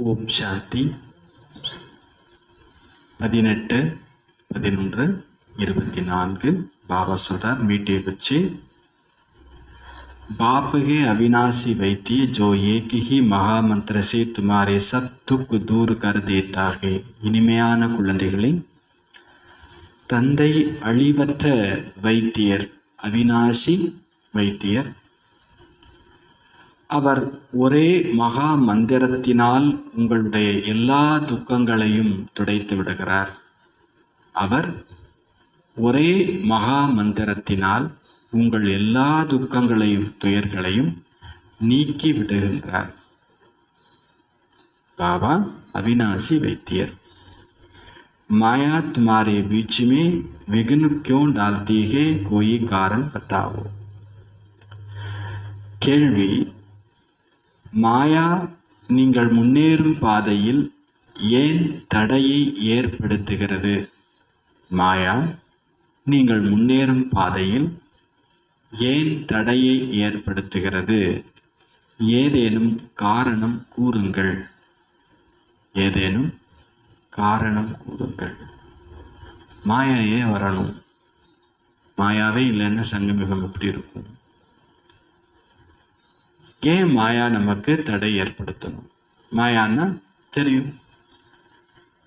ஓம் சாந்தி. 18, 11, 24 பாபா சொல்றார், மீட்டே बच्चे बाप है अविनाशी वैद्य जो एक ही महामंत्र से तुम्हारे सब दुख दूर कर देता है. இனிமையான குழந்தைகளே, தந்தை அழிவற்ற வைத்தியர், அவினாசி வைத்தியர். அவர் ஒரே மகா மந்திரத்தினால் உங்களுடைய எல்லா துக்கங்களையும் துடைத்து விடுகிறார். அவர் ஒரே மகா மந்திரத்தினால் உங்கள் எல்லா துக்கங்களையும் துயர்களையும் நீக்கி விடுகின்றார். பாபா अविनाशी वैद्यर. माया तुम्हारे बीच में विघ्न क्यों डालती है, कोई कारण बताओ. கேள்வி, மாயா நீங்கள் முன்னேறும் பாதையில் ஏன் தடையை ஏற்படுத்துகிறது? மாயா நீங்கள் முன்னேறும் பாதையில் ஏன் தடையை ஏற்படுத்துகிறது? ஏதேனும் காரணம் கூறுங்கள். ஏதேனும் காரணம் கூறுங்கள். மாயா ஏன் வரணும்? மாயாவே இல்லைன்னா சங்கமிகம் எப்படி இருக்கும்? ஏன் மாயா நமக்கு தடை ஏற்படுத்தணும்? மாயான்னா தெரியும்,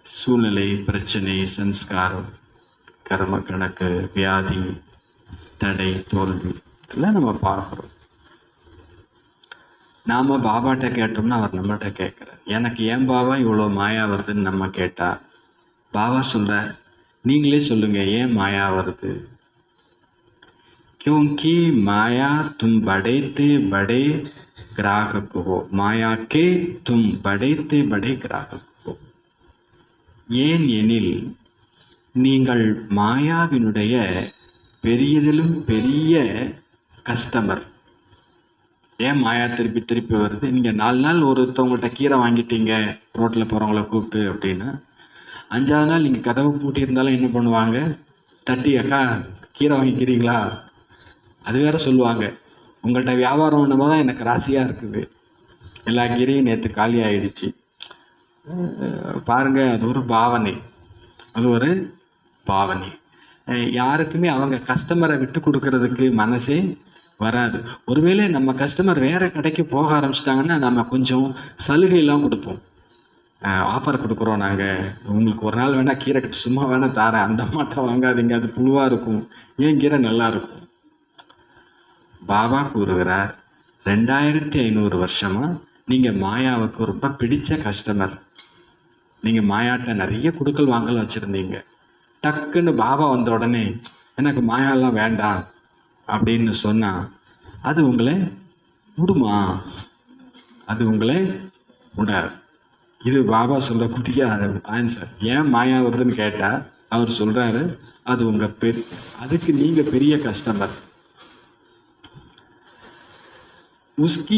சூழ்நிலை, பிரச்சனை, சன்ஸ்காரம், கர்ம கணக்கு, வியாதி, தடை, தோல்வி எல்லாம் நம்ம பார்க்குறோம். நாம பாபாட்ட கேட்டோம்னா அவர் நம்மகிட்ட கேட்குறார், எனக்கு ஏன் பாபா இவ்வளோ மாயா வருதுன்னு நம்ம கேட்டா பாபா சொல்ற, நீங்களே சொல்லுங்க ஏன் மாயா வருது. क्योंकि माया तुम बढ़ते बड़े ग्राहक हो. माया के तुम बढ़ते बड़े ग्राहक हो. ஏன் எனில் நீங்கள் மாயாவினுடைய பெரியதிலும் பெரிய கஸ்டமர். ஏன் மாயா திருப்பி திருப்பி வருது? நீங்கள் 4 நாள் ஒருத்தவங்கள்ட்ட கீரை வாங்கிட்டீங்க ரோட்டில் போகிறவங்கள கூப்பிட்டு அப்படின்னா, 5ஆவது நாள் நீங்கள் கதவு பூட்டி இருந்தாலும் என்ன பண்ணுவாங்க? தட்டி, அக்கா கீரை வாங்கிக்கிறீங்களா? அது வேற சொல்லுவாங்க, உங்கள்கிட்ட வியாபாரம் பண்ணும்போது தான் எனக்கு ராசியாக இருக்குது, எல்லா கீரையும் நேற்று காலி ஆயிடுச்சு. பாருங்க, அது ஒரு பாவனை, அது ஒரு பாவனை. யாருக்குமே அவங்க கஸ்டமரை விட்டு கொடுக்கறதுக்கு மனசே வராது. ஒருவேளை நம்ம கஸ்டமர் வேற கடைக்கு போக ஆரம்பிச்சிட்டாங்கன்னா நம்ம கொஞ்சம் சலுகையெல்லாம் கொடுப்போம். ஆஃபர் கொடுக்குறோம் நாங்கள், உங்களுக்கு ஒரு நாள் வேணால் கீரை கட்டு சும்மா வேணால் தாரேன், அந்த மாட்டை வாங்காதீங்க, அது புழுவாக இருக்கும், ஏன் கீரை நல்லா இருக்கும். பாபா கூறுகிறார், 2500 வருஷமா நீங்கள் மாயாவுக்கு ரொம்ப பிடிச்ச கஸ்டமர். நீங்கள் மாயாட்ட நிறைய குடுக்கல் வாங்கல் வச்சுருந்தீங்க. டக்குன்னு பாபா வந்த உடனே எனக்கு மாயாலாம் வேண்டாம் அப்படின்னு சொன்னால் அது உங்களை விடுமா? அது உங்களை விடாது. இது பாபா சொல்லக்கூடிய ஆன்சர். ஏன் மாயா வருதுன்னு கேட்டால் அவர் சொல்கிறாரு, அது உங்கள் அதுக்கு நீங்கள் பெரிய கஸ்டமர். उसकी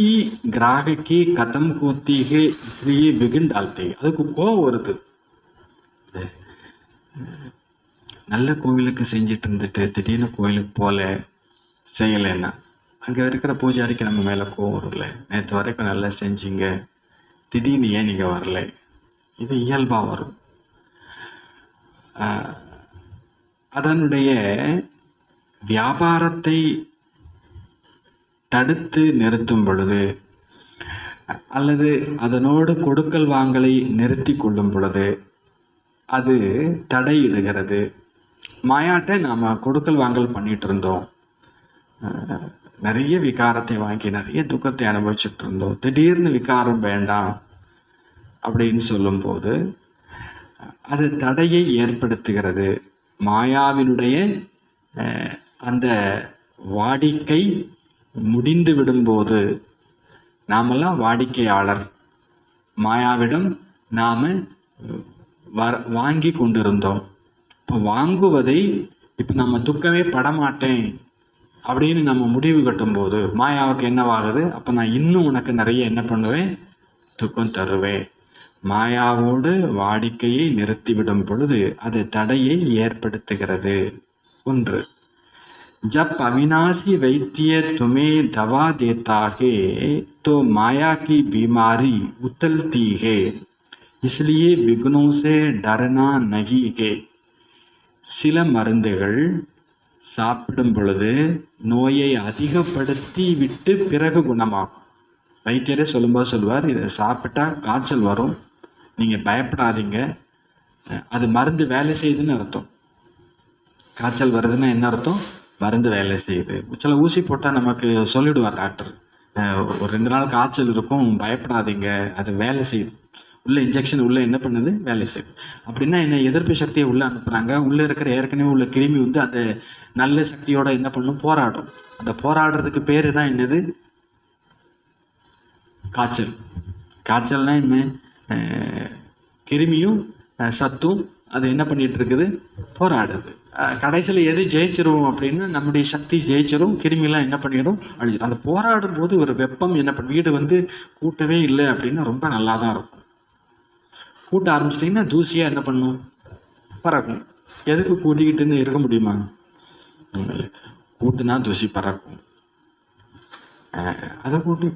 ग्राहकी खत्म होती है इसलिए विघ्न डालते. அதுக்கு கோவம் வருது. நல்ல கோவிலுக்கு செஞ்சுட்டு இருந்துட்டு திடீர்னு கோவிலுக்கு போல செய்யலைன்னா அங்கே இருக்கிற பூஜாரிக்கு நம்ம மேலே கோவம் வரல. நேற்று வரைக்கும் நல்லா செஞ்சீங்க, திடீர்னு ஏன் நீங்கள் வரல? இது இயல்பாக வரும். அதனுடைய வியாபாரத்தை தடுத்து நிறுத்தும் பொழுது அல்லது அதனோடு கொடுக்கல் வாங்கலை நிறுத்தி கொள்ளும் பொழுது அது தடையிடுகிறது. மாயாட்ட நாம் கொடுக்கல் வாங்கல் பண்ணிட்டு இருந்தோம், நிறைய விகாரத்தை வாங்கி நிறைய துக்கத்தை அனுபவிச்சுட்டு இருந்தோம், திடீர்னு விகாரம் வேண்டாம் அப்படின்னு சொல்லும்போது அது தடையை ஏற்படுத்துகிறது. மாயாவினுடைய அந்த வாடிக்கை முடிந்து விடும்போது, நாமெல்லாம் வாடிக்கையாளர், மாயாவிடம் நாம் வாங்கி கொண்டிருந்தோம். இப்போ வாங்குவதை இப்போ நம்ம துக்கமே படமாட்டேன் அப்படின்னு நம்ம முடிவு கட்டும்போது மாயாவுக்கு என்னவாகுது? அப்போ நான் இன்னும் உனக்கு நிறைய என்ன பண்ணுவேன்? துக்கம் தருவேன். மாயாவோடு வாடிக்கையை நிறுத்திவிடும் பொழுது அது தடையை ஏற்படுத்துகிறது. 1. जब अविनाशी वैद्य तुम्हें दवा देता है तो माया की बीमारी उतलती है, इसलिए विघ्नों से डरना नहीं है. சில மருந்துகள் சாப்பிடும் பொழுது நோயை அதிகப்படுத்தி விட்டு பிறகு குணமாகும். வைத்தியரே சொல்லும்போது சொல்லுவார், இதை சாப்பிட்டா காய்ச்சல் வரும், நீங்கள் பயப்படாதீங்க, அது மருந்து வேலை செய்யுதுன்னு அர்த்தம். காய்ச்சல் வருதுன்னா என்ன அர்த்தம்? மருந்து வேலை செய்யுது. சில ஊசி போட்டால் நமக்கு சொல்லிடுவார் டாக்டர், ஒரு 2 நாள் காய்ச்சல் இருக்கும், பயப்படாதீங்க, அது வேலை செய்யுது. உள்ள இன்ஜெக்ஷன் உள்ள என்ன பண்ணுது? வேலை செய்யுது. அப்படின்னா என்ன? எதிர்ப்பு சக்தியை உள்ள அனுப்புகிறாங்க. உள்ளே இருக்கிற ஏற்கனவே உள்ள கிருமி வந்து அந்த நல்ல சக்தியோட என்ன பண்ணும்? போராடும். அந்த போராடுறதுக்கு பேர் தான் என்னது? காய்ச்சல். காய்ச்சல்னா என்ன? கிருமியும் சத்தும் அது என்ன பண்ணிட்டு இருக்குது? போராடுது. கடைசியில் எது ஜெயிச்சிரும் அப்படின்னா நம்முடைய சக்தி ஜெயிச்சிரும், கிருமிலாம் என்ன பண்ணிடும்? அழிச்சிடும். அந்த போராடும் போது ஒரு வெப்பம் என்ன பண்ணும்? வீடு வந்து கூட்டவே இல்லை அப்படின்னா ரொம்ப நல்லா தான் இருக்கும். கூட்ட ஆரம்பிச்சிட்டிங்கன்னா தூசியாக என்ன பண்ணும்? பறக்கும். எதுக்கு கூட்டிக்கிட்டுன்னு இருக்க முடியுமா? கூட்டுனா தூசி பறக்கும். அதை கூட்டி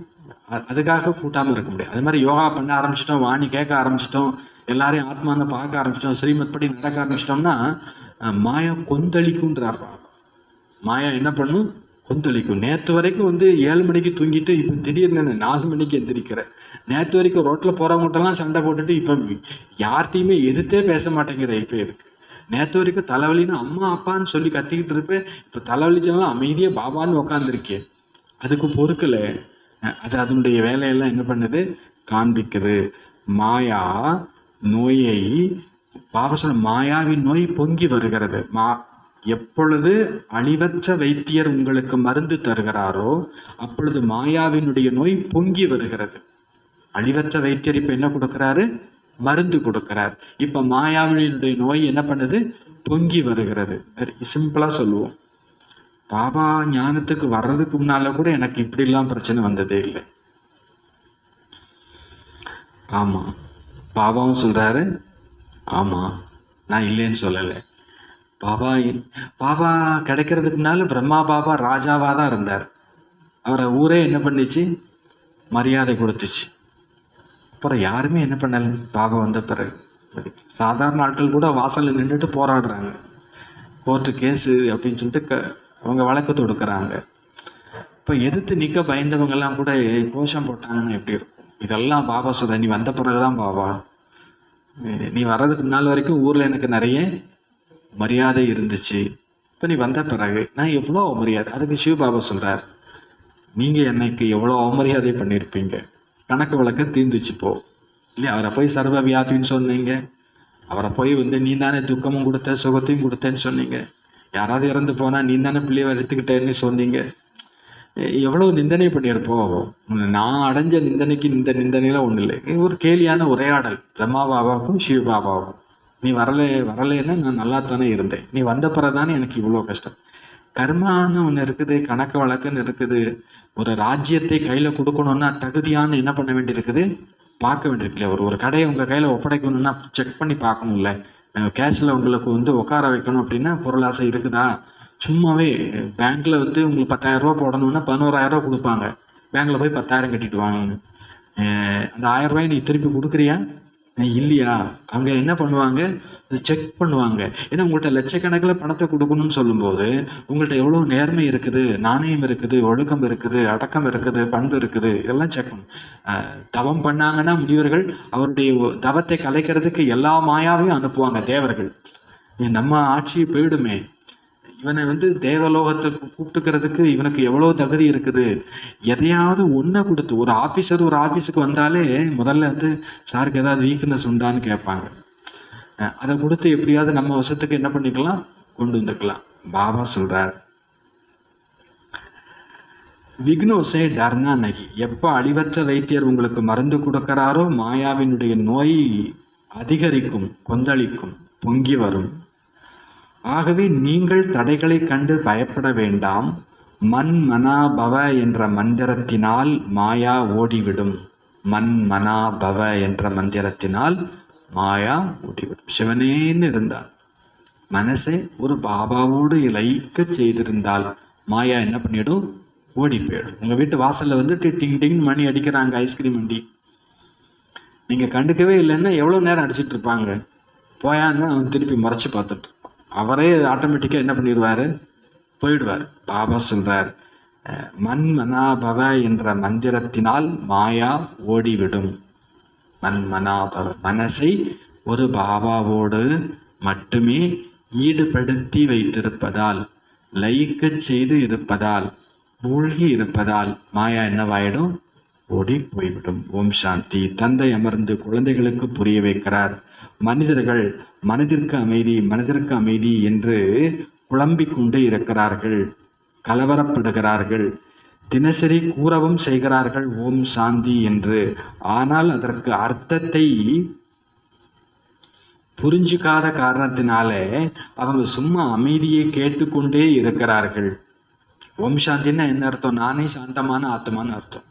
அதுக்காக கூட்டாமல் இருக்க முடியாது. அது மாதிரி யோகா பண்ண ஆரம்பிச்சிட்டோம், வாணி கேட்க ஆரம்பிச்சிட்டோம், எல்லாரையும் ஆத்மான்னு பார்க்க ஆரம்பிச்சிட்டோம், ஸ்ரீமத் படி நடக்க ஆரம்பிச்சிட்டோம்னா மாயா கொந்தளிக்கும்ன்றார். மாயா என்ன பண்ணும்? கொந்தளிக்கும். நேற்று வரைக்கும் வந்து 7 மணிக்கு தூங்கிட்டு இப்போ திடீர்னு 4 மணிக்கு எந்திரிக்கிறேன். நேற்று வரைக்கும் ரோட்டில் போகிறவங்கள்ட்டெல்லாம் சண்டை போட்டுட்டு இப்போ யார்கிட்டையுமே எதிர்த்தே பேச மாட்டேங்கிற. இப்போ எதுக்கு? நேற்று வரைக்கும் தலைவலின்னு அம்மா அப்பான்னு சொல்லி கத்திக்கிட்டு இருப்பேன், இப்போ தலைவலிச்செல்லாம் அமைதியாக பாபான்னு உக்காந்துருக்கேன். அதுக்கு பொறுக்கலை. அது அதனுடைய வேலையெல்லாம் என்ன பண்ணுது? காண்பிக்குது. மாயா நோயை பாபா சொல்ல, மாயாவின் நோய் பொங்கி வருகிறது. எப்பொழுது அழிவற்ற வைத்தியர் உங்களுக்கு மருந்து தருகிறாரோ அப்பொழுது மாயாவினுடைய நோய் பொங்கி வருகிறது. அழிவற்ற வைத்தியர் இப்ப என்ன கொடுக்கிறாரு? மருந்து கொடுக்கிறார். இப்ப மாயாவினுடைய நோய் என்ன பண்ணுது? பொங்கி வருகிறது. சிம்பிளா சொல்லுவோம், பாபா ஞானத்துக்கு வர்றதுக்கு முன்னால கூட எனக்கு இப்படிலாம் பிரச்சனை வந்ததே இல்லை. ஆமா, பாபாவும் சொல்றாரு, ஆமா நான் இல்லைன்னு சொல்லலை. பாபா கிடைக்கிறதுக்கு முன்னால பிரம்மா பாபா ராஜாவா தான் இருந்தார். அவரை ஊரே என்ன பண்ணிச்சு? மரியாதை கொடுத்துச்சு. அப்புறம் யாருமே என்ன பண்ணல. பாபா வந்த பிறகு சாதாரண ஆட்கள் கூட வாசலில் நின்றுட்டு போராடுறாங்க. கோர்ட்டு கேஸு அப்படின்னு சொல்லிட்டு அவங்க வழக்கு தொடுக்கிறாங்க. இப்போ எதிர்த்து நிற்க பயந்தவங்கெல்லாம் கூட கோஷம் போட்டாங்கன்னா எப்படி இருக்கும்? இதெல்லாம் பாபா சொல்ற, நீ வந்த பிறகுதான் பாபா, நீ வர்றதுக்கு முன்னால் வரைக்கும் ஊரில் எனக்கு நிறைய மரியாதை இருந்துச்சு, இப்போ நீ வந்த பிறகு நான் எவ்வளோ அவமரியாதை. அதுக்கு சிவபாபா சொல்கிறார், நீங்கள் என்னைக்கு எவ்வளோ அவமரியாதை பண்ணியிருப்பீங்க, கணக்கு வழக்க தீர்ந்துச்சு போ இல்லையா? அவரை போய் சர்வ வியாபின்னு சொன்னீங்க, அவரை போய் வந்து நீ தானே துக்கமும் கொடுத்த சுகத்தையும் கொடுத்தேன்னு சொன்னீங்க, யாராவது இறந்து போனால் நீ தானே பிள்ளையை எடுத்துக்கிட்டேன்னு சொன்னீங்க. எவ்வளோ நிந்தனை பண்ணியிருப்போம். நான் அடைஞ்ச நிந்தனைக்கு இந்த நிந்தனைலாம் ஒன்றும் இல்லை. ஒரு கேலியான உரையாடல் பிரம்மா பாபாவுக்கும் சிவபாபாவுக்கும். நீ வரலைன்னா நான் நல்லா தானே இருந்தேன், நீ வந்த பிறதானே எனக்கு இவ்வளோ கஷ்டம். கர்மான்னு ஒன்று இருக்குது, கணக்கு வழக்குன்னு இருக்குது. ஒரு ராஜ்யத்தை கையில் கொடுக்கணும்னா தகுதியான என்ன பண்ண வேண்டியிருக்குது? பார்க்க வேண்டியிருக்குல்ல. ஒரு கடையை உங்கள் கையில் ஒப்படைக்கணும்னா செக் பண்ணி பார்க்கணும்ல. கேஷில் உங்களுக்கு வந்து உட்கார வைக்கணும் அப்படின்னா பொருளாசை இருக்குதா? சும்மாவே பேங்க்கில் வந்து உங்களுக்கு 10,000 ரூபா போடணும்னா 11,000 ரூபா கொடுப்பாங்க. பேங்க்கில் போய் 10,000 கட்டிட்டு வாங்க. அந்த 1000 ரூபாய் நீ திருப்பி கொடுக்குறியா இல்லையா? அங்கே என்ன பண்ணுவாங்க? செக் பண்ணுவாங்க. ஏன்னா உங்கள்கிட்ட லட்சக்கணக்கில் பணத்தை கொடுக்கணும்னு சொல்லும்போது உங்கள்கிட்ட எவ்வளோ நேர்மை இருக்குது, நாணயம் இருக்குது, ஒழுக்கம் இருக்குது, அடக்கம் இருக்குது, பண்பு இருக்குது, இதெல்லாம் செக் பண்ணும். தவம் பண்ணாங்கன்னா முனிவர்கள் அவருடைய தவத்தை கலைக்கிறதுக்கு எல்லா மாயாவையும் அனுப்புவாங்க தேவர்கள். நம்ம ஆட்சி போயிடுமே, இவனை வந்து தேவலோகத்தை கூப்பிட்டுக்கிறதுக்கு இவனுக்கு எவ்வளோ தகுதி இருக்குது. எதையாவது ஒன்றை கொடுத்து, ஒரு ஆஃபீஸுக்கு வந்தாலே முதல்ல வந்து சாருக்கு ஏதாவது வீக்னஸ் உண்டான்னு கேட்பாங்க. அதை கொடுத்து எப்படியாவது நம்ம வசத்துக்கு என்ன பண்ணிக்கலாம்? கொண்டு வந்துக்கலாம். பாபா சொல்றார், விக்னோசே டர்னா நகி. எப்போ அழிவற்ற வைத்தியர் உங்களுக்கு மருந்து கொடுக்கிறாரோ மாயாவினுடைய நோய் அதிகரிக்கும், கொந்தளிக்கும், பொங்கி வரும். ஆகவே நீங்கள் தடைகளை கண்டு பயப்பட வேண்டாம். மன் மனா பவ என்ற மந்திரத்தினால் மாயா ஓடிவிடும். மன் மனா பவ என்ற மந்திரத்தினால் மாயா ஓடிவிடும். சிவனேன்னு இருந்தார், மனசை ஒரு பாபாவோடு லயிக்க செய்திருந்தால் மாயா என்ன பண்ணிடும்? ஓடி போயிடும். உங்க வீட்டு வாசல்ல வந்துட்டு டிங் டிங் மணி அடிக்கிறாங்க, ஐஸ்கிரீம் வண்டி. நீங்க கண்டுக்கவே இல்லைன்னா எவ்வளவு நேரம் அடிச்சிட்டு இருப்பாங்க? போயான்னு அவன் திருப்பி முறைச்சு பார்த்துட்டு இருப்பான். அவரே ஆட்டோமேட்டிக்கா என்ன பண்ணிடுவாரு? போயிடுவார். பாபா சொல்றார், மன் மனாபவ என்ற மந்திரத்தினால் மாயா ஓடிவிடும். மன் மனாபவ, மனசை ஒரு பாபாவோடு மட்டுமே ஈடுபடுத்தி வைத்திருப்பதால், லயிக்க செய்து இருப்பதால், மூழ்கி இருப்பதால் மாயா என்னவாயிடும்? ஓடி போய்விடும். ஓம் சாந்தி. தந்தை அமர்ந்து குழந்தைகளுக்கு புரிய வைக்கிறார். மனிதர்கள் மனதிற்கு அமைதி, மனதிற்கு அமைதி என்று குழம்பிக் கொண்டு இருக்கிறார்கள், கலவரப்படுகிறார்கள், தினசரி கூறவும் செய்கிறார்கள் ஓம் சாந்தி என்று. ஆனால் அதற்கு அர்த்தத்தை புரிஞ்சுக்காத காரணத்தினால அவங்க சும்மா அமைதியை கேட்டுக்கொண்டே இருக்கிறார்கள். ஓம் சாந்தின்னா என்ன அர்த்தம்? நானே சாந்தமான ஆத்மான்னு அர்த்தம்.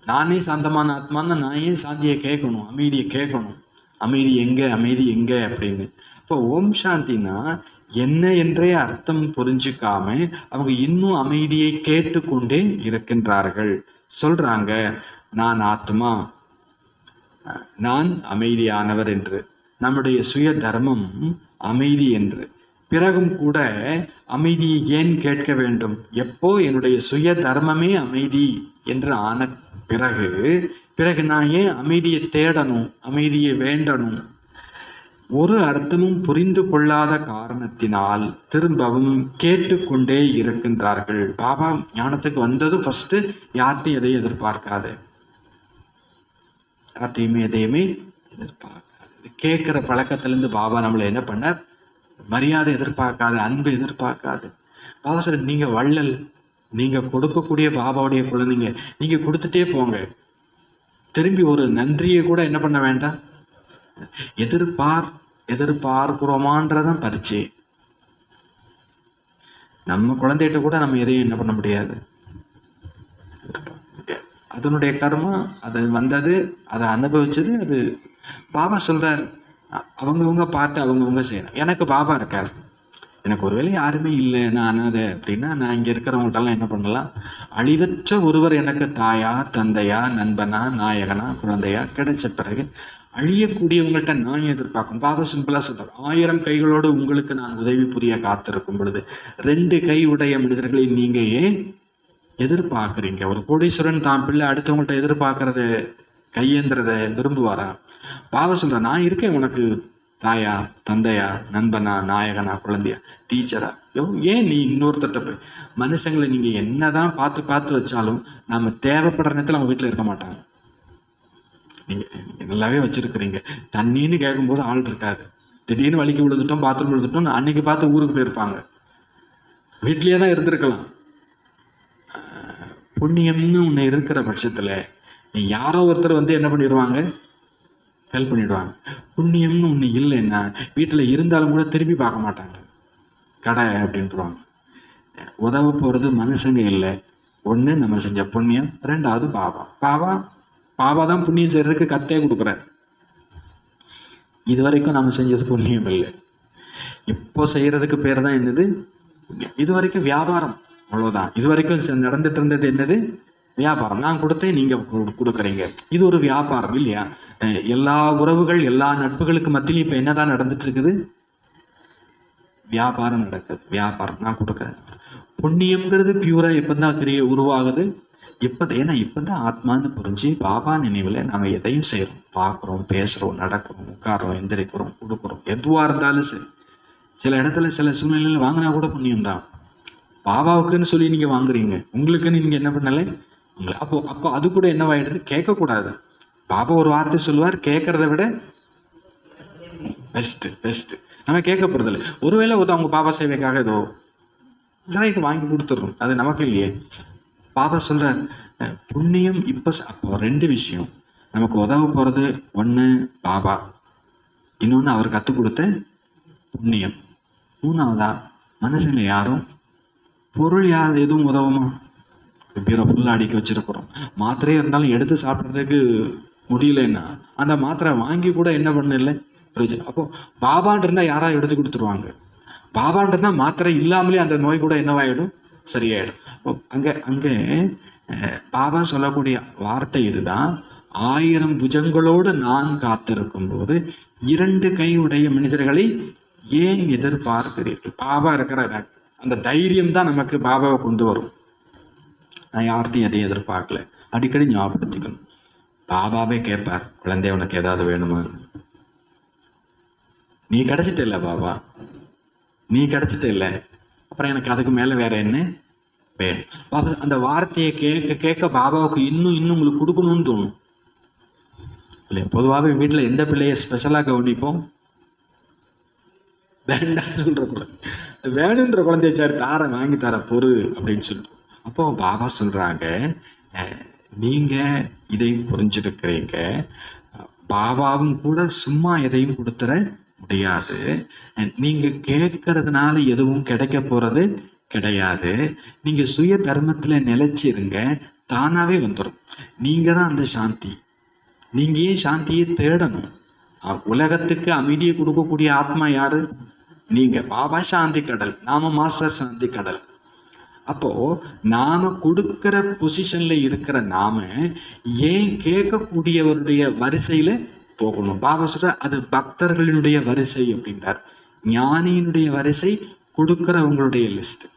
நானே சாந்தமான ஆத்மான்னு நான் ஏன் சாந்தியை கேட்கணும், அமைதியை கேட்கணும்? அமைதி எங்க, அமைதி எங்க அப்படின்னு. இப்போ ஓம் சாந்தினா என்ன என்றே அர்த்தம் புரிஞ்சுக்காம அவங்க இன்னும் அமைதியை கேட்டுக்கொண்டே இருக்கின்றார்கள். சொல்றாங்க, நான் ஆத்மா, நான் அமைதியானவர் என்று, நம்முடைய சுய தர்மம் அமைதி என்று. பிறகும் கூட அமைதியை ஏன் கேட்க வேண்டும்? எப்போ என்னுடைய சுய தர்மமே அமைதி என்று ஆன பிறகு நான் ஏன் அமைதியை தேடணும், அமைதியை வேண்டணும்? ஒரு அர்த்தமும் புரிந்து கொள்ளாத காரணத்தினால் திரும்பவும் கேட்டுக்கொண்டே இருக்கின்றார்கள். பாபா ஞானத்துக்கு வந்தது ஃபர்ஸ்ட் யார்ட்டையும் எதையும் எதிர்பார்க்காது, யார்ட்டையுமே எதையுமே எதிர்பார்க்காது. கேட்கிற பழக்கத்திலிருந்து பாபா நம்மளை என்ன பண்ணார்? மரியாதை எதிர்பார்க்காது, அன்பு எதிர்பார்க்காது. பாபா சார், நீங்க வள்ளல், நீங்க கொடுக்கக்கூடிய பாபாவுடைய குழந்தைங்க, நீங்க கொடுத்துட்டே போங்க, திரும்பி ஒரு நன்றியை கூட என்ன பண்ண வேண்டாம். எதிர்பார்க்கிறோமான்றதான் பரிச்சு. நம்ம குழந்தைகிட்ட கூட நம்ம எதையும் என்ன பண்ண முடியாது. அதனுடைய கர்மா, அது வந்தது, அதை அனுபவிச்சது. அது பாபா சொல்றார், அவங்கவுங்க பார்த்து அவங்கவுங்க செய்யணும். எனக்கு பாபா இருக்கார், எனக்கு ஒருவேளை யாருமே இல்லை, நான் அனாதை அப்படின்னா நான் இங்கே இருக்கிறவங்கள்ட்டெல்லாம் என்ன பண்ணலாம்? அழிவற்ற ஒருவர் எனக்கு தாயா, தந்தையா, நண்பனா, நாயகனா, குழந்தையா கிடைச்ச பிறகு அழியக்கூடியவங்கள்ட்ட நான் எதிர்பார்க்கணும். பாபா சிம்பிளா சொல்றார், 1000 கைகளோடு உங்களுக்கு நான் உதவி புரிய காத்திருக்கும் பொழுது 2 கை உடைய மனிதர்களை நீங்க ஏன் எதிர்பார்க்குறீங்க? ஒரு கோடீஸ்வரன் தான் பிள்ளை அடுத்தவங்கள்ட்ட எதிர்பார்க்கறத, கையேந்திரத விரும்புவாரா? பாபா சொல்ற, நான் இருக்கேன் உனக்கு தாயா, தந்தையா, நண்பனா, நாயகனா, குழந்தையா, டீச்சரா. ஏன் நீ இன்னொருத்தட்ட போய்? மனுஷங்களை நீங்க என்னதான் பார்த்து பார்த்து வச்சாலும் நாம தேவைப்படுற நேரத்தில் அவங்க வீட்டில் இருக்க மாட்டாங்க. நீங்க நல்லாவே வச்சிருக்கிறீங்க, தண்ணின்னு கேட்கும்போது ஆள் இருக்காது. திடீர்னு வலிக்கு விழுந்துட்டோம், பாத்ரூம் விழுந்துட்டோம், அன்னைக்கு பார்த்து ஊருக்கு போயிருப்பாங்க, வீட்லயே தான் இருந்திருக்கலாம். புண்ணியம்னு ஒன்று இருக்கிற பட்சத்துல யாரோ ஒருத்தர் வந்து என்ன பண்ணிடுவாங்க? ஹெல்ப் பண்ணிடுவாங்க. புண்ணியம்னு ஒன்று இல்லைன்னா வீட்டில் இருந்தாலும் கூட திரும்பி பார்க்க மாட்டாங்க, கடை அப்படின்ட்டுருவாங்க. உதவ போகிறது மனுஷங்க இல்லை. ஒன்று நம்ம செஞ்ச புண்ணியம், 2வது பாபா தான் புண்ணியம் செய்யறதுக்கு கத்தே கொடுக்குறார். இது வரைக்கும் நம்ம செஞ்சது புண்ணியம் இல்லை, இப்போ செய்யறதுக்கு பேர் தான் என்னது? இது வரைக்கும் வியாபாரம், அவ்வளோதான். இது வரைக்கும் நடந்துட்டு இருந்தது என்னது? வியாபாரம். நான் கொடுத்தேன், நீங்க கொடுக்குறீங்க. இது ஒரு வியாபாரம் இல்லையா? எல்லா உறவுகள், எல்லா நட்புகளுக்கு மத்தியிலும் இப்ப என்னதான் நடந்துட்டு இருக்குது? வியாபாரம் நடக்குது. வியாபாரம், நான் கொடுக்குறேன். புண்ணியம்ங்கிறது பியூரா எப்பதான் உருவாகுது? ஏன்னா இப்பதான் ஆத்மான்னு புரிஞ்சு பாபா நினைவுல நாம எதையும் செய்யறோம், பார்க்குறோம், பேசுறோம், நடக்கிறோம், உட்காரோம், எந்திரிக்கிறோம், கொடுக்குறோம், எதுவா இருந்தாலும் சரி. சில இடத்துல சில சூழ்நிலையில வாங்கினா கூட புண்ணியம் தான். பாபாவுக்குன்னு சொல்லி நீங்க வாங்குறீங்க, உங்களுக்குன்னு நீங்க என்ன பண்ணல? அப்போ அது கூட என்னவாயிடுது? கேட்கக்கூடாது. பாபா ஒரு வார்த்தை சொல்லுவார், கேட்கறத விட பெஸ்ட். நம்ம கேட்க போறதில்லை. ஒருவேளை அவங்க பாபா சேவைக்காக ஏதோ ரைட்டு வாங்கி கொடுத்துடுறோம், அது நமக்கு இல்லையே. பாபா சொல்றார், புண்ணியம் அப்போ 2 விஷயம் நமக்கு உதவ போறது. ஒண்ணு பாபா, இன்னொன்னு அவர் கற்றுக் கொடுத்த புண்ணியம். 3வதா மனுஷங்க யாரும் பொருள் எதுவும் உதவுமா? பீரோ ஃபுல்லாக அடிக்க வச்சிருக்கிறோம், மாத்திரையே இருந்தாலும் எடுத்து சாப்பிட்றதுக்கு முடியலன்னா அந்த மாத்திரை வாங்கி கூட என்ன பண்ணல? பிரயோஜனம். அப்போ பாபான் இருந்தா யாராவது எடுத்து கொடுத்துருவாங்க. பாபான் இருந்தா மாத்திரை இல்லாமலே அந்த நோய் கூட என்னவாயிடும், சரியாயிடும். அங்க அங்க பாபா சொல்லக்கூடிய வார்த்தை இதுதான். 1000 புஜங்களோடு நான் காத்திருக்கும் போது 2 கை உடைய மனிதர்களை ஏன் எதிர்பார்க்கிறீர்கள்? பாபா இருக்கிற அந்த தைரியம் தான் நமக்கு பாபாவை கொண்டு வரும். நான் யார்கிட்டையும் எதையும் எதிர்பார்க்கல. அடிக்கடி ஞாபகப்படுத்திக்கணும். பாபாவே கேட்பார், குழந்தை உனக்கு ஏதாவது வேணுமா? நீ கிடைச்சிட்ட இல்ல பாபா, நீ கிடைச்சிட்ட இல்ல, அப்புறம் எனக்கு அதுக்கு மேல வேற என்ன வேணும்? பாபா அந்த வார்த்தையை கேட்க கேட்க பாபாவுக்கு இன்னும் இன்னும் உங்களுக்கு கொடுக்கணும்னு தோணும் இல்லையா? பொதுவாகவே வீட்டில் எந்த பிள்ளைய ஸ்பெஷலாக கவனிப்போம்? வேண்டாம் சொல்ற குழந்தை, வேணுன்ற குழந்தைய சார் தார வாங்கி தர பொறு அப்படின்னு சொல்லிட்டு. அப்போ பாபா சொல்றாங்க, நீங்க இதையும் புரிஞ்சிருக்கிறீங்க, பாபாவும் கூட சும்மா எதையும் கொடுத்துற முடியாது. நீங்க கேட்கறதுனால எதுவும் கிடைக்க போறது கிடையாது. நீங்க சுய தர்மத்துல நிலைச்சிருங்க, தானாவே வந்துடும். நீங்க தான் அந்த சாந்தி. நீங்க ஏன் சாந்தியை தேடணும்? உலகத்துக்கு அமைதியை கொடுக்கக்கூடிய ஆத்மா யாரு? நீங்க. பாபா சாந்தி கடல், நாம மாஸ்டர் சாந்தி கடல். அப்போ நாம கொடுக்கிற பொசிஷன்ல இருக்கிற நாம ஏன் கேட்கக்கூடியவருடைய வரிசையில போகணும்? பாபா சொல்ற அது பக்தர்களினுடைய வரிசை அப்படின்றார். ஞானியினுடைய வரிசை கொடுக்கிறவங்களுடைய லிஸ்ட்,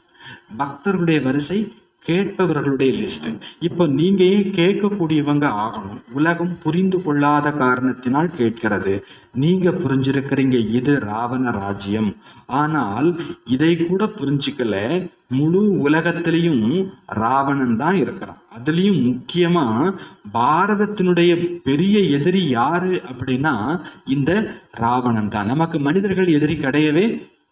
பக்தர்களுடைய வரிசை கேட்பவர்களுடைய லிஸ்ட். இப்போ நீங்க ஏன் கேட்கக்கூடியவங்க ஆகணும்? உலகம் புரிந்து கொள்ளாத காரணத்தினால் கேட்கிறது. நீங்க புரிஞ்சிருக்கிறீங்க இது ராவண ராஜ்யம். ஆனால் இதை கூட புரிஞ்சுக்கல, முழு உலகத்திலையும் ராவணன் தான் இருக்கிறான். அதுலயும் முக்கியமா பாரதத்தினுடைய பெரிய எதிரி யாரு அப்படின்னா இந்த ராவணன் தான். நமக்கு மனிதர்கள் எதிரி கிடையவே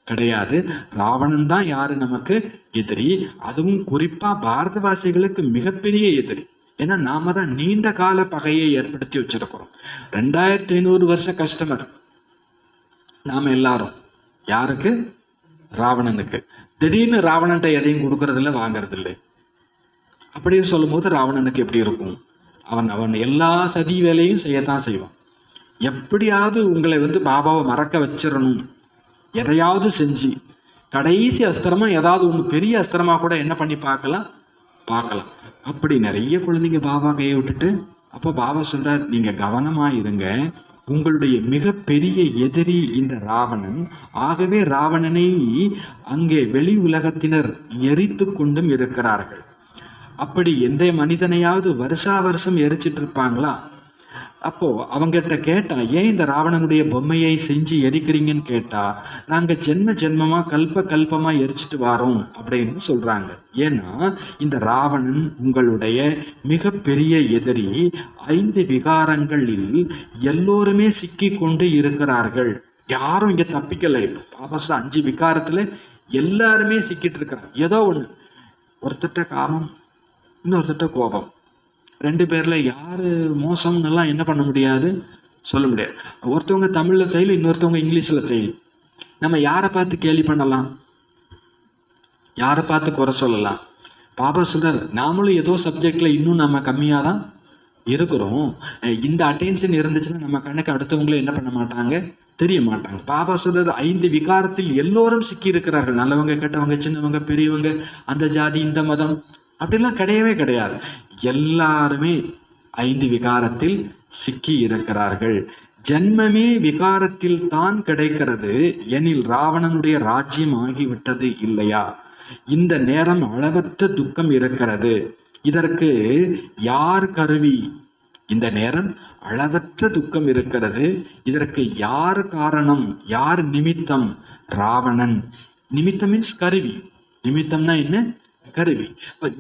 கிடையாது. ராவணன் தான் யாரு நமக்கு எதிரி. அதுவும் குறிப்பா பாரதவாசிகளுக்கு மிகப்பெரிய எதிரி. ஏன்னா நாம தான் நீண்ட கால பகையை ஏற்படுத்தி வச்சிருக்கிறோம். 2500 வருஷ கஸ்டமர் நாம எல்லாரும். யாருக்கு? ராவணனுக்கு. திடீர்னு ராவணன்ட்ட எதையும் கொடுக்கறது இல்லை, வாங்கறது இல்லை. அப்படின்னு சொல்லும் போது ராவணனுக்கு எப்படி இருக்கும்? அவன் எல்லா சதி வேலையும் செய்யத்தான் செய்வான். எப்படியாவது உங்களை பாபாவை மறக்க வச்சிடணும், எதையாவது செஞ்சு கடைசி அஸ்திரமா ஏதாவது ஒன்று பெரிய அஸ்திரமா கூட என்ன பண்ணி பார்க்கலாம். அப்படி நிறைய குழந்தைங்க பாபா கையை விட்டுட்டு, அப்போ பாபா சொல்றார், நீங்க கவனமா இருங்க, உங்களுடைய மிகப்பெரிய எதிரி இந்த ராவணன். ஆகவே ராவணனை அங்கே வெளி உலகத்தினர் எரித்து கொண்டும் இருக்கிறார்கள். அப்படி எந்த மனிதனையாவது வருஷா வருஷம் எரிச்சிட்டு இருப்பாங்களா? அப்போ அவங்கிட்ட கேட்டா, ஏன் இந்த ராவணனுடைய பொம்மையை செஞ்சு எரிக்கிறீங்கன்னு கேட்டா, நாங்க ஜென்மமா கல்பமா எரிச்சிட்டு வாரோம் அப்படின்னு சொல்றாங்க. ஏன்னா இந்த ராவணன் உங்களுடைய மிகப்பெரிய எதிரி. 5 விகாரங்களில் எல்லோருமே சிக்கி கொண்டு இருக்கிறார்கள். யாரும் இங்க தப்பிக்கல. பாபா 5 விகாரத்துல எல்லாருமே சிக்கிட்டு இருக்கிறாங்க. ஏதோ ஒண்ணு, ஒருத்தட்ட காமம், இன்னொருத்தட்ட கோபம். 2 பேர்ல யாரு மோசம்னு எல்லாம் என்ன பண்ண முடியாது, சொல்ல முடியாது. ஒருத்தவங்க தமிழ்ல ஃபெயில், இன்னொருத்தவங்க இங்கிலீஷ்ல ஃபெயில். நம்ம யாரை பார்த்து கேலி பண்ணலாம், யாரை பார்த்து குறை சொல்லலாம்? பாபா சொல்றாரு, நாமளும் ஏதோ சப்ஜெக்ட்ல இன்னும் நம்ம கம்மியா தான் இருக்கிறோம். இந்த அட்டென்ஷன் இருந்துச்சுன்னா நம்ம கண்ணுக்கு அடுத்தவங்களும் என்ன பண்ண மாட்டாங்க, தெரிய மாட்டாங்க. பாபா சொல்றது 5 விகாரத்தில் எல்லோரும் சிக்கி இருக்கிறார்கள். நல்லவங்க, கெட்டவங்க, சின்னவங்க, பெரியவங்க, அந்த ஜாதி, இந்த மதம் அப்படிலாம் கிடையவே கிடையாது. எல்லாருமே 5 விகாரத்தில் சிக்கி இருக்கிறார்கள். ஜென்மமே விகாரத்தில் தான் கிடைக்கிறது எனில் ராவணனுடைய ராஜ்யம் ஆகிவிட்டது இல்லையா? இந்த நேரம் அளவற்ற துக்கம் இருக்கிறது. இதற்கு யார் கருவி? இந்த நேரம் அளவற்ற துக்கம் இருக்கிறது. இதற்கு யார் காரணம், யார் நிமித்தம்? ராவணன். நிமித்தம் மீன்ஸ் கருவி. நிமித்தம்னா என்ன? கருவி.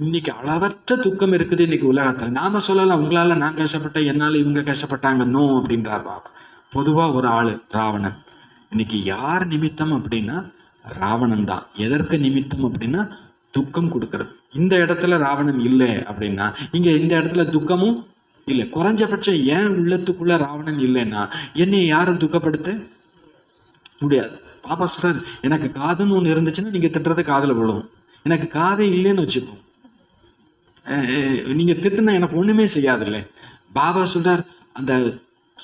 இன்னைக்கு அளவற்ற துக்கம் இருக்குது இன்னைக்கு உலகத்துல. நாம சொல்லலாம், உங்களால நான் கஷ்டப்பட்டேன், என்னால இவங்க கஷ்டப்பட்டாங்க, நோ அப்படின்றார் பாபா. பொதுவா ஒரு ஆளு ராவணன். இன்னைக்கு யார் நிமித்தம் அப்படின்னா ராவணன் தான். எதற்கு நிமித்தம் அப்படின்னா துக்கம் கொடுக்கறது. இந்த இடத்துல ராவணன் இல்லை அப்படின்னா இங்க இந்த இடத்துல துக்கமும் இல்லை. குறைஞ்சபட்சம் ஏன் உள்ளத்துக்குள்ள ராவணன் இல்லைன்னா என்னை யாரும் துக்கப்படுத்த முடியாது. பாப்பா சொல்றாரு, எனக்கு காதுன்னு ஒண்ணு இருந்துச்சுன்னா நீங்க திட்டுறது காதுல விழும். எனக்கு காதே இல்லைன்னு வச்சுப்போம், நீங்க திட்டுனா எனக்கு ஒண்ணுமே செய்யாது இல்லை. பாபா சொல்றார், அந்த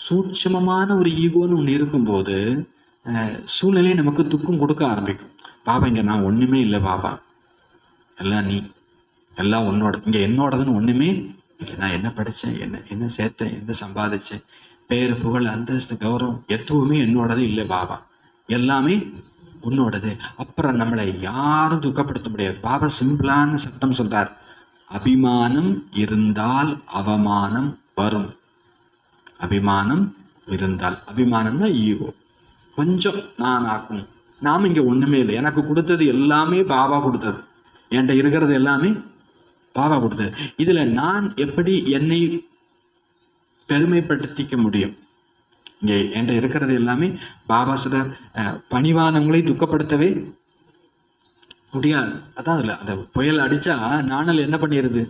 சூட்சமமான ஒரு ஈகோன்னு ஒன்று இருக்கும்போது சூழ்நிலையை நமக்கு துக்கம் கொடுக்க ஆரம்பிக்கும். பாபா இங்கே நான் ஒன்றுமே இல்லை பாபா, எல்லாம் நீ, எல்லாம் உன்னோட, இங்கே என்னோடதுன்னு ஒன்றுமே இல்லை. நான் என்ன படித்தேன், என்ன சேர்த்தேன், என்ன சம்பாதிச்சேன், பேரு புகழ் அந்தஸ்து கௌரவம் எதுவுமே என்னோடது இல்லை பாபா, எல்லாமே உன்னோடது. அப்புறம் நம்மளை யாரும் துக்கப்படுத்த முடியாது. பாபா சிம்பிளான சட்டம் சொல்றார், அபிமானம் இருந்தால் அவமானம் வரும். அபிமானம் இருந்தால், அபிமானம்னா ஈகோ, கொஞ்சம் நான் ஆக்கும், நாம இங்க ஒண்ணுமே இல்லை, எனக்கு கொடுத்தது எல்லாமே பாபா கொடுத்தது, என்கிட்ட இருக்கிறது எல்லாமே பாபா கொடுத்தது. இதுல நான் எப்படி என்னை பெருமைப்படுத்திக்க முடியும்? இங்கே என்கிட்ட இருக்கிறது எல்லாமே பாபா சொல்ற, பணிவானவங்களை துக்கப்படுத்தவே முடியாது. அதான் இல்லை, அந்த புயல் அடிச்சா நாணல் என்ன பண்ணிடுது,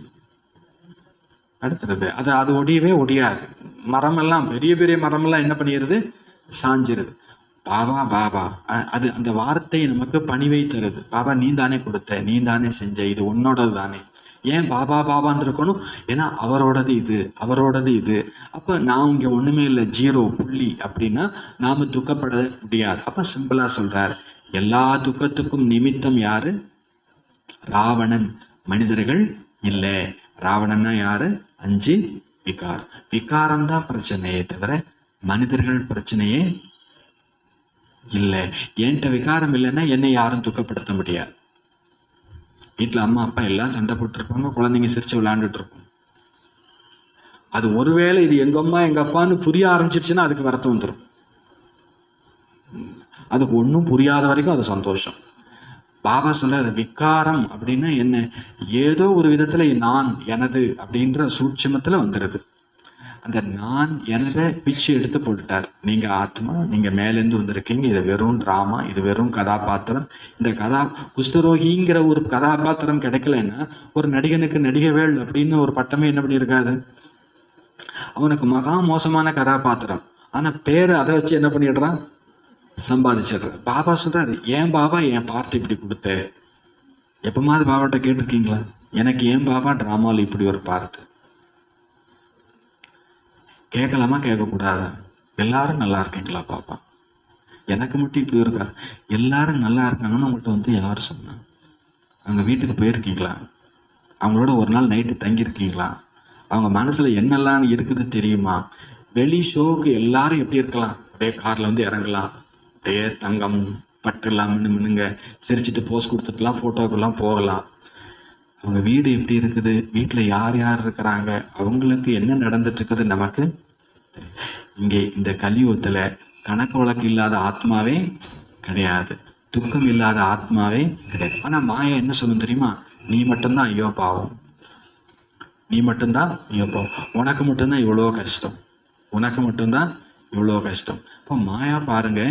அடுத்துறது அது ஒடியவே ஒடியாது. மரமெல்லாம், பெரிய பெரிய மரமெல்லாம் என்ன பண்ணிடுது, சாஞ்சிருது. பாபா பாபா, அது அந்த வார்த்தை நமக்கு பணிவை தருது. பாபா நீ தானே கொடுத்த, நீ தானே செஞ்ச, இது உன்னோடது தானே. ஏன் பாபா பாபான்னு இருக்கணும்? ஏன்னா அவரோடது இது, அவரோடது இது. அப்ப நான் இங்க ஒண்ணுமே இல்லை, ஜீரோ புள்ளி அப்படின்னா நாம துக்கப்பட முடியாது. அப்ப சிம்பிளா சொல்றாரு, எல்லா துக்கத்துக்கும் நிமித்தம் யாரு? ராவணன், மனிதர்கள் இல்லை. ராவணன்னா யாரு? 5 விகாரம். விகாரம் தான் பிரச்சனையே தவிர மனிதர்கள் பிரச்சனையே இல்லை. என்கிட்ட விகாரம் இல்லைன்னா என்னை யாரும் துக்கப்படுத்த முடியாது. வீட்டில் அம்மா அப்பா எல்லாம் சண்டை போட்டுருப்பாங்க, குழந்தைங்க சிரிச்சு விளையாண்டுட்டு இருக்கும். அது ஒருவேளை இது எங்க அம்மா எங்க அப்பான்னு புரிய ஆரம்பிச்சிருச்சுன்னா அதுக்கு வருத்தம் வந்துடும். அதுக்கு ஒன்றும் புரியாத வரைக்கும் அது சந்தோஷம். பாபா சொல்றாரு, விகாரம் அப்படின்னா என்ன? ஏதோ ஒரு விதத்துல நான் எனது அப்படின்ற சூட்சமத்துல வந்துடுது. அந்த நான் எனதை பிச்சு எடுத்து போட்டுட்டார். நீங்க ஆத்மா, நீங்க மேலேருந்து வந்திருக்கீங்க, இது வெறும் டிராமா, இது வெறும் கதாபாத்திரம். இந்த குஷ்டரோகிங்கிற ஒரு கதாபாத்திரம் கிடைக்கலன்னா ஒரு நடிகனுக்கு நடிகவேள் அப்படின்னு ஒரு பட்டமே என்ன பண்ணியிருக்காது, அவனுக்கு மகா மோசமான கதாபாத்திரம். ஆனா பேரை அதை வச்சு என்ன பண்ணிடுறான், சம்பாதிச்சிடுற. பாபா சொல்றாரு, ஏன் பாபா என் பார்ட் இப்படி கொடுத்த? எப்பமாவது பாபாட்ட கேட்டிருக்கீங்களா, எனக்கு ஏன் பாபா டிராமாவில் இப்படி ஒரு பார்ட்? கேட்கலாமா, கேட்கக்கூடாதா? எல்லாரும் நல்லா இருக்கீங்களா பாப்பா? எனக்கு மட்டும் இப்படி இருக்கா? எல்லாரும் நல்லா இருக்காங்கன்னு உங்கள்கிட்ட வந்து யார் சொன்னா? அவங்க வீட்டுக்கு போயிருக்கீங்களா? அவங்களோட ஒரு நாள் நைட்டு தங்கியிருக்கீங்களா? அவங்க மனசுல என்னெல்லாம் இருக்குது தெரியுமா? வெளி ஷோவுக்கு எல்லாரும் எப்படி இருக்கலாம், அப்படியே கார்ல வந்து இறங்கலாம், அப்படியே தங்கம் பட்டுலாம் மின்னுங்க சிரிச்சுட்டு போஸ்ட் கொடுத்துட்டுலாம் ஃபோட்டோக்கெல்லாம் போகலாம். அவங்க வீடு எப்படி இருக்குது, வீட்டில் யார் யார் இருக்கிறாங்க, அவங்களுக்கு என்ன நடந்துட்டு இருக்குது நமக்கு. இங்கே இந்த கலியுகத்துல கணக்கு வழக்கு இல்லாத ஆத்மாவே கிடையாது, துக்கம் இல்லாத ஆத்மாவே கிடையாது. ஆனா மாயா என்ன சொல்லும் தெரியுமா? நீ மட்டும்தான் ஐயோ பாவம், நீ மட்டும்தான் ஐயோ பாவம், உனக்கு மட்டும்தான் இவ்வளோ கஷ்டம், உனக்கு மட்டும்தான் இவ்வளோ கஷ்டம். இப்போ மாயா பாருங்க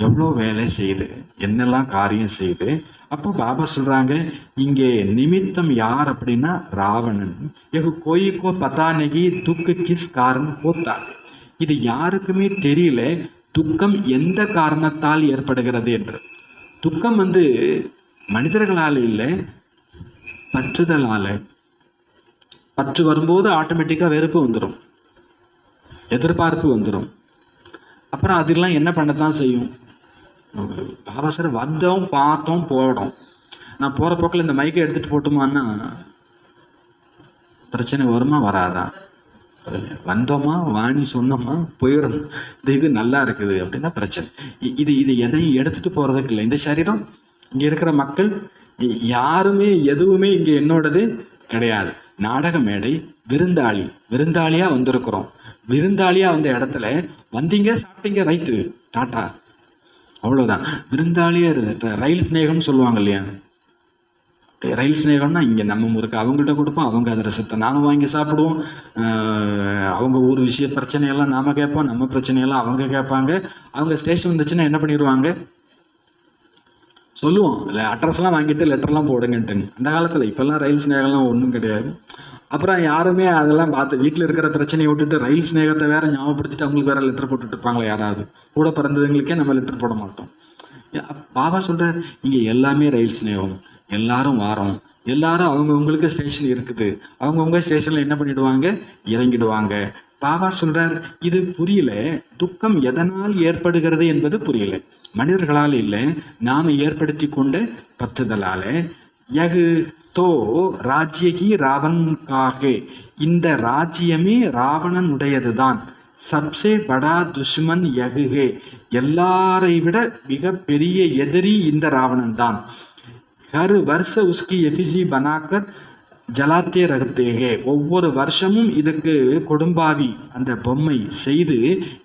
எவ்வளோ வேலை செய்யுது, என்னெல்லாம் காரியம் செய்யுது. அப்போ பாபா சொல்றாங்க, இங்கே நிமித்தம் யார் அப்படின்னா ராவணன். கோயிக்கோ பதா நகி துக்கு கிஸ் காரணம் போத்தா. இது யாருக்குமே தெரியல துக்கம் எந்த காரணத்தால் ஏற்படுகிறது என்று. துக்கம் வந்து மனிதர்களால் இல்லை, பற்றுதலால. பற்று வரும்போது ஆட்டோமேட்டிக்கா வெறுப்பு வந்துடும், எதிர்பார்ப்பு வந்துடும். அப்புறம் அதெல்லாம் என்ன பண்ணத்தான் செய்யும். பாபா சார் வந்தோம் பார்த்தோம் போடும். நான் போற போக்கில் இந்த மைக்கை எடுத்துட்டு போட்டுமான்னா பிரச்சனை வருமா வராதா? வந்தோமா வாணி சொன்னோமா போயிடும். இது நல்லா இருக்குது அப்படின்னா பிரச்சனை. இது எதையும் எடுத்துட்டு போறதுக்கு இல்லை. இந்த சரீரம், இங்க இருக்கிற மக்கள் யாருமே எதுவுமே இங்க என்னோடது கிடையாது. நாடக மேடை, விருந்தாளி, விருந்தாளியா வந்திருக்கிறோம். விருந்தாளியா வந்த இடத்துல வந்தீங்க, சாப்பிட்டீங்க, ரைட்டு, டாட்டா, அவ்வளவுதான். விருந்தாளியா ரயில் சிநேகம்னு சொல்லுவாங்க இல்லையா? ரயில் சிநேகம்னா இங்க நம்ம முறுக்கு அவங்கள்ட்ட கொடுப்போம், அவங்க அதை ரசத்தை நாம வாங்கி சாப்பிடுவோம். அவங்க ஊர் விஷய பிரச்சனையெல்லாம் நாம கேட்போம், நம்ம பிரச்சனையெல்லாம் அவங்க கேட்பாங்க. அவங்க ஸ்டேஷன் வந்துச்சுன்னா என்ன பண்ணிடுவாங்க, சொல்லுவோம் இல்லை, அட்ரஸ்லாம் வாங்கிட்டு லெட்டர்லாம் போடுங்கன்ட்டு. அந்த காலத்தில், இப்போல்லாம் ரயில் ஸ்நேகம்லாம் ஒன்றும் கிடையாது. அப்புறம் யாருமே அதெல்லாம் பார்த்து வீட்டில் இருக்கிற பிரச்சனையை விட்டுட்டு ரயில் ஸ்நேகத்தை வேற ஞாபகப்படுத்திட்டு அவங்களுக்கு வேற லெட்டர் போட்டுட்டு இருப்பாங்களா? யாராவது கூட பிறந்தவங்களுக்கே நம்ம லெட்டர் போட மாட்டோம். பாபா சொல்றாரு, இங்கே எல்லாமே ரயில் ஸ்நேகம், எல்லாரும் வாரோம், எல்லாரும் அவங்கவுங்களுக்கு ஸ்டேஷன் இருக்குது, அவங்கவுங்க ஸ்டேஷனில் என்ன பண்ணிடுவாங்க, இறங்கிடுவாங்க. பாபா சொல்றார், இது புரியல. துக்கம் எதனால் ஏற்படுகிறது என்பது புரியல. மனிதர்களால் இல்லை, நாம ஏற்படுத்தி கொண்ட பற்றுதலால. யகு தோ ராஜ்யகி ராவன்காக, இந்த ராஜ்யமே ராவணனுடையதுதான். சப்சே படா துஷ்மன் யகுகே, எல்லாரை விட மிக பெரிய எதிரி இந்த ராவணன் தான். ஹர் வருஷ உஸ்கி எஃபிஜி பனாக்கர் ஜலாத்தே ரகத்தேகே, ஒவ்வொரு வருஷமும் இதுக்கு கொடும்பாவி அந்த பொம்மை செய்து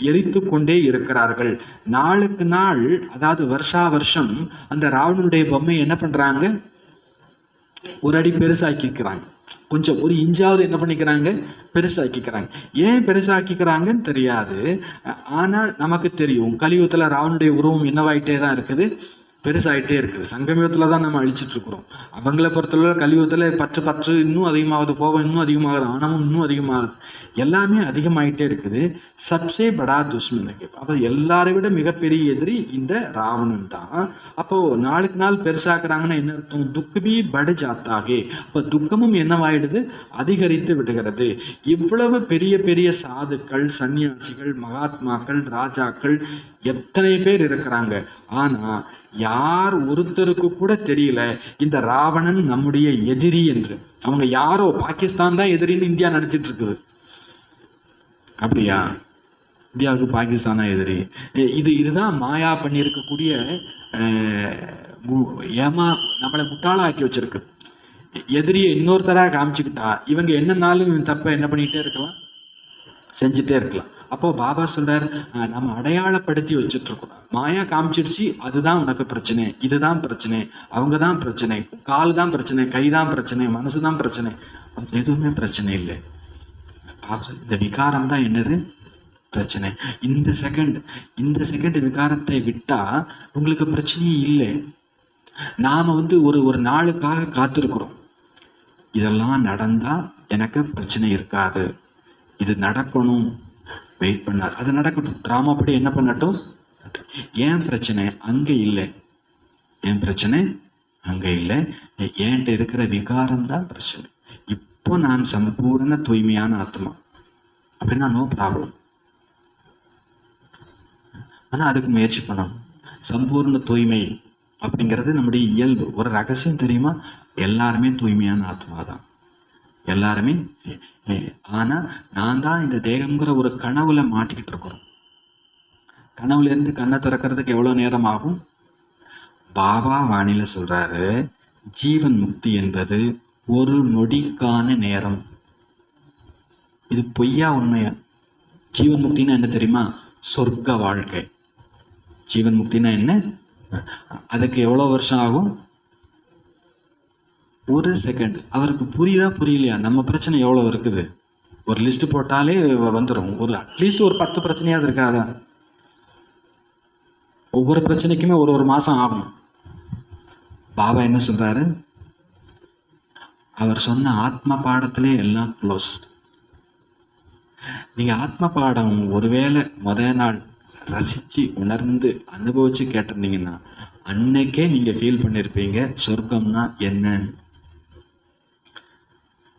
எரித்து கொண்டே இருக்கிறார்கள். நாளுக்கு நாள், அதாவது வருஷா வருஷம் அந்த ராவணனுடைய பொம்மை என்ன பண்றாங்க, ஒரு அடி பெருசாக்கிக்கிறாங்க. கொஞ்சம் ஒரு இன்ச்சாவது என்ன பண்ணிக்கிறாங்க, பெருசாக்கிக்கிறாங்க. ஏன் பெருசாக்கிக்கிறாங்கன்னு தெரியாது. ஆனா நமக்கு தெரியும், கலியுகத்துல ராவனுடைய உருவம் என்னவாயிட்டே தான் இருக்குது, பெருசாயிட்டே இருக்குது. சங்கமயுகத்துல தான் நம்ம அழிச்சிட்டு இருக்கிறோம். அவங்கள பொறுத்தளவு கலியுகத்துல பற்று இன்னும் அதிகமாகுது, கோபம் இன்னும் அதிகமாகுது, ஆணவம் இன்னும் அதிகமாகுது, எல்லாமே அதிகமாயிட்டே இருக்குது. சப்சே படா துஷ்மனுக்கு, அப்ப எல்லாரை விட மிகப்பெரிய எதிரி இந்த ராவணன் தான். அப்போ நாளுக்கு நாள் பெருசாக்குறாங்கன்னா என்ன அர்த்தம், துக்கபி படு ஜாத்தாகே, அப்ப துக்கமும் என்னவாயிடுது, அதிகரித்து விடுகிறது. இவ்வளவு பெரிய பெரிய சாதுக்கள், சன்னியாசிகள், மகாத்மாக்கள், ராஜாக்கள் எத்தனை பேர் இருக்கிறாங்க. ஆனா யார் ஒருத்தருக்கு கூட தெரியல இந்த ராவணன் நம்முடைய எதிரி என்று. அவங்க யாரோ, பாகிஸ்தான் தான் எதிரின்னு இந்தியா நடிச்சிட்டு இருக்குது. அப்படியா? இந்தியாவுக்கு பாகிஸ்தானா எதிரி? இதுதான் மாயா பண்ணியிருக்கக்கூடிய ஏமா நம்மளை முட்டாளாக்கி வச்சிருக்கு. எதிரியை இன்னொருத்தரா காமிச்சுக்கிட்டா இவங்க என்னன்னாலும் தப்ப என்ன பண்ணிட்டே இருக்கலாம், செஞ்சுட்டே இருக்கலாம். அப்போ பாபா சொல்றார், நம்ம அடையாளப்படுத்தி வச்சுட்டு இருக்கோம். மாயா காமிச்சிடுச்சு, அதுதான் உனக்கு பிரச்சனை, இதுதான் பிரச்சனை, அவங்க தான் பிரச்சனை, கால் தான் பிரச்சனை, கை தான் பிரச்சனை, மனசு தான் பிரச்சனை. எதுவுமே பிரச்சனை இல்லை. இந்த விகாரம் தான் என்னது பிரச்சனை. இந்த செகண்ட் விகாரத்தை விட்டா உங்களுக்கு பிரச்சனையே இல்லை. நாம ஒரு நாளுக்காக காத்திருக்கிறோம். இதெல்லாம் நடந்தா எனக்கு பிரச்சனை இருக்காது, இது நடக்கணும், வெயிட் பண்ணார், அது நடக்கட்டும், டிராமா படி என்ன பண்ணட்டும். ஏன் பிரச்சனை அங்க இல்லை, ஏன் பிரச்சனை அங்க இல்லை, ஏன்ட்ட இருக்கிற விகாரம் தான் பிரச்சனை. இப்போ நான் சம்பூர்ண தூய்மையான ஆத்மா அப்படின்னா நோ ப்ராப்ளம். ஆனா அதுக்கு முயற்சி பண்ணணும். சம்பூர்ண தூய்மை அப்படிங்கிறது நம்முடைய இயல்பு. ஒரு ரகசியம் தெரியுமா, எல்லாருமே தூய்மையான ஆத்மா தான், எல்லாருமே. ஆனா நான் தான் இந்த தேகம்ங்கிற ஒரு கனவுல மாட்டிக்கிட்டு இருக்கிறோம். கனவுல இருந்து கண்ணை திறக்கிறதுக்கு எவ்வளவு நேரம் ஆகும்? பாபா வாணியில சொல்றாரு, ஜீவன் முக்தி என்பது ஒரு நொடிக்கான நேரம். இது பொய்யா உண்மையா? ஜீவன் முக்தினா என்ன தெரியுமா? சொர்க்க வாழ்க்கை. ஜீவன் முக்தினா என்ன? அதுக்கு எவ்வளவு வருஷம் ஆகும்? ஒரு செகண்ட். அவருக்கு புரியுதா புரியலையா? நம்ம பிரச்சனை எவ்வளவு இருக்குது? ஒரு லிஸ்ட் போட்டாலே வந்துடும். அட்லீஸ்ட் ஒரு 10 பிரச்சனையாவது இருக்காதா? ஒவ்வொரு பிரச்சனைக்குமே ஒரு மாசம் ஆகும். பாபா என்ன சொல்றாரு, அவர் சொன்ன ஆத்ம பாடத்திலே எல்லாம் க்ளோஸ்ட். நீங்க ஆத்ம பாடம் ஒருவேளை முதல் நாள் ரசிச்சு உணர்ந்து அனுபவிச்சு கேட்டிருந்தீங்கன்னா அன்னைக்கே நீங்க ஃபீல் பண்ணிருப்பீங்க சொர்க்கம்னா என்னன்னு.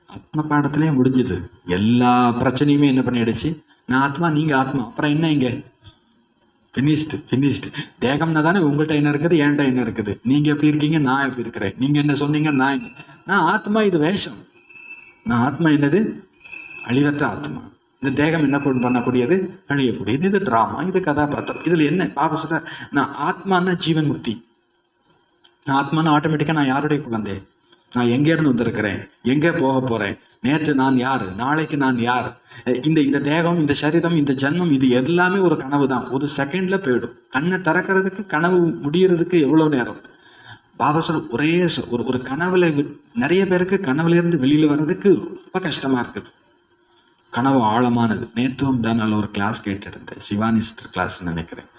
ஆத்ம பாடத்திலே முடிஞ்சது. எல்லா பிரச்சனையுமே என்ன பண்ணிடுச்சு, நான் ஆத்மா, நீங்க ஆத்மா, அப்புறம் என்ன இங்க ஃபினிஷ்டு. தேகம்னா தானே உங்கள்கிட்ட என்ன இருக்குது, என்கிட்ட என்ன இருக்குது, நீங்க எப்படி இருக்கீங்க, நான் எப்படி இருக்கிறேன், நீங்க என்ன சொன்னீங்க, நான் ஆத்மா, இது வேஷம். நான் ஆத்மா என்னது, அழிவற்ற ஆத்மா. இந்த தேகம் என்ன பண்ணக்கூடியது, அழியக்கூடியது. இது டிராமா, இது கதாபாத்திரம். இதுல என்ன பாபா சொல்ற, நான் ஆத்மானா ஜீவன் முக்தி. நான் ஆத்மானா ஆட்டோமேட்டிக்கா நான் யாருடைய குழந்தை, நான் எங்க இருந்து வந்திருக்கிறேன், எங்க போக போறேன், நேற்று நான் யார், நாளைக்கு நான் யார், இந்த தேகம், இந்த சரீரம், இந்த ஜென்மம், இது எல்லாமே ஒரு கனவு தான். ஒரு செகண்ட்ல போயிடும். கண்ணை திறக்கிறதுக்கு, கனவு முடியறதுக்கு எவ்வளவு நேரம்? பாபா சொல் ஒரே ஒரு கனவுல, நிறைய பேருக்கு கனவுல இருந்து வெளியில வர்றதுக்கு ரொம்ப கஷ்டமா இருக்குது. கனவு ஆழமானது. நேற்றும் தான் நல்ல ஒரு கிளாஸ் கேட்டுருந்தேன், சிவானிஸ்டர் கிளாஸ் நினைக்கிறேன்.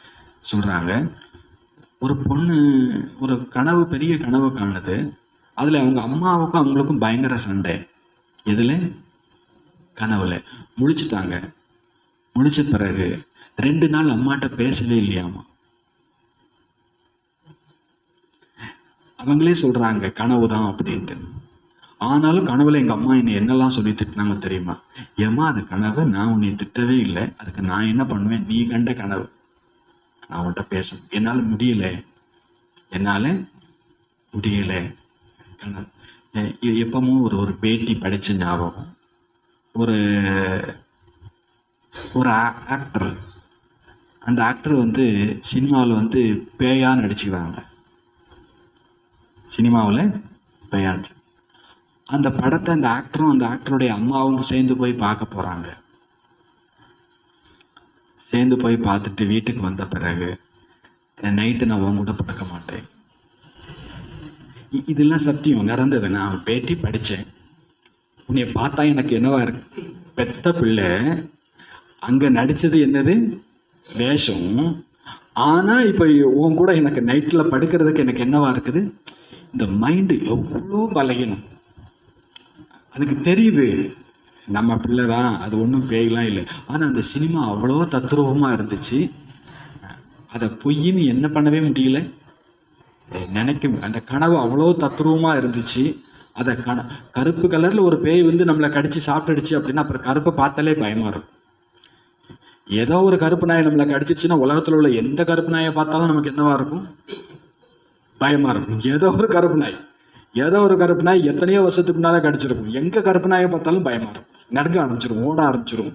சொல்றாங்க, ஒரு பொண்ணு ஒரு கனவு, பெரிய கனவு காணுது. அதுல அவங்க அம்மாவுக்கும் அவங்களுக்கும் பயங்கர சண்டை. எதுல? கனவுல. முழிச்சுட்டாங்க. முழிச்ச பிறகு 2 நாள் அம்மாட்ட பேசவே இல்லையாமா. அவங்களே சொல்றாங்க கனவுதான் அப்படின்ட்டு. ஆனாலும் கனவுல எங்க அம்மா என்னை என்னெல்லாம் சொல்லி திட்டினாங்க தெரியுமா? ஏம்மா அது கனவு, நான் உன்னை திட்டவே இல்லை, அதுக்கு நான் என்ன பண்ணுவேன், நீ கண்ட கனவு, நான் உன்கிட்ட பேசணும், என்னால முடியல கனவு. எப்பவும் ஒரு பேட்டி படிச்ச ஞாபகம். ஒரு ஒரு ஆக்டர், அந்த ஆக்டர் வந்து சினிமாவில் வந்து பேயா நடிச்சுக்கிறாங்க. சினிமாவில் பேயா நடிச்சு அந்த படத்தை அந்த ஆக்டரும் அந்த ஆக்டருடைய அம்மாவும் சேர்ந்து போய் பார்க்க போறாங்க. சேர்ந்து போய் பார்த்துட்டு வீட்டுக்கு வந்த பிறகு, நைட்டு நான் உன் கூட படுக்க மாட்டேன். இதெல்லாம் சத்தியம் நடந்தது. நான் பேட்டி படித்தேன். உன்னை பார்த்தா எனக்கு என்னவா இருக்கு, பெத்த பிள்ளை, அங்க நடிச்சது என்னது வேஷம். ஆனா இப்ப உன் கூட எனக்கு நைட்ல படுக்கிறதுக்கு எனக்கு என்னவா இருக்குது, இந்த மைண்டு எவ்வளோ பலகீனம். அதுக்கு தெரியுது நம்ம பிள்ளை தான், அது ஒன்றும் பேயெல்லாம் இல்லை. ஆனா அந்த சினிமா அவ்வளோ தத்ரூபமா இருந்துச்சு. அதை பொய்ன்னு என்ன பண்ணவே முடியல, நினைக்க. அந்த கனவு அவ்வளோ தத்ரூபமா இருந்துச்சு. அதை கருப்பு கலர்ல ஒரு பேய் வந்து நம்மளை கடிச்சு சாப்பிட்டுடுச்சு அப்படின்னா அப்புறம் கருப்பை பார்த்தாலே பயமா இருக்கும். ஏதோ ஒரு கருப்பு நாயை நம்மளை கடிச்சிச்சுன்னா உலகத்துல உள்ள எந்த கருப்பு நாயை பார்த்தாலும் நமக்கு என்னவா இருக்கும், பயமா இருக்கும். ஏதோ ஒரு கருப்பு நாய் எத்தனையோ வருஷத்துக்கு முன்னால கடிச்சிருக்கும். எங்க கருப்பு நாயை பார்த்தாலும் பயமா இருக்கும், நடுங்க ஆரம்பிச்சிடும், ஓட ஆரம்பிச்சிடும்.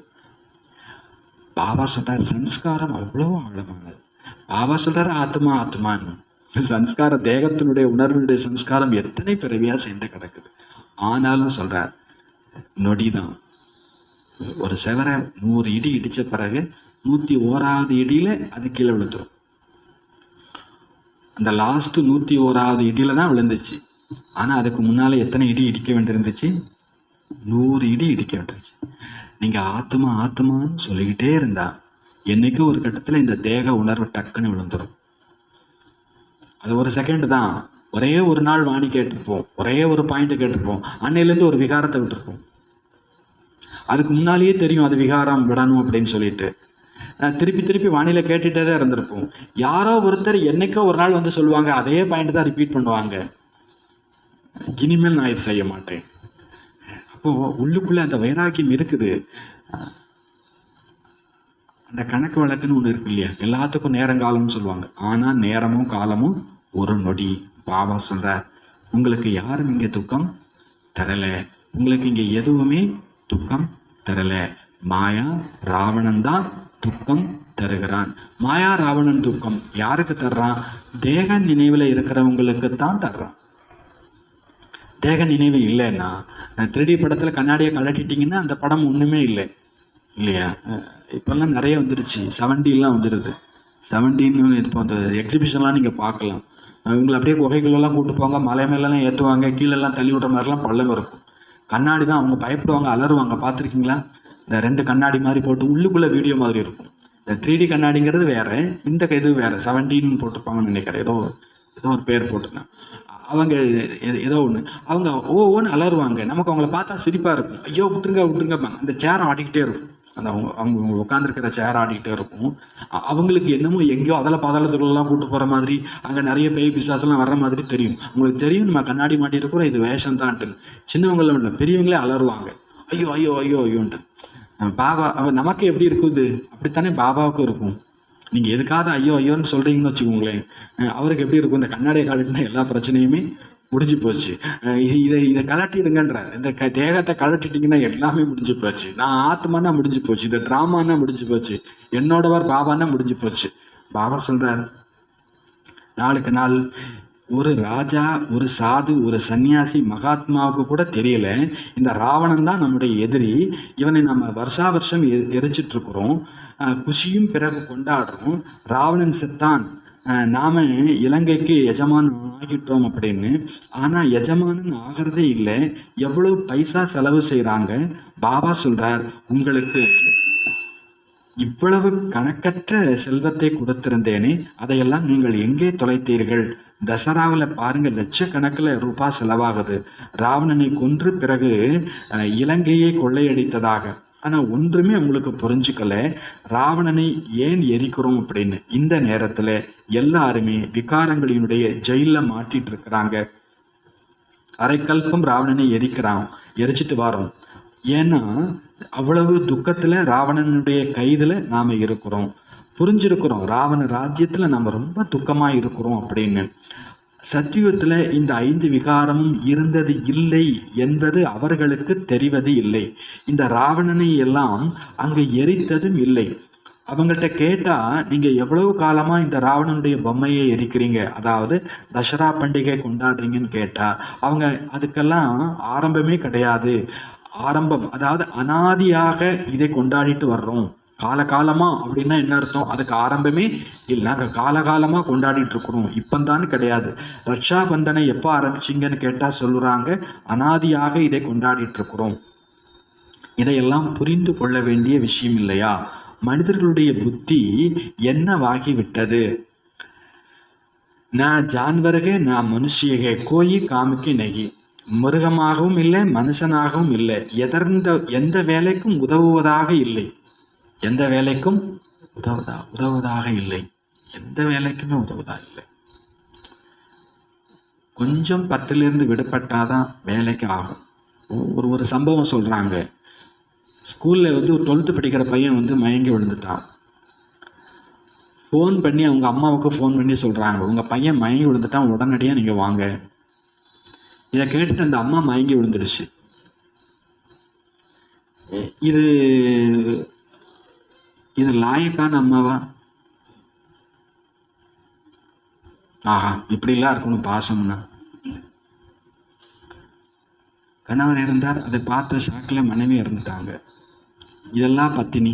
பாபா சொல்றாரு சன்ஸ்காரம் அவ்வளோ ஆழமானது. பாபா சொல்றாரு ஆத்மா ஆத்மான்னு. சன்ஸ்காரம், தேகத்தினுடைய உணர்வுடைய சன்ஸ்காரம் எத்தனை பிறவியா சேர்ந்து கிடக்குது. ஆனாலும் சொல்றார் நொடிதான். ஒரு செவரை 100 இடி இடிச்ச பிறகு 101வது இடியில அது கீழே விழுந்துடும். அந்த லாஸ்ட் 101வது இடியில தான் விழுந்துச்சு. ஆனா அதுக்கு முன்னால எத்தனை இடி இடிக்க வேண்டியிருந்துச்சு, 100 இடி இடிக்க வேண்டியிருச்சு. நீங்க ஆத்மா ஆத்மான்னு சொல்லிக்கிட்டே இருந்தா என்னைக்கு ஒரு கட்டத்துல இந்த தேக உணர்வு டக்குன்னு விழுந்துடும். அது ஒரு செகண்ட் தான். ஒரே ஒரு நாள் வாணி கேட்டிருப்போம், ஒரே ஒரு பாயிண்ட் கேட்டிருப்போம், அன்னையிலேருந்து ஒரு விகாரத்தை விட்டுருப்போம். அதுக்கு முன்னாலேயே தெரியும் அது விகாரம் விடணும் அப்படின்னு சொல்லிட்டு திருப்பி திருப்பி வானிலை கேட்டுட்டே தான் இருந்திருப்போம். யாரோ ஒருத்தர் என்னைக்கோ ஒரு நாள் வந்து சொல்லுவாங்க, அதே பாயிண்ட் தான் ரிப்பீட் பண்ணுவாங்க, இனிமேல் நான் இது செய்ய மாட்டேன். அப்போ உள்ளுக்குள்ள அந்த வைராக்கியம் இருக்குது. அந்த கணக்கு வழக்குன்னு ஒன்று இருக்கு இல்லையா, எல்லாத்துக்கும் நேரங்காலம்னு சொல்லுவாங்க. ஆனா நேரமும் காலமும் ஒரு நொடி. பாபா சொல்ற உங்களுக்கு யாரும் இங்க துக்கம் தரல, உங்களுக்கு இங்க எதுவுமே துக்கம் தரல. மாயா ராவணன் தான் துக்கம் தருகிறான். மாயா ராவணன் துக்கம் யாருக்கு தர்றான், தேக நினைவுல இருக்கிறவங்களுக்கு தான் தர்றான். தேக நினைவு இல்லைன்னா 3D படத்துல கண்ணாடியை கலட்டிட்டீங்கன்னா அந்த படம் ஒண்ணுமே இல்லை இல்லையா. இப்பெல்லாம் நிறைய வந்துருச்சு, 7Dலாம் வந்துடுது. 7D இப்போ அந்த எக்ஸிபிஷன்லாம் நீங்க பார்க்கலாம். இவங்களை அப்படியே குகைகளெல்லாம் கூட்டு போவாங்க, மலை மேலெல்லாம் ஏற்றுவாங்க, கீழெல்லாம் தள்ளி விடுற மாதிரிலாம் பள்ளம் இருக்கும். கண்ணாடி தான், அவங்க பயப்படுவாங்க, அலறுவாங்க. பார்த்துருக்கீங்களா? இந்த 2 கண்ணாடி மாதிரி போட்டு உள்ளுக்குள்ள வீடியோ மாதிரி இருக்கும். இந்த 3D கண்ணாடிங்கிறது வேற, இந்த இது வேற. 7Dன்னு போட்டிருப்பாங்கன்னு நினைக்கிறேன், ஏதோ ஒரு பேர் போட்டுருந்தேன். அவங்க ஏதோ ஒன்று அவங்க ஓன்னு அலறுவாங்க. நமக்கு அவங்கள பார்த்தா சிரிப்பா இருக்கும். ஐயோ விட்டுருங்கப்பாங்க. அந்த சேர் ஆடிக்கிட்டே இருக்கும், அந்த அவங்க உட்காந்துருக்கிற சேர் ஆடிக்கிட்டே இருக்கும். அவங்களுக்கு என்னமோ எங்கேயோ அதில் பாதாளத்துக்குள்ளெல்லாம் கூட்டு போகிற மாதிரி, அங்கே நிறைய பேய் பிசாசெல்லாம் வர்ற மாதிரி தெரியும். அவங்களுக்கு தெரியும் நம்ம கண்ணாடி மாட்டி இருக்கிறோம், இது வேஷம் தான்ட்டு. சின்னவங்கள இல்லை, பெரியவங்களே அலறுவாங்க, ஐயோ ஐயோ ஐயோ ஐயோன்ட்டு. பாபா நமக்கு எப்படி இருக்குது அப்படித்தானே பாபாவுக்கும் இருக்கும். நீங்கள் எதுக்காக ஐயோ ஐயோன்னு சொல்கிறீங்கன்னு வச்சுக்கோங்களேன், அவருக்கு எப்படி இருக்கும், இந்த கண்ணாடியை காலட்டினா எல்லா பிரச்சனையுமே முடிஞ்சு போச்சு, இதை கலட்டிடுங்கன்ற, இந்த தேகத்தை கலட்டிட்டீங்கன்னா எல்லாமே முடிஞ்சு போச்சு, நான் ஆத்மானா முடிஞ்சு போச்சு, இந்த டிராமானா முடிஞ்சு போச்சு, என்னோடவர் பாபானா முடிஞ்சு போச்சு. பாபா சொல்றார் நாளுக்கு நாள் ஒரு ராஜா, ஒரு சாது, ஒரு சன்னியாசி, மகாத்மாவுக்கு கூட தெரியல இந்த ராவணன் தான் நம்முடைய எதிரி, இவனை நம்ம வருஷா வருஷம் எரிச்சிட்டு இருக்கிறோம், குஷியும் பிறகு கொண்டாடுறோம், ராவணன் செத்தான், நாம இலங்கைக்கு எஜமான் ஆகிட்டோம் அப்படின்னு. ஆனா எஜமானன் ஆகிறதே இல்லை, எவ்வளவு பைசா செலவு செய்யறாங்க. பாபா சொல்றார் உங்களுக்கு இவ்வளவு கணக்கற்ற செல்வத்தை கொடுத்திருந்தேனே, அதையெல்லாம் நீங்கள் எங்கே தொலைத்தீர்கள்? தசராவில் பாருங்க, லட்சக்கணக்கில் ரூபாய் செலவாகுது. ராவணனை கொன்று பிறகு இலங்கையை கொள்ளையடித்ததாக. ஆனா ஒன்றுமே உங்களுக்கு புரிஞ்சுக்கல, ராவணனை ஏன் எரிக்கிறோம் அப்படின்னு. இந்த நேரத்துல எல்லாருமே விகாரங்களினுடைய ஜெயில மாட்டிட்டு இருக்கிறாங்க. அரைக்கல்பம் ராவணனை எரிச்சிட்டு வரோம். ஏன்னா அவ்வளவு துக்கத்துல ராவணனுடைய கைதுல நாம இருக்கிறோம், புரிஞ்சிருக்கிறோம் ராவண ராஜ்யத்துல நம்ம ரொம்ப துக்கமா இருக்கிறோம் அப்படின்னு. சத்தியுகத்துல இந்த 5 விகாரமும் இருந்தது இல்லை என்பது அவர்களுக்கு தெரிவது இல்லை. இந்த ராவணனை எல்லாம் அங்கு எரித்ததும் இல்லை. அவங்கள்ட்ட கேட்டா, நீங்க எவ்வளவு காலமா இந்த ராவணனுடைய பொம்மையை எரிக்கிறீங்க, அதாவது தசரா பண்டிகை கொண்டாடுறீங்கன்னு கேட்டா அவங்க அதுக்கெல்லாம் ஆரம்பமே கிடையாது. ஆரம்பம் அதாவது அனாதியாக இதை கொண்டாடிட்டு வர்றோம். காலகாலமா அப்படின்னா என்ன அர்த்தம்? அதுக்கு ஆரம்பமே இல்லை, நாங்க காலகாலமா கொண்டாடிட்டு இருக்கிறோம், இப்பந்தான்னு கிடையாது. ரக்ஷா பந்தனை எப்போ ஆரம்பிச்சிங்கன்னு கேட்டா சொல்லுறாங்க, அனாதியாக இதை கொண்டாடிட்டு இருக்கிறோம். இதையெல்லாம் புரிந்து கொள்ள வேண்டிய விஷயம் இல்லையா? மனிதர்களுடைய புத்தி என்னவாகி விட்டது? நான் ஜான்வர்கே நான் மனுஷியகே கோயி காமிக்கு நகி. மிருகமாகவும் இல்லை, மனுஷனாகவும் இல்லை, எந்த வேலைக்கும் உதவுவதாக இல்லை. எந்த வேலைக்கும் உதவுவதாக இல்லை. எந்த வேலைக்குமே உதவுவதாக இல்லை. கொஞ்சம் 10லிருந்து விடுபட்டாதான் வேலைக்கு ஆகும். ஒரு சம்பவம் சொல்றாங்க. ஸ்கூல்ல ஒரு 12th படிக்கிற பையன் மயங்கி விழுந்துட்டான். ஃபோன் பண்ணி அவங்க அம்மாவுக்கு ஃபோன் பண்ணி சொல்றாங்க, உங்க பையன் மயங்கி விழுந்துட்டான், உடனடியா நீங்க வாங்க. இதை கேட்டுட்டு அந்த அம்மா மயங்கி விழுந்துடுச்சு. இது லாயக்கான அம்மாவா? ஆஹா, இப்படிலாம் இருக்கணும் பாசம்னா. கணவர் இருந்தார், அதை பார்த்த ஷாக்ல மனைவி இறந்துட்டாங்க. இதெல்லாம் பத்தினி,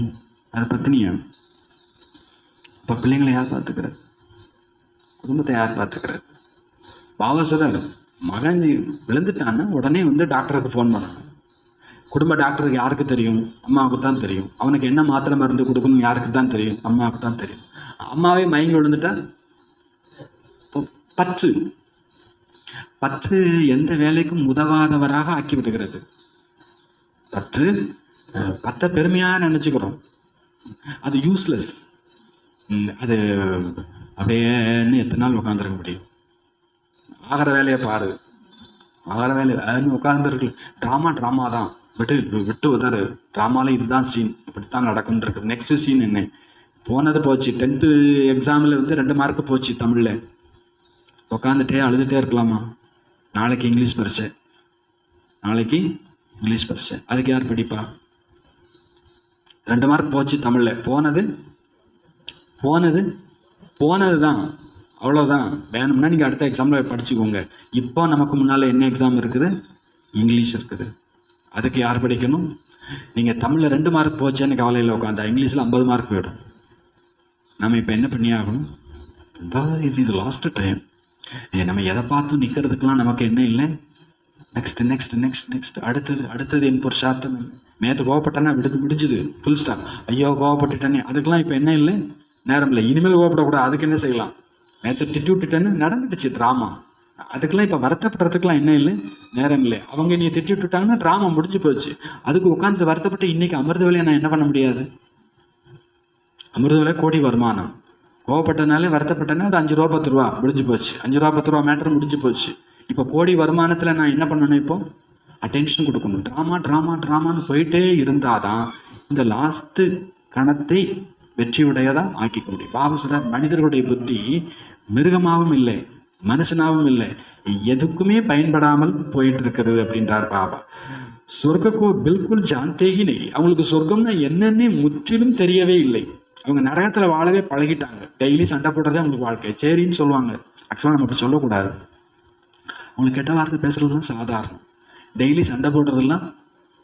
அது பத்தினியா? இப்ப பிள்ளைங்களை யார் பார்த்துக்கிறது? குடும்பத்தை யார் பார்த்துக்கிறது? பாவ சொல்றாரு, மகன் விழுந்துட்டான்னா உடனே டாக்டருக்கு ஃபோன் பண்ணணும். குடும்ப டாக்டருக்கு யாருக்கு தெரியும்? அம்மாவுக்கு தான் தெரியும். அவனுக்கு என்ன மாத்திரை மருந்து கொடுக்கணும் யாருக்கு தான் தெரியும்? அம்மாவுக்கு தான் தெரியும். அம்மாவே மயங்கி விழுந்துட்டா பற்று எந்த வேலைக்கும் உதவாதவராக ஆக்கி விடுகிறது. பற்ற பெருமையா நினைச்சுக்கிறோம், அது யூஸ்லெஸ். அது அப்படியே எத்தனை நாள் உட்காந்துருக்க முடியும்? ஆகிற வேலையை பாரு, ஆகிற வேலையை உட்கார்ந்துருக்கு. ட்ராமா தான், விட்டு உதறு. ட்ராமால இதுதான் சீன், இப்படித்தான் நடக்குன்னு இருக்குது. நெக்ஸ்ட் சீன் என்ன? போனது போச்சு. 10th எக்ஸாமில் 2 மார்க்கு போச்சு தமிழ்ல. உட்காந்துட்டே அழுதுட்டே இருக்கலாமா? நாளைக்கு இங்கிலீஷ் பரீட்சை, அதுக்கு யார் படிப்பா? 2 மார்க் போச்சு தமிழ்ல. போனது தான், அவ்வளோதான். வேணும்னா நீங்கள் அடுத்த எக்ஸாமில் படிச்சுக்கோங்க. இப்போ நமக்கு முன்னால் என்ன எக்ஸாம் இருக்குது? இங்கிலீஷ் இருக்குது. அதுக்கு யார் படிக்கணும்? நீங்கள் தமிழில் 2 மார்க் போச்சேன்னு கவலையில் உட்காந்தா இங்கிலீஷில் 50 மார்க் போயிடும். நம்ம இப்போ என்ன பண்ணி ஆகணும்? இது லாஸ்ட் டைம். நம்ம எதை பார்த்தும் நிற்கிறதுக்கெலாம் நமக்கு என்ன இல்லை. நெக்ஸ்ட் அடுத்தது என் புருஷார்த்தம். நேற்று கோவப்பட்டேன்னா முடிஞ்சுது, ஃபுல் ஸ்டாப். ஐயோ கோவப்பட்டுட்டேனே, அதுக்கெல்லாம் இப்போ என்ன இல்லை, நேரம் இல்லை. இனிமேல் கோவப்படக்கூடாது, அதுக்கு என்ன செய்யலாம்? நேற்று திட்டி விட்டுட்டேன்னு நடந்துடுச்சு ட்ராமா, அதுக்கெல்லாம் இப்போ வருத்தப்படுறதுக்கெல்லாம் என்ன இல்லை, நேரம் இல்லை. அவங்க நீ திட்டி விட்டுட்டாங்கன்னா ட்ராமா முடிஞ்சு போச்சு. அதுக்கு உட்காந்து வருத்தப்பட்டு இன்னைக்கு அமிர்த வேலையை நான் என்ன பண்ண முடியாது? அமிர்த வேலை கோடி வருமானம். கோவப்பட்டனாலே வருத்தப்பட்டனா அது 5 ரூபா 10 ரூபா முடிஞ்சு போச்சு. 5 ரூபா 10 ரூபா மேட்டர் முடிஞ்சு போச்சு. இப்போ கோடி வருமானத்தில் நான் என்ன பண்ணணும்? இப்போ அட்டென்ஷன் கொடுக்கணும். ட்ராமான்னு போயிட்டே இருந்தாதான் இந்த லாஸ்ட்டு கணத்தை வெற்றியுடையதா ஆக்கிக்க முடியும். பாபா சொல்றார், மனிதர்களுடைய புத்தி மிருகமாகவும் இல்லை, மனுஷனாகவும் இல்லை, எதுக்குமே பயன்படாமல் போயிட்டு இருக்கிறது அப்படின்றார் பாபா. சொர்க்கோ பில்குல் ஜான்தேகி நெய். அவங்களுக்கு சொர்க்கம்னா என்னன்னே முற்றிலும் தெரியவே இல்லை. அவங்க நரகத்துல வாழவே பழகிட்டாங்க. டெய்லி சண்டை போடுறதே அவங்களுக்கு வாழ்க்கை. சரின்னு சொல்லுவாங்க. ஆக்சுவலாக நம்ம அப்படி சொல்லக்கூடாது. அவங்களுக்கு கெட்ட வார்த்தை பேசுறதுலாம் சாதாரணம், டெய்லி சண்டை போடுறதுலாம்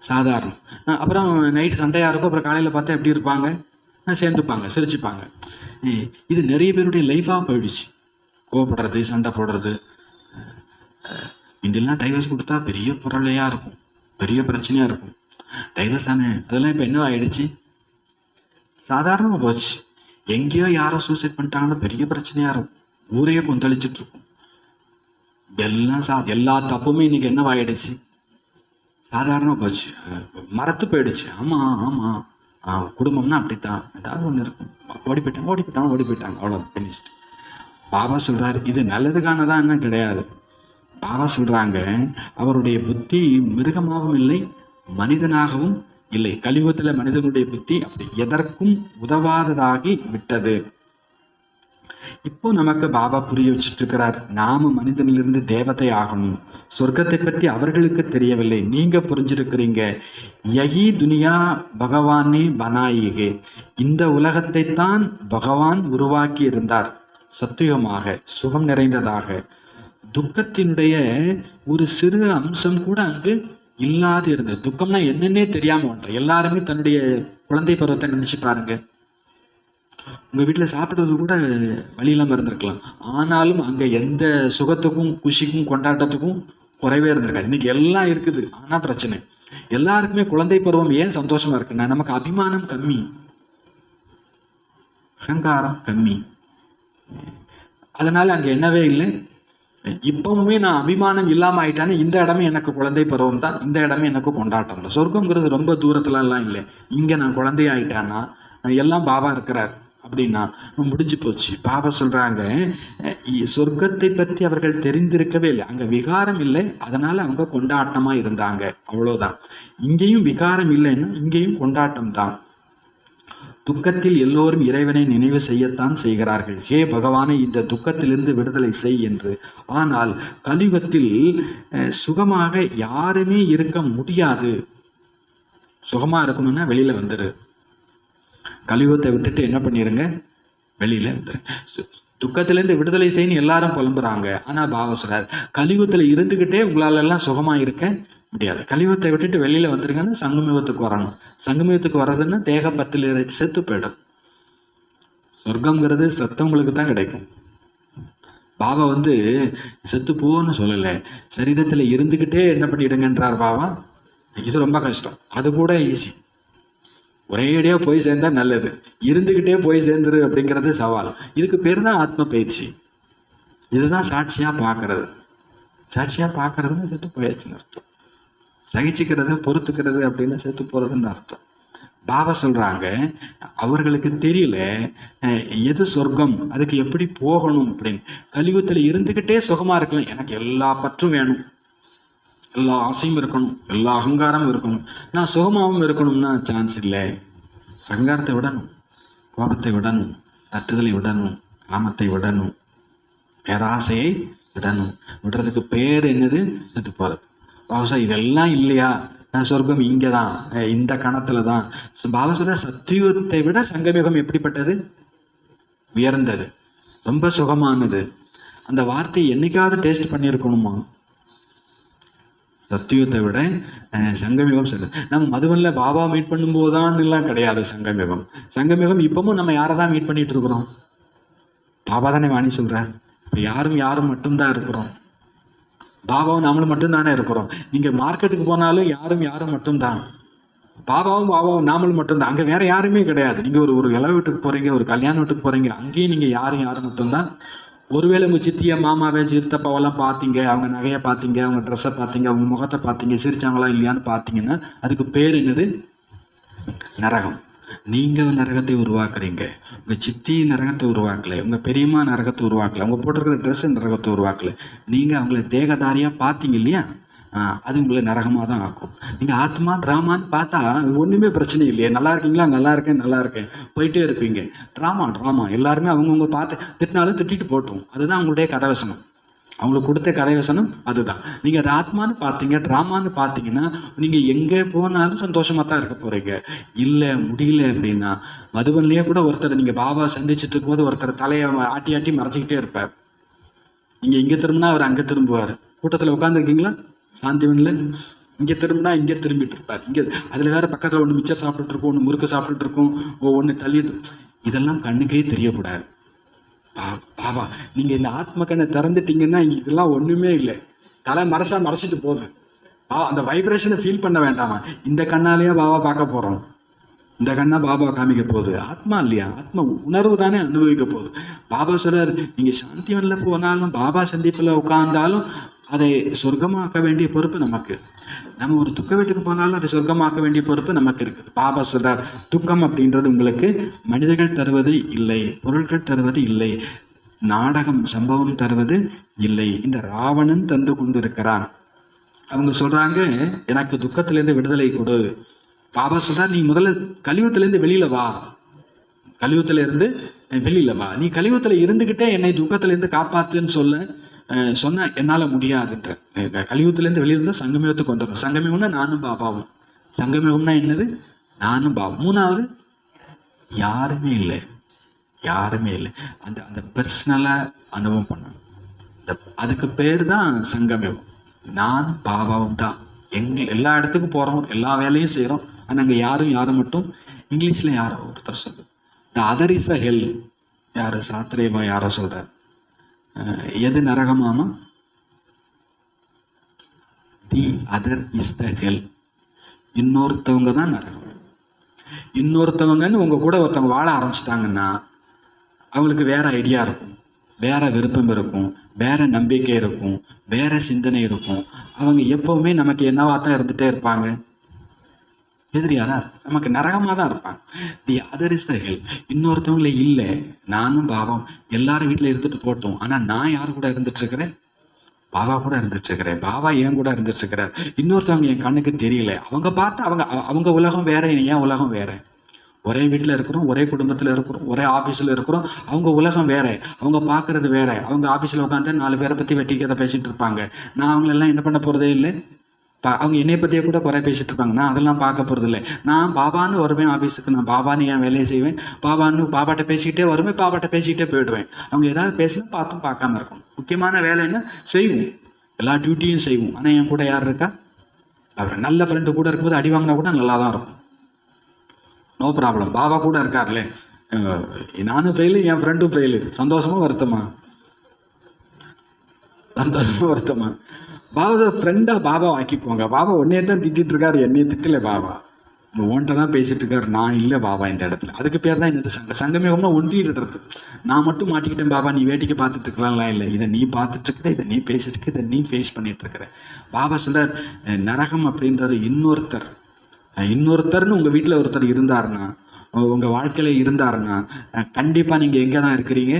சாதாரணம். அப்புறம் நைட்டு சண்டையாக இருக்கும், அப்புறம் காலையில் பார்த்தா எப்படி இருப்பாங்க? சேர்ந்துப்பாங்க, சிரிச்சுப்பாங்க. இது நிறைய பேருடைய லைஃபாக போயிடுச்சு. கோவப்படுறது, சண்டை போடுறது. இங்கெல்லாம் டைவர்ஸ் கொடுத்தா பெரிய பொருளையாக இருக்கும், பெரிய பிரச்சனையாக இருக்கும். டைவர்ஸ் தானே, அதெல்லாம் இப்போ என்ன ஆயிடுச்சு? சாதாரணமாக போச்சு. எங்கேயோ யாரோ சூசைட் பண்ணிட்டாங்கன்னா பெரிய பிரச்சனையாக இருக்கும், ஊரையே கொந்தளிச்சுட்டு இருக்கும். எல்லா தப்புமே இன்னைக்கு என்னவாயிடுச்சு? சாதாரணமாக போச்சு, மறத்து போயிடுச்சு. ஆமாம் குடும்பம்னா அப்படித்தான், ஏதாவது ஒன்று இருக்கும். ஓடி போயிட்டாங்க, அவ்வளோ ஃபினிஷ்ட். பாபா சொல்றாரு, இது நல்லதுக்கானதான் என்ன கிடையாது. பாபா சொல்றாங்க, அவருடைய புத்தி மிருகமாகவும் இல்லை, மனிதனாகவும் இல்லை. கலியுகத்துல மனிதனுடைய புத்தி அப்படி எதற்கும் உதவாததாகி விட்டது. இப்போ நமக்கு பாபா புரிய வச்சுட்டு இருக்கிறார், நாம மனிதனிலிருந்து தேவதை ஆகணும். சொர்க்கத்தை பற்றி அவர்களுக்கு தெரியவில்லை, நீங்க புரிஞ்சிருக்கிறீங்க. யஹி துனியா பகவானே பனாயிகே, இந்த உலகத்தை தான் பகவான் உருவாக்கி இருந்தார், சத்தியமாக சுகம் நிறைந்ததாக. துக்கத்தினுடைய ஒரு சிறு அம்சம் கூட அங்கு இல்லாது இருந்தது. துக்கம்னா என்னன்னே தெரியாம வந்துட்டோம். எல்லாருமே தன்னுடைய குழந்தை பருவத்தை நினைச்சு பாருங்க. உங்க வீட்டுல சாப்பிட்றது கூட வழி இல்லாம இருந்திருக்கலாம், ஆனாலும் அங்க எந்த சுகத்துக்கும் குஷிக்கும் கொண்டாட்டத்துக்கும் குறைவே இருந்திருக்காது. இன்னைக்கு எல்லாம் இருக்குது, ஆனா பிரச்சனை எல்லாருக்குமே குழந்தை பருவம் ஏன் சந்தோஷமா இருக்குன்னா, நமக்கு அபிமானம் கம்மி, அகங்காரம் கம்மி. அதனால அங்க என்னவே இல்லை. இப்பவுமே நான் அபிமானம் இல்லாம ஆயிட்டானே, இந்த இடமே எனக்கு குழந்தை பருவம் தான், இந்த இடமே எனக்கு கொண்டாட்டம் தான். சொர்க்கம்ங்கிறது ரொம்ப தூரத்துல எல்லாம் இல்லை. இங்க நான் குழந்தை ஆயிட்டானா எல்லாம் பாபா இருக்கிறார் அப்படின்னா முடிஞ்சு போச்சு. பாபா சொல்றாங்க, சொர்க்கத்தை பற்றி அவர்கள் தெரிந்திருக்கவே இல்லை, அங்க விகாரம் இல்லை, அதனால அவங்க கொண்டாட்டமா இருந்தாங்க, அவ்வளவுதான். இங்கேயும் விகாரம் இல்லைன்னா இங்கேயும் கொண்டாட்டம் தான். துக்கத்தில் எல்லோரும் இறைவனை நினைவு செய்யத்தான் செய்கிறார்கள். ஹே பகவானை, இந்த துக்கத்திலிருந்து விடுதலை செய் என்று. ஆனால் கலியுகத்தில் சுகமாக யாருமே இருக்க முடியாது. சுகமா இருக்கணும்னா வெளியில வந்துரு, கலியுகத்தை விட்டுட்டு என்ன பண்ணிருங்க, வெளியில வந்துரு. துக்கத்திலிருந்து விடுதலை செய்யணும் எல்லாரும் புலம்புறாங்க. ஆனா பாபா சொல்றாரு, கலியுகத்துல இருந்துகிட்டே உங்களால எல்லாம் சுகமா இருக்க முடியாது. கலியுகத்தை விட்டுட்டு வெளியில வந்துருங்கன்னா சங்கமயுகத்துக்கு வரணும். சங்கமயுகத்துக்கு வர்றதுன்னா தேக பத்தில் செத்து போயிடும். சொர்க்கம்ங்கிறது செத்தவங்களுக்கு தான் கிடைக்கும். பாபா செத்து போன்னு சொல்லலை, சரீரத்துல இருந்துகிட்டே என்ன பண்ணிடுங்கன்றார் பாபா. இது ரொம்ப கஷ்டம், அது கூட ஈஸி. ஒரேடியா போய் சேர்ந்தா நல்லது, இருந்துகிட்டே போய் சேர்ந்துரு அப்படிங்கிறது சவால். இதுக்கு பேர் தான் ஆத்ம பயிற்சி. இதுதான் சாட்சியா பார்க்கறது. சாட்சியா பார்க்கறதுன்னு செத்து போயாச்சுன்னு அர்த்தம். சகிச்சுக்கிறது பொறுத்துக்கிறது அப்படின்னு செத்து போறதுன்னு அர்த்தம். பாபா சொல்றாங்க, அவர்களுக்கு தெரியல எது சொர்க்கம், அதுக்கு எப்படி போகணும் அப்படின்னு. கலியுகத்துல இருந்துகிட்டே சுகமா இருக்கலாம், எனக்கு எல்லா பற்றும் வேணும், எல்லா ஆசையும் இருக்கணும், எல்லா அகங்காரமும் இருக்கணும், நான் சுகமாகவும் இருக்கணும்னா சான்ஸ் இல்லை. அகங்காரத்தை விடணும், கோபத்தை விடணும், தட்டுதலை விடணும், காமத்தை விடணும், பேராசையை விடணும். விடுறதுக்கு பேர் என்னது, செத்து போறது. பாபா இதெல்லாம் இல்லையா, நான் சொர்க்கம் இங்கதான், இந்த கணத்துல தான். பாபா சொல்ற, சத்தியுகத்தை விட சங்கமயுகம் எப்படிப்பட்டது, உயர்ந்தது, ரொம்ப சுகமானது. அந்த வார்த்தையை என்னைக்காவது டேஸ்ட் பண்ணியிருக்கணுமா? சத்தியுகத்தை விட சங்கமயுகம் சொல்லுது. நம்ம மதுவன்ல பாபா மீட் பண்ணும்போது தான் எல்லாம் கிடையாது சங்கமயுகம். சங்கமயுகம் இப்பவும் நம்ம யாரை தான் மீட் பண்ணிட்டு இருக்கிறோம், பாபா தானே வாணி சொல்றார். இப்ப யாரும் மட்டும்தான் இருக்கிறோம், பாபாவும் நாமளும் மட்டும்தானே இருக்கிறோம். நீங்க மார்க்கெட்டுக்கு போனாலும் யாரும் மட்டும்தான், பாபாவும் நாமளும் மட்டும்தான். அங்க வேற யாருமே கிடையாது. நீங்க ஒரு இளவு வீட்டுக்கு போறீங்க, ஒரு கல்யாண வீட்டுக்கு போறீங்க, அங்கேயும் நீங்க யாரும் மட்டும்தான். ஒருவேளை உங்க சித்திய மாமாவை சித்தப்பாவெல்லாம் பார்த்தீங்க, அவங்க நகையை பார்த்தீங்க, அவங்க ட்ரெஸ்ஸை பார்த்தீங்க, அவங்க முகத்தை பார்த்தீங்க, சிரிச்சாங்களா இல்லையான்னு பார்த்தீங்கன்னா அதுக்கு பேர் என்னது, நரகம். நீங்க நரகத்தை உருவாக்குறீங்க, உங்க சித்தி நரகத்தை உருவாக்கல, உங்க பெரியம்மா நரகத்தை உருவாக்கல, அவங்க போட்டிருக்கிற ட்ரெஸ் நரகத்தை உருவாக்கல, நீங்க அவங்கள தேகதாரியா பார்த்தீங்க இல்லையா, அது உங்களை நரகமாக தான் ஆக்கும். நீங்க ஆத்மா டிராமான்னு பார்த்தா ஒண்ணுமே பிரச்சனை இல்லையே, நல்லா இருக்கீங்களா, நல்லா இருக்கேன் போயிட்டே இருப்பீங்க. டிராமா எல்லாருமே அவங்கவுங்க பார்த்து திட்டினாலும் திட்டிட்டு போட்டோம், அதுதான் அவங்களுடைய கதைவசனம், அவங்களுக்கு கொடுத்த கதைவசனம் அதுதான். நீங்க அது ஆத்மான்னு பார்த்தீங்க, டிராமான்னு பார்த்தீங்கன்னா நீங்க எங்கே போனாலும் சந்தோஷமா தான் இருக்க போறீங்க. இல்லை முடியல அப்படின்னா, மதுவன்லயே கூட ஒருத்தர் நீங்க பாபா சந்திச்சுட்டு இருக்கும்போது ஒருத்தர் தலையை ஆட்டி மறைச்சிக்கிட்டே இருப்பார். நீங்க இங்க திரும்பினா அவர் அங்க திரும்புவார். கூட்டத்துல உட்காந்துருக்கீங்களா சாந்திவன்ல, இங்க திரும்பினா இங்க திரும்பிட்டு இருப்பார். இங்க அதுல வேற பக்கத்துல ஒண்ணு மிச்சர் சாப்பிட்டுட்டு இருக்கும், ஒண்ணு முறுக்கு சாப்பிட்டுட்டு இருக்கும், ஒண்ணு தள்ளிட்டு. இதெல்லாம் கண்ணுக்கே தெரியக்கூடாது. பாபா நீங்க இந்த ஆத்ம கண்ணை திறந்துட்டீங்கன்னா இதெல்லாம் ஒண்ணுமே இல்லை, தலை மறைச்சிட்டு போகுது. அந்த வைப்ரேஷனை ஃபீல் பண்ண வேண்டாமா? இந்த கண்ணாலேயே பாபா பார்க்க போறோம், இந்த கண்ணா பாபா காமிக்க போகுது. ஆத்மா இல்லையா, ஆத்மா உணர்வு தானே அனுபவிக்க போகுது. பாபா சொல்றாரு, நீங்க சாந்திவன்ல போனாலும் பாபா சந்திப்புல உட்கார்ந்தாலும் அதை சொர்க்கமாக்க வேண்டிய பொறுப்பு நமக்கு. நம்ம ஒரு துக்க வீட்டுக்கு போனாலும் அதை சொர்க்கமாக்க வேண்டிய பொறுப்பு நமக்கு இருக்குது. பாபா சொல்றார், துக்கம் அப்படின்றது உங்களுக்கு மனிதர்கள் தருவது இல்லை, பொருட்கள் தருவது இல்லை, நாடகம் சம்பவம் தருவது இல்லை. இந்த ராவணன் தந்து கொண்டிருக்கிறான். அவங்க சொல்றாங்க, எனக்கு துக்கத்திலேருந்து விடுதலை கொடு. பாபா சொல்றார், நீ முதல்ல கலியுகத்திலேருந்து வெளியில வா, கலியுகத்துல இருந்து வெளியில வா. நீ கலியுகத்துல இருந்துகிட்டே என்னை துக்கத்திலேருந்து காப்பாத்துன்னு சொன்ன என்னால முடியாதுன்ற. கலியுகத்திலேருந்து வெளியில இருந்தா சங்கமயுகத்துக்கு வந்துடும். சங்கமயுகம்னா நானும் பாபாவும். சங்கமயுகம்னா என்னது? நானும் பாபா. மூணாவது யாருமே இல்லை, யாருமே இல்லை. அந்த அந்த பர்சனலா அனுபவம் பண்ணணும். அதுக்கு பேர் தான் சங்கமயுகம். நான் பாபாவும் தான். எல்லா இடத்துக்கும் போறோம், எல்லா வேலையும் செய்யறோம். ஆனா அங்க யாரும் மட்டும் இங்கிலீஷ்ல யாரோ ஒருத்தர் சொல்லு, த அதர் இஸ் அ ஹெல். யாரு சாத்திரேவா யாரோ சொல்றார், எது நரகமாமா? தி அதர் இஸ் த ஹெல். இன்னொருத்தவங்க தான் நரகம். இன்னொருத்தவங்கன்னு உங்க கூட ஒருத்தவங்க வாழ ஆரம்பிச்சிட்டாங்கன்னா அவங்களுக்கு வேற ஐடியா இருக்கும், வேற விருப்பம் இருக்கும், வேற நம்பிக்கை இருக்கும், வேற சிந்தனை இருக்கும். அவங்க எப்பவுமே நமக்கு என்னவா தான் இருந்துட்டே இருப்பாங்க, எதிரியாதான், நமக்கு நரகமாக தான் இருப்பாங்க. தி அதர் இஸ் த ஹெல். இன்னொருத்தவங்களே இல்லை, நானும் பாவம் எல்லாரும் வீட்டில் இருந்துட்டு போட்டோம். ஆனால் நான் யார் கூட இருந்துட்டு இருக்கிறேன்? பாபா கூட இருந்துட்டு இருக்கிறேன். பாபா ஏன் கூட இருந்துட்டு இருக்கிறார். இன்னொருத்தவங்க என் கண்ணுக்கு தெரியல. அவங்க பார்த்து அவங்க உலகம் வேற, என் உலகம் வேற. ஒரே வீட்டில் இருக்கிறோம், ஒரே குடும்பத்தில் இருக்கிறோம், ஒரே ஆஃபீஸில் இருக்கிறோம். அவங்க உலகம் வேற, அவங்க பார்க்கறது வேற. அவங்க ஆஃபீஸில் உட்காந்து 4 பேரை பற்றி வெட்டி கதை பேசிட்டு இருப்பாங்க. நான் அவங்களெல்லாம் என்ன பண்ண போகிறதே இல்லை. அவங்க என்னை பற்றியே கூட குறை பேசிட்டு இருப்பாங்க. நான் அதெல்லாம் பார்க்க போகிறது இல்லை. நான் பாபான்னு வருவேன் ஆஃபீஸுக்கு, நான் பாபான்னு என் வேலையை செய்வேன், பாபாட்ட பேசிக்கிட்டே வருவேன், பாபாட்ட பேசிக்கிட்டே போயிடுவேன். அவங்க ஏதாவது பேசலாம், பார்த்தும் பார்க்காம இருக்கும். முக்கியமான வேலை என்ன செய்வோம், எல்லா டியூட்டியும் செய்வோம். ஆனால் என் கூட யார் இருக்கா? அவர் நல்ல ஃப்ரெண்டு கூட இருக்கும்போது அடி வாங்கினா கூட நல்லா தான் இருக்கும், நோ ப்ராப்ளம். பாபா கூட இருக்கார்லே, நானும் ஃபெயிலு, என் ஃப்ரெண்டும் ஃபெயிலு, சந்தோஷமா வருத்தமா? சந்தோஷமா வருத்தமா? பாபா ஃப்ரெண்டா பாபா ஆக்கிப்போங்க. பாபா உன்னையே தான் திட்டிட்டு இருக்காரு, என்னையே திட்டல. பாபா ஓன்ட்ட தான் பேசிட்டு இருக்காரு, நான் இல்லை பாபா இந்த இடத்துல. அதுக்கு பேர் தான் இந்த சங்கமயுகம்னா ஒன்றிடுறது. நான் மட்டும் மாட்டிக்கிட்டேன் பாபா, நீ வேடிக்கை பார்த்துட்டு இருக்கலாம்லாம் இல்லை. இதை நீ பார்த்துட்டு இருக்கிற, இதை நீ பேசிட்டு இருக்க, இதை நீ ஃபேஸ் பண்ணிட்டு இருக்கிற. பாபா சொல்றார், நரகம் அப்படின்றது இன்னொருத்தர்னு உங்க வீட்டில் ஒருத்தர் இருந்தாருன்னா, உங்க வாழ்க்கையில இருந்தாருன்னா, கண்டிப்பா நீங்க எங்க தான் இருக்கிறீங்க?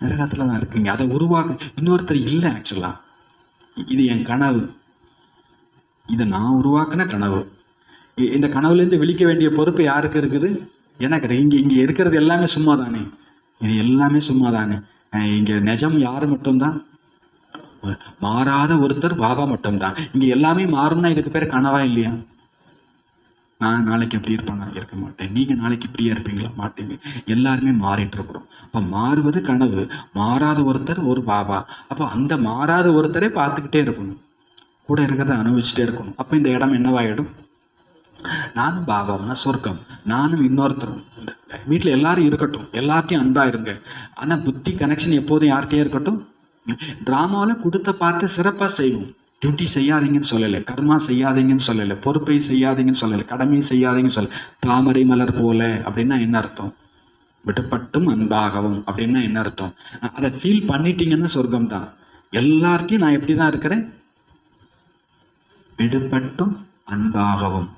நரகத்துல தான் இருக்கீங்க. அதை உருவாக்க இன்னொருத்தர் இல்லை. ஆக்சுவலா இது என் கனவு, இதை நான் உருவாக்கின கனவு. இந்த கனவுலேருந்து விழிக்க வேண்டிய பொறுப்பு யாருக்கு இருக்குது? எனக்கு. இங்க இருக்கிறது எல்லாமே சும்மா தானே, இது எல்லாமே சும்மா தானே. இங்க நிஜம் யாரு மட்டும்தான்? மாறாத ஒருத்தர் பாபா மட்டும்தான். இங்க எல்லாமே மாறும்னா இதுக்கு பேர் கனவா இல்லையா? நான் நாளைக்கு எப்படி இருப்பேனா? இருக்க மாட்டேன். நீங்க நாளைக்கு இப்படியா இருப்பீங்களா? மாட்டீங்க. எல்லாருமே மாறிட்டு இருக்கிறோம். அப்ப மாறுவது கனவு, மாறாத ஒருத்தர் ஒரு பாபா. அப்போ அந்த மாறாத ஒருத்தரே பார்த்துக்கிட்டே இருக்கணும், கூட இருக்கிறத அனுபவிச்சுட்டே இருக்கணும். அப்ப இந்த இடம் என்னவாயிடும்? நானும் பாபாவுனா சொர்க்கம், நானும் இன்னொருத்தரும். வீட்டுல எல்லாரும் இருக்கட்டும், எல்லார்ட்டையும் அன்பா இருங்க. ஆனா புத்தி கனெக்ஷன் எப்போதும் யார்கிட்டயே இருக்கட்டும். டிராமாவில் கொடுத்த பார்த்து சிறப்பா செய்வோம். டியூட்டி செய்யாதீங்கன்னு சொல்லலை, கர்மா செய்யாதீங்கன்னு சொல்லலை, பொறுப்பை செய்யாதீங்கன்னு சொல்லலை, கடமை செய்யாதீங்கன்னு சொல்லலை. தாமரை மலர் போல அப்படின்னா என்ன அர்த்தம்? விடுபட்டும் அன்பாகவும் அப்படின்னா என்ன அர்த்தம்? அதை ஃபீல் பண்ணிட்டீங்கன்னா சொர்க்கம் தான். எல்லார்ட்டையும் நான் எப்படி தான் இருக்கிறேன்? விடுபட்டும் அன்பாகவும்.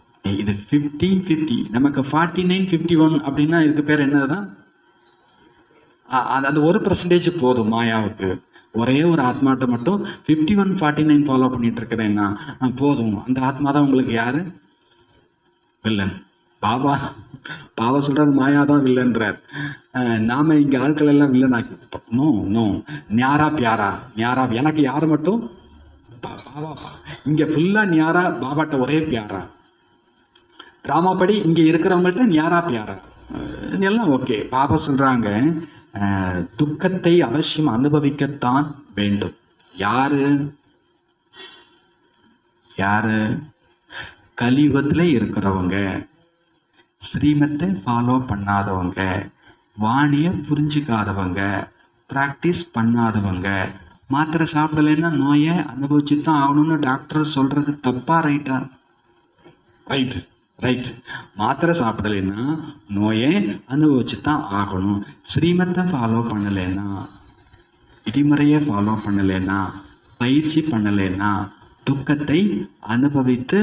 இது 50-50. நமக்கு 49-51 அப்படின்னா இதுக்கு பேர் என்னதுதான்? அது 1% போதும். மாயாவுக்கு ஒரே ஒரு ஆத்மாட்ட மட்டும் 51-49 ஃபாலோ பண்ணிட்டு இருக்கிறேன்னா போதும். அந்த ஆத்மா தான் உங்களுக்கு யாரு? வில்லன். பாபா சொல்றாரு மாயா தான் வில்லன்றார். நாம இங்க ஆட்கள் எல்லாம் வில்லன் ஆக்கி. No no, ஞாரா பியாரா. ஞாரா எனக்கு யாரு மட்டும்? பாபா. இங்க ஃபுல்லா ஞாரா, பாபாட்ட ஒரே பியாரா. டிராமா படி இங்க இருக்கிறவங்கள்ட்ட ஞாரா பியாரா எல்லாம் ஓகே. பாபா சொல்றாங்க, துக்கத்தை அவசியம் அனுபவிக்கத்தான் வேண்டும். யாரு? கலியுகத்துல இருக்கிறவங்க, ஸ்ரீமத்தை ஃபாலோ பண்ணாதவங்க, வாணிய புரிஞ்சுக்காதவங்க, பிராக்டிஸ் பண்ணாதவங்க. மாத்திரை சாப்பிடலைன்னா நோயை அனுபவிச்சு தான் ஆகணும்னு டாக்டர் சொல்றது தப்பா ரைட்டா? ரைட். மாத்திரை சாப்பிடலைன்னா நோயை அனுபவிச்சு தான் ஆகணும். ஸ்ரீமத்தை ஃபாலோ பண்ணலைன்னா, விதிமுறையை ஃபாலோ பண்ணலைன்னா, பயிற்சி பண்ணலைன்னா துக்கத்தை அனுபவித்து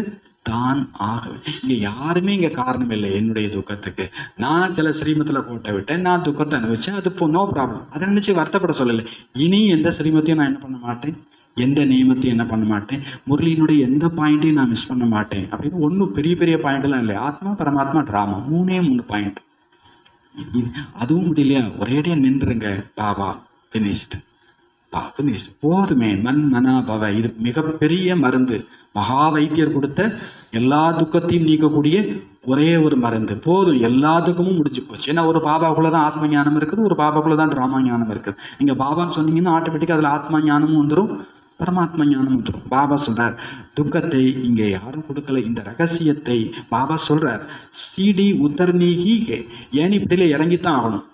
தான் ஆகவே. இங்க யாருமே இங்க காரணம் இல்லை என்னுடைய துக்கத்துக்கு. நான் சில சிரமத்துல கோட்டை விட்டேன், நான் துக்கத்தை அனுபவிச்சேன், அது நோ ப்ராப்ளம். அதை நினைச்சு வருத்தப்பட சொல்லலை. இனி எந்த சிரமத்தையும் நான் என்ன பண்ண மாட்டேன், எந்த நியமத்தையும் என்ன பண்ண மாட்டேன், முரளியினுடைய எந்த பாயிண்ட்டையும் நான் மிஸ் பண்ண மாட்டேன் அப்படின்னு ஒன்றும் பெரிய பெரிய பாயிண்ட்லாம் இல்லை. ஆத்மா பரமாத்மா டிராமா 3 பாயிண்ட். அதுவும் முடியலையா, ஒரேடியா நின்றுங்க, பாபா பினிஷ்ட், போதுமே, மண் மனா பவ. இது மிகப்பெரிய மருந்து. மகா வைத்தியர் கொடுத்த எல்லா துக்கத்தையும் நீக்கக்கூடிய ஒரே ஒரு மருந்து. போதும், எல்லா துக்கமும் முடிஞ்சு போச்சு. ஏன்னா ஒரு பாபாக்குள்ளதான் ஆத்ம ஞானம் இருக்குது, ஒரு பாபாக்குள்ளதான் டிராமா ஞானம் இருக்குது. நீங்க பாபான்னு சொன்னீங்கன்னா ஆட்டோமேட்டிக்கா அதுல ஆத்மா ஞானமும் வந்துடும், பரமாத்மா ஞானம் வந்துடும். பாபா சொல்றார், துக்கத்தை இங்க யாரும் கொடுக்கல. இந்த ரகசியத்தை பாபா சொல்றார். சிடி உத்தர்நீகி, ஏன் இப்படியில இறங்கித்தான் ஆகணும்.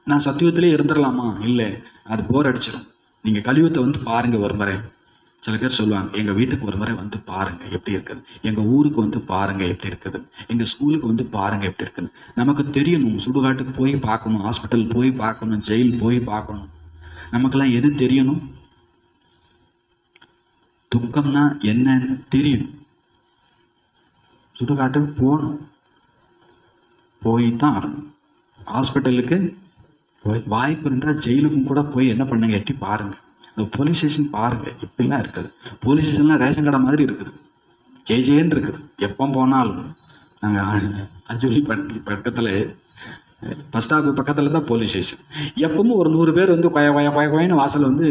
நான் சத்தியுகத்திலே இருந்துடலாமா? இல்லை, அது போர் அடிச்சிடும். நீங்கள் கலியுகத்தை வந்து பாருங்க ஒரு முறை. சில பேர் சொல்லுவாங்க, எங்கள் வீட்டுக்கு ஒரு முறை வந்து பாருங்க எப்படி இருக்குது, எங்கள் ஊருக்கு வந்து பாருங்க எப்படி இருக்குது, எங்கள் ஸ்கூலுக்கு வந்து பாருங்க எப்படி இருக்குது. நமக்கு தெரியணும், சுடுகாட்டுக்கு போய் பார்க்கணும், ஹாஸ்பிட்டல் போய் பார்க்கணும், ஜெயில் போய் பார்க்கணும். நமக்கெல்லாம் எது தெரியணும்? துக்கம்னா என்னன்னு தெரியணும். சுடுகாட்டுக்கு போகணும், போய் தான் ஆகணும். ஹாஸ்பிட்டலுக்கு வாய்ப்பு இருந்தால் ஜெயிலுக்கும் கூட போய் என்ன பண்ணுங்க, எட்டி பாருங்க. இந்த போலீஸ் ஸ்டேஷன் பாருங்க, இப்படிலாம் இருக்குது. போலீஸ் ஸ்டேஷன்லாம் ரேஷன் கடை மாதிரி இருக்குது, ஜெயின்னு இருக்குது. எப்போ போனாலும் நாங்கள் அஜுலி பக்கத்தில் பஸ் ஸ்டாப் பக்கத்தில் தான் போலீஸ் ஸ்டேஷன். எப்பவும் ஒரு 100 பேர் வந்து கொயன்னு வாசல் வந்து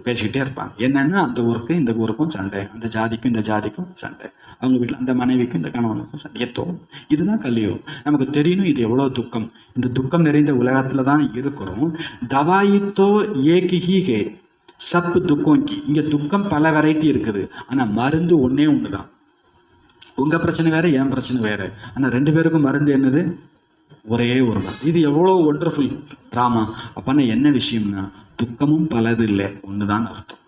பேசிக்கிட்டே இருப்பாங்க. என்னன்னா அந்த ஊருக்கு இந்த ஊருக்கும் சண்டை, அந்த ஜாதிக்கும் இந்த ஜாதிக்கும் சண்டை, அவங்க வீட்டில் அந்த மனைவிக்கும் இந்த கணவனுக்கும் சண்டை. தோணும். இதுதான் கலியுகம். நமக்கு தெரியணும் இது எவ்வளோ துக்கம். இந்த துக்கம் நிறைந்த உலகத்துல தான் இருக்கிறோம். தவாயித்தோ ஏகிஹே சப்பு துக்கோங்கி. இங்க துக்கம் பல வெரைட்டி இருக்குது, ஆனா மருந்து ஒன்னே ஒண்ணுதான். உங்க பிரச்சனை வேற, என் பிரச்சனை வேற, ஆனா 2 பேருக்கும் மருந்து என்னது? ஒரே ஒரு மருந்து. இது எவ்வளோ ஒண்டர்ஃபுல் ட்ராமா. அப்பனா என்ன விஷயம்னா, துக்கமும் பலது இல்லை, ஒண்ணுதான் அர்த்தம்.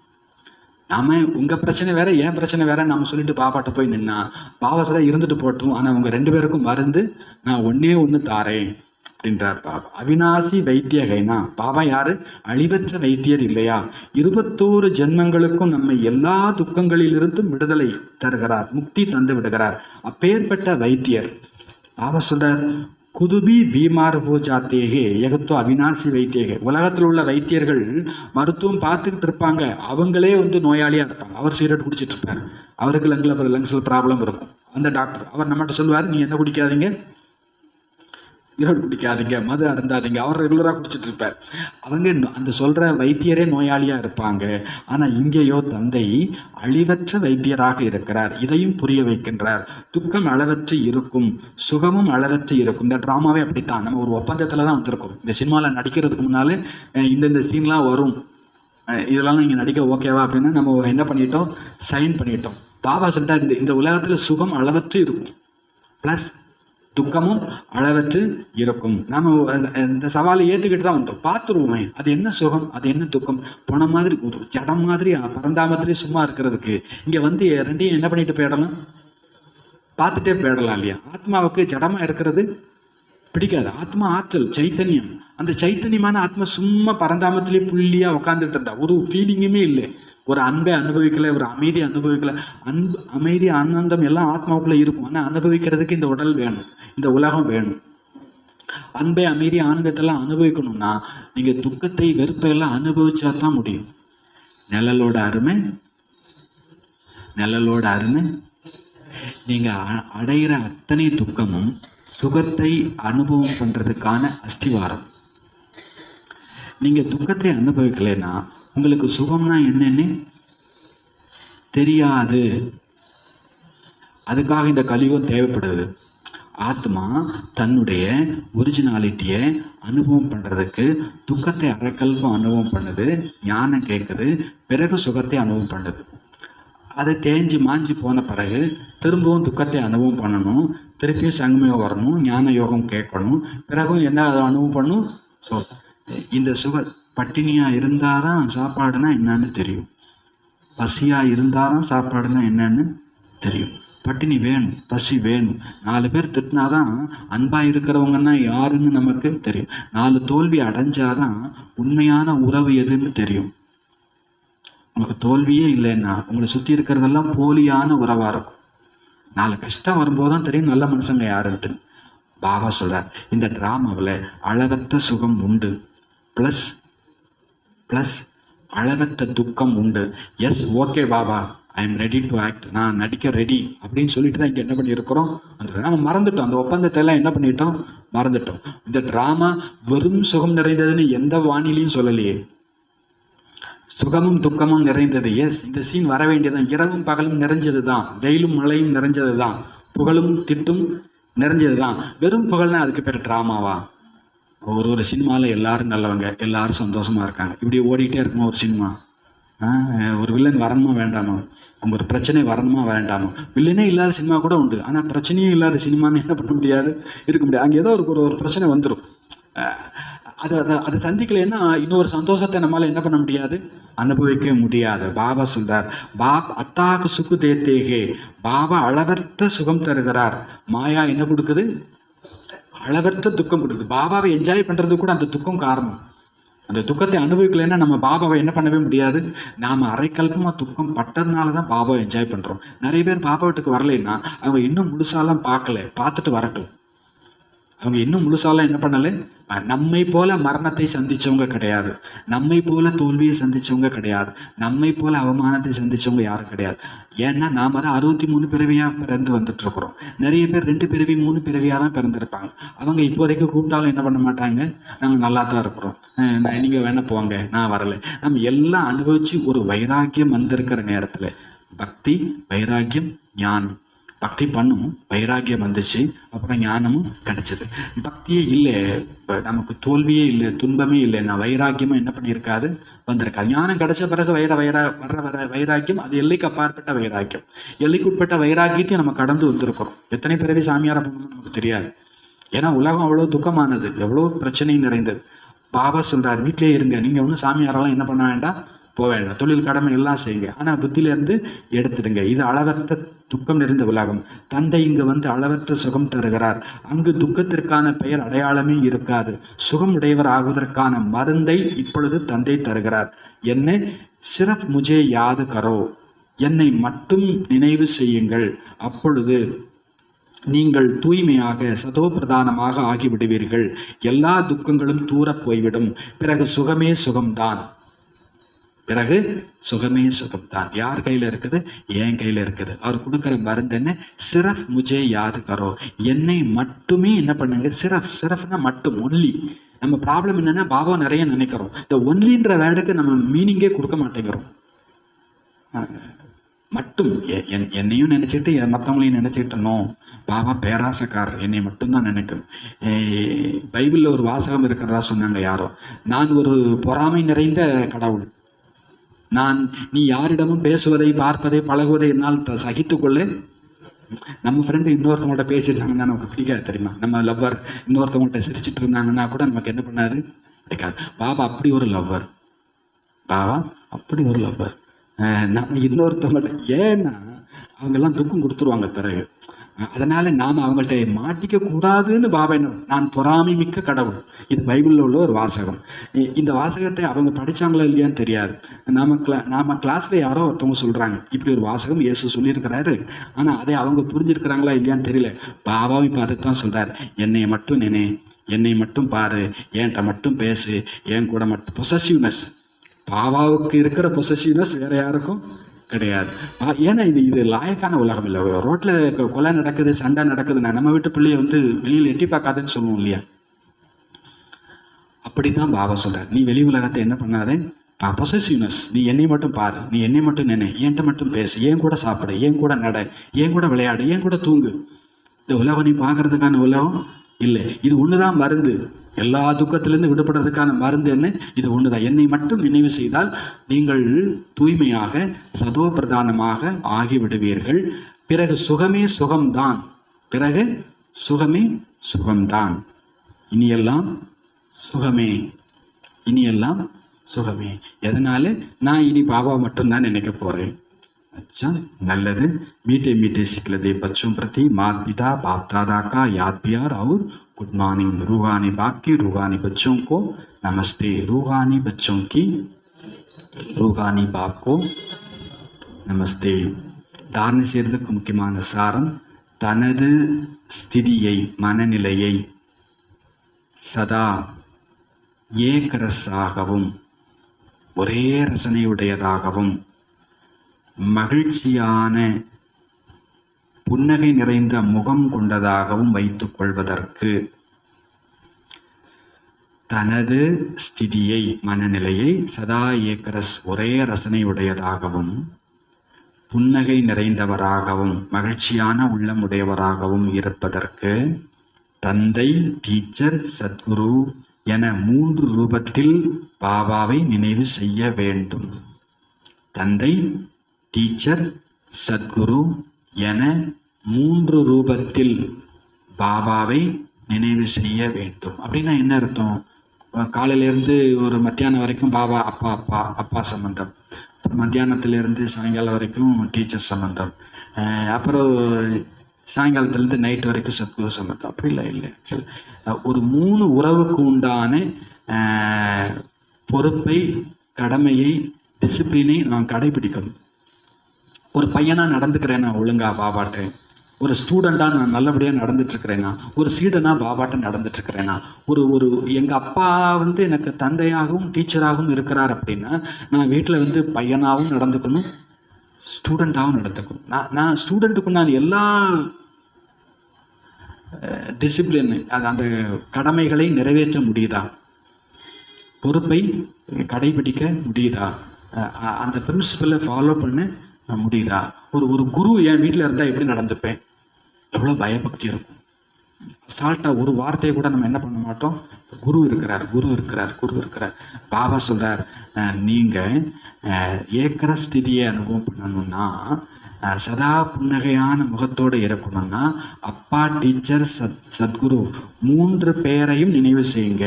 நாம உங்க பிரச்சனை வேற, என் பிரச்சனை வேற நம்ம சொல்லிட்டு பாபாட்ட போய் நின்னா, பாவத்துல இருந்துட்டு போட்டும், ஆனா உங்க 2 பேருக்கும் மருந்து நான் ஒன்னே ஒண்ணு தாரேன் அப்படின்றார் பாபா. அவிநாசி வைத்திய கைனா. பாபா யாரு? அழிவற்ற வைத்தியர் இல்லையா? 21 ஜென்மங்களுக்கும் நம்ம எல்லா துக்கங்களிலிருந்தும் விடுதலை தருகிறார், முக்தி தந்து விடுகிறார். அப்பேற்பட்ட வைத்தியர் பாபா சொல்றார், குதுபி பீமார் ஹோ ஜாத்தேகே எகத்தோ அவிநாசி வைத்தியகே. உலகத்தில் உள்ள வைத்தியர்கள் மருத்துவம் பார்த்துக்கிட்டு இருப்பாங்க, அவங்களே வந்து நோயாளியா இருப்பாங்க. அவர் சிகரெட் குடிச்சிட்டு இருப்பாரு, அவருக்கு லங்ஸ்ல ப்ராப்ளம் இருக்கும். அந்த டாக்டர் அவர் நம்மகிட்ட சொல்லுவார், நீங்க என்ன குடிக்காதீங்க, சிகரெட் குடிக்காதீங்க, மது அருந்தாதீங்க. அவர் ரெகுலரா குடிச்சிட்டு இருப்பார். அவங்க அந்த சொல்ற வைத்தியரே நோயாளியா இருப்பாங்க. ஆனா இங்கேயோ தந்தை அழிவற்ற வைத்தியராக இருக்கிறார், இதையும் புரிய வைக்கின்றார். துக்கம் அளவற்று இருக்கும், சுகமும் அளவற்று இருக்கும். இந்த டிராமாவே அப்படித்தான். நம்ம ஒரு ஒப்பந்தத்துல தான் வந்திருக்கோம். இந்த சினிமாவில் நடிக்கிறதுக்கு முன்னாலே இந்த சீன்லாம் வரும், இதெல்லாம் நீங்க நடிக்க ஓகேவா அப்படின்னு நம்ம என்ன பண்ணிட்டோம், சைன் பண்ணிட்டோம். பாபா சொல்லிட்டா, இந்த உலகத்துல சுகம் அளவற்று இருக்கும், பிளஸ் துக்கமும் அளவற்று இருக்கும். நாம இந்த சவாலை ஏத்துக்கிட்டு தான் வந்தோம். பார்த்துருவோமே அது என்ன சுகம், அது என்ன துக்கம். போன மாதிரி ஒரு ஜடம் மாதிரி பரந்தாமத்திலே சும்மா இருக்கிறதுக்கு இங்க வந்து 2ஐயும் என்ன பண்ணிட்டு போயிடலாம், பார்த்துட்டே போயிடலாம் இல்லையா? ஆத்மாவுக்கு ஜடமா இருக்கிறது பிடிக்காது. ஆத்மா ஆற்றல், சைத்தன்யம். அந்த சைத்தன்யமான ஆத்மா சும்மா பரந்தாமத்திலே புள்ளியா உட்காந்துட்டு இருந்தா ஒரு ஃபீலிங்குமே இல்லை, ஒரு அன்பை அனுபவிக்கல, ஒரு அமைதியை அனுபவிக்கல. அன்பு, அமைதி, ஆனந்தம் எல்லாம் ஆத்மாவுக்குள்ள இருக்கும். ஆனா அனுபவிக்கிறதுக்கு இந்த உடல் வேணும், இந்த உலகம் வேணும். அன்பை, அமைதி, ஆனந்தத்தெல்லாம் அனுபவிக்கணும்னா நீங்க துக்கத்தை, வெறுப்பை எல்லாம் அனுபவிச்சா தான் முடியும். நிழலோட அருமை, நிழலோட அருமை. நீங்க அடைகிற அத்தனை துக்கமும் சுகத்தை அனுபவம் பண்றதுக்கான அஸ்திவாரம். நீங்க துக்கத்தை அனுபவிக்கலைன்னா உங்களுக்கு சுகம்னா என்னன்னு தெரியாது. அதுக்காக இந்த கலியுகம் தேவைப்படுது. ஆத்மா தன்னுடைய ஒரிஜினாலிட்டியை அனுபவம் பண்றதுக்கு துக்கத்தை அறக்கல்பம் அனுபவம் பண்ணுது, ஞானம் கேட்குது, பிறகு சுகத்தை அனுபவம் பண்ணுது. அதை தேஞ்சு மாஞ்சி போன பிறகு திரும்பவும் துக்கத்தை அனுபவம் பண்ணணும், திருப்பியும் சங்கமயம் வரணும், ஞான யோகம் கேட்கணும், பிறகும் என்ன அனுபவம் பண்ணணும். ஸோ இந்த சுக பட்டினியா இருந்தாதான் சாப்பாடுனா என்னன்னு தெரியும், பசியா இருந்தாதான் சாப்பாடுனா என்னன்னு தெரியும். பட்டினி வேணும், பசி வேணும். 4 பேர் திட்டினாதான் அன்பா இருக்கிறவங்கன்னா யாருன்னு நமக்கு தெரியும். 4 தோல்வி அடைஞ்சாதான் உண்மையான உறவு எதுன்னு தெரியும். உங்களுக்கு தோல்வியே இல்லைன்னா உங்களை சுத்தி இருக்கிறதெல்லாம் போலியான உறவா இருக்கும். நாலு கஷ்டம் வரும்போது தான் தெரியும் நல்ல மனுஷங்க யாருன்ட்டு. பாபா சொல்றார், இந்த டிராமாவில் அளவற்ற சுகம் உண்டு, ப்ளஸ் ப்ளஸ் அளவற்ற துக்கம் உண்டு. Yes, okay Baba, I am ready to act, நான் நடிக்க ரெடி அப்படின்னு சொல்லிட்டு தான் இங்கே என்ன பண்ணியிருக்கிறோம். அந்த நம்ம மறந்துட்டோம், அந்த ஒப்பந்தத்தை எல்லாம் என்ன பண்ணிட்டோம், மறந்துட்டோம். இந்த டிராமா வெறும் சுகம் நிறைந்ததுன்னு எந்த வானிலையும் சொல்லலையே, சுகமும் துக்கமும் நிறைந்தது. எஸ், இந்த சீன் வர வேண்டியதுதான். இரவும் பகலும் நிறைஞ்சது தான், வெயிலும் மழையும் நிறைஞ்சது தான், புகழும் திட்டும் நிறைஞ்சது தான். வெறும் புகழ்னா அதுக்கு பேர் டிராமாவா? ஒரு சினிமாவில் எல்லாரும் நல்லவங்க, எல்லாரும் சந்தோஷமா இருக்காங்க, இப்படி ஓடிக்கிட்டே இருக்குமா ஒரு சினிமா? ஒரு வில்லன் வரணுமா வேண்டாமா? அவங்க ஒரு பிரச்சனை வரணுமா வேண்டாமா? வில்லனே இல்லாத சினிமா கூட உண்டு, ஆனால் பிரச்சனையும் இல்லாத சினிமான்னு என்ன பண்ண முடியாது, இருக்க முடியாது. அங்கே ஏதோ ஒரு பிரச்சனை வந்துடும். அதை சந்திக்கலைன்னா இன்னொரு சந்தோஷத்தை நம்மளால என்ன பண்ண முடியாது, அனுபவிக்க முடியாது. பாபா சொல்றார், அத்தாக சுக்கு தேத்தேகே, பாபா அளவற்ற சுகம் தருகிறார், மாயா என்ன கொடுக்குது, அளவற்ற துக்கம் கொடுக்குது. பாபாவை என்ஜாய் பண்றது கூட அந்த துக்கம் காரணம். அந்த துக்கத்தை அனுபவிக்கலைன்னா நம்ம பாபாவை என்ன பண்ணவே முடியாது. நாம அரைக்கல்பமா துக்கம் பட்டதுனால தான் பாபாவை என்ஜாய் பண்றோம். நிறைய பேர் பாபா வீட்டுக்கு வரலைன்னா அவங்க இன்னும் முழுசாலாம் பார்க்கல, பார்த்துட்டு வரட்டும். அவங்க இன்னும் முழுசாலாம் என்ன பண்ணல, நம்மை போல மரணத்தை சந்திச்சவங்க கிடையாது, நம்மை போல தோல்வியை சந்திச்சவங்க கிடையாது, நம்மை போல அவமானத்தை சந்திச்சவங்க யாரும் கிடையாது. ஏன்னா நாம தான் 63 பிறவியா பிறந்து வந்துட்டு இருக்கிறோம். நிறைய பேர் 2 பிறவி 3 பிறவியா தான் பிறந்திருப்பாங்க. அவங்க இப்போதைக்கு கூப்பிட்டாலும் என்ன பண்ண மாட்டாங்க, நாங்க நல்லா தான் இருக்கிறோம், நீங்க வேணா போங்க, நான் வரல. நம்ம எல்லாம் அனுபவிச்சு ஒரு வைராக்கியம் வந்திருக்கிற நேரத்துல பக்தி, வைராக்கியம், ஞானம். பக்தி பண்ணும், வைராக்கியம் வந்துச்சு, அப்புறம் ஞானமும் கிடைச்சது. பக்தியே இல்லை, நமக்கு தோல்வியே இல்லை, துன்பமே இல்லை, நான் வைராக்கியமும் என்ன பண்ணியிருக்காது, வந்திருக்காது. ஞானம் கிடைச்ச பிறகு வர வைராக்கியம் அது எல்லைக்கு அப்பாற்பட்ட வைராக்கியம். எல்லைக்குட்பட்ட வைராக்கியத்தையும் நம்ம கடந்து வந்திருக்கிறோம். எத்தனை பிறவி சாமியார பண்ணணும்னு நமக்கு தெரியாது. ஏன்னா உலகம் அவ்வளோ துக்கமானது, எவ்வளோ பிரச்சனை நிறைந்தது. பாபா சொல்றாரு, வீட்டிலே இருங்க, நீங்க ஒன்றும் சாமியாரெல்லாம் என்ன பண்ண வேண்டாம், போக வேண்டாம், தொழில் கடமை எல்லாம் செய்யுங்க, ஆனா புத்தியிலிருந்து எடுத்துடுங்க. இது அளவற்ற துக்கம் நிறைந்த உலகம். தந்தை இங்கு வந்து அளவற்ற சுகம் தருகிறார். அங்கு துக்கத்திற்கான பெயர் அடையாளமே இருக்காது. சுகம் உடையவர் ஆகுவதற்கான மருந்தை இப்பொழுது தந்தை தருகிறார். என்ன, சிறப் முஜே யாது கரோ, என்னை மட்டும் நினைவு செய்யுங்கள், அப்பொழுது நீங்கள் தூய்மையாக சதோ பிரதானமாக ஆகிவிடுவீர்கள். எல்லா துக்கங்களும் தூரப் போய்விடும். பிறகு சுகமே சுகம்தான். பிறகு சுகமே சுகம்தான். யார் கையில இருக்குது, என் கையில இருக்குது. அவர் கொடுக்குற மருந்து என்ன, சிரஃப் முஜே யாது கரோ, என்னை மட்டுமே என்ன பண்ணுங்க. சிரஃப்னா மட்டும், ஒன்லி. நம்ம ப்ராப்ளம் என்னன்னா, பாபா நிறைய நினைக்கிறோம், இந்த ஒன்லின்ற வேர்டுக்கு நம்ம மீனிங்கே கொடுக்க மாட்டேங்கிறோம். மட்டும் என்னையும் நினைச்சிட்டு மற்றவங்களையும் நினைச்சிட்டணும். பாபா பேராசக்காரர், என்னை மட்டும்தான் நினைக்கணும். பைபிள்ல ஒரு வாசகம் இருக்கிறதா சொன்னாங்க யாரோ, நான் ஒரு பொறாமை நிறைந்த கடவுள், நீ யாரிடமும் பேசுவதை, பார்ப்பதை, பழகுவதை என்னால் சகித்துக்கொள்ள. நம்ம ஃப்ரெண்டு இன்னொருத்தவங்கள்ட்ட பேசியிருந்தாங்கன்னா நமக்கு பிடிக்காது தெரியுமா. நம்ம லவ்வர் இன்னொருத்தவங்கள்ட்ட சிரிச்சிட்டு இருந்தாங்கன்னா கூட நமக்கு என்ன பண்ணாது, பிடிக்காது. பாபா அப்படி ஒரு லவ்வர், பாபா அப்படி ஒரு லவ்வர். நம்ம இன்னொருத்தவங்கள்ட்ட, ஏன்னா அவங்கெல்லாம் துக்கம் கொடுத்துருவாங்க பிறகு. அதனால நாம அவங்கள்ட்ட மாட்டிக்க கூடாதுன்னு பாபா என்ன, நான் பொறாமை மிக்க கடவுள். இது பைபிள்ல உள்ள ஒரு வாசகம். இந்த வாசகத்தை அவங்க படிச்சாங்களா இல்லையான்னு தெரியாது. நாம கிளாஸ்ல யாரோ ஒருத்தவங்க சொல்றாங்க, இப்படி ஒரு வாசகம் இயேசு சொல்லியிருக்கிறாரு, ஆனா அதை அவங்க புரிஞ்சிருக்கிறாங்களா இல்லையான்னு தெரியல. பாபாவும் இப்ப அதைத்தான் சொல்றாரு, என்னை மட்டும் நினை, என்னை மட்டும் பாரு, என்கிட்ட மட்டும் பேசு, என் கூட மட்டும். பொசசிவ்னஸ், பாபாவுக்கு இருக்கிற பொசசிவ்னஸ் வேற யாருக்கும் கிடையாது. ஏன்னா இது லாயக்கான உலகம் இல்லை. ரோட்ல கொலை நடக்குது, சண்டை நடக்குதுன்னா நம்ம வீட்டு பிள்ளைய வந்து வெளியில் எட்டி பார்க்காதுன்னு சொல்லுவோம் இல்லையா. அப்படித்தான் பாபா சொல்றார், நீ வெளி உலகத்தை என்ன பண்ணாதே, பொசசிவ்னஸ், நீ என்னை மட்டும் பாரு, நீ என்னை மட்டும் நினை, என்கிட்ட மட்டும் பேசு, ஏன் கூட சாப்பிடு, ஏன் கூட நட, ஏன் கூட விளையாடு, ஏன் கூட தூங்கு. இந்த உலகம் நீ பார்க்கறதுக்கான உலகம் இல்லை. இது ஒண்ணுதான் மருந்து. எல்லா துக்கத்திலிருந்து விடுபடுறதுக்கான மருந்து என்ன, இது ஒண்ணுதான். என்னை மட்டும் நினைவு செய்தால் நீங்கள் தூய்மையாக சதோ பிரதானமாக ஆகிவிடுவீர்கள். பிறகு சுகமே சுகம்தான். பிறகு சுகமே சுகம்தான். இனியெல்லாம் சுகமே, இனியெல்லாம் சுகமே. எதனால, நான் இனி பாபா மட்டும்தான் நினைக்க போறேன். अच्छा, நல்லது. मीठे मीठे सिखलदे बच्चों प्रति माता पिता बाप दादा का याद प्यार और गुड मॉर्निंग. रूहानी बाप की रूहानी बच्चों को नमस्ते. रूहानी बच्चों की रूहानी बाप को नमस्ते. தாரணை செய்யறதுக்கு முக்கியமான சாரம் தனது ஸ்திதியை, மனநிலையை சதா ஏகரஸாகவும் ஒரே ரசனையுடையதாகவும் மகிழ்ச்சியான புன்னகை நிறைந்த முகம் கொண்டதாகவும் வைத்துக் கொள்வதற்கு தனது ஸ்திதியை, மனநிலையை சதா ஏக்கரஸ் ஒரே ரசனையுடையதாகவும் புன்னகை நிறைந்தவராகவும் மகிழ்ச்சியான உள்ளமுடையவராகவும் இருப்பதற்கு தந்தை, டீச்சர், சத்குரு என 3 ரூபத்தில் பாபாவை நினைவு செய்ய வேண்டும். தந்தை, டீச்சர், சத்குரு என 3 ரூபத்தில் பாபாவை நினைவு செய்ய வேண்டும். அப்படின்னா என்ன அர்த்தம்? காலையிலேருந்து ஒரு மத்தியானம் வரைக்கும் பாபா அப்பா சம்பந்தம், மத்தியானத்திலேருந்து சாயங்காலம் வரைக்கும் டீச்சர் சம்பந்தம், அப்புறம் சாயங்காலத்துலேருந்து நைட் வரைக்கும் சத்குரு சம்பந்தம். அப்படி இல்லை. ஒரு 3 உறவுக்கு உண்டான பொறுப்பை, கடமையை, டிசிப்ளினை நான் கடைபிடிக்கணும். ஒரு பையனாக நடந்துக்கிறேன் நான் ஒழுங்கா பாபாட்ட, ஒரு ஸ்டூடெண்ட்டாக நான் நல்லபடியாக நடந்துட்டுருக்கிறேன்னா, ஒரு சீடனாக பாபாட்ட நடந்துட்டுருக்கிறேன்னா, ஒரு எங்கள் அப்பா எனக்கு தந்தையாகவும் டீச்சராகவும் இருக்கிறார் அப்படின்னா நான் வீட்டில் பையனாகவும் நடந்துக்கணும், ஸ்டூடெண்ட்டாகவும் நடந்துக்கணும். நான் ஸ்டூடெண்ட்டுக்கு நான் எல்லா டிசிப்ளின், அந்த கடமைகளை நிறைவேற்ற முடியுதா, பொறுப்பை கடைபிடிக்க முடியுதா, அந்த பிரின்சிபலை ஃபாலோ பண்ண முடியுதா? ஒரு குரு என் வீட்டில் இருந்தால் எப்படி நடந்துப்பேன்? எவ்வளோ பயபக்தி இருக்கும். அசால்ட்டாக ஒரு வார்த்தையை கூட நம்ம என்ன பண்ண மாட்டோம். குரு இருக்கிறார். பாபா சொல்கிறார், நீங்கள் ஏக்கர ஸ்திதியை அனுபவம் பண்ணணும்னா, சதா புன்னகையான முகத்தோடு இருக்கணும்னா அப்பா, டீச்சர், சத்குரு 3 பேரையும் நினைவு செய்யுங்க.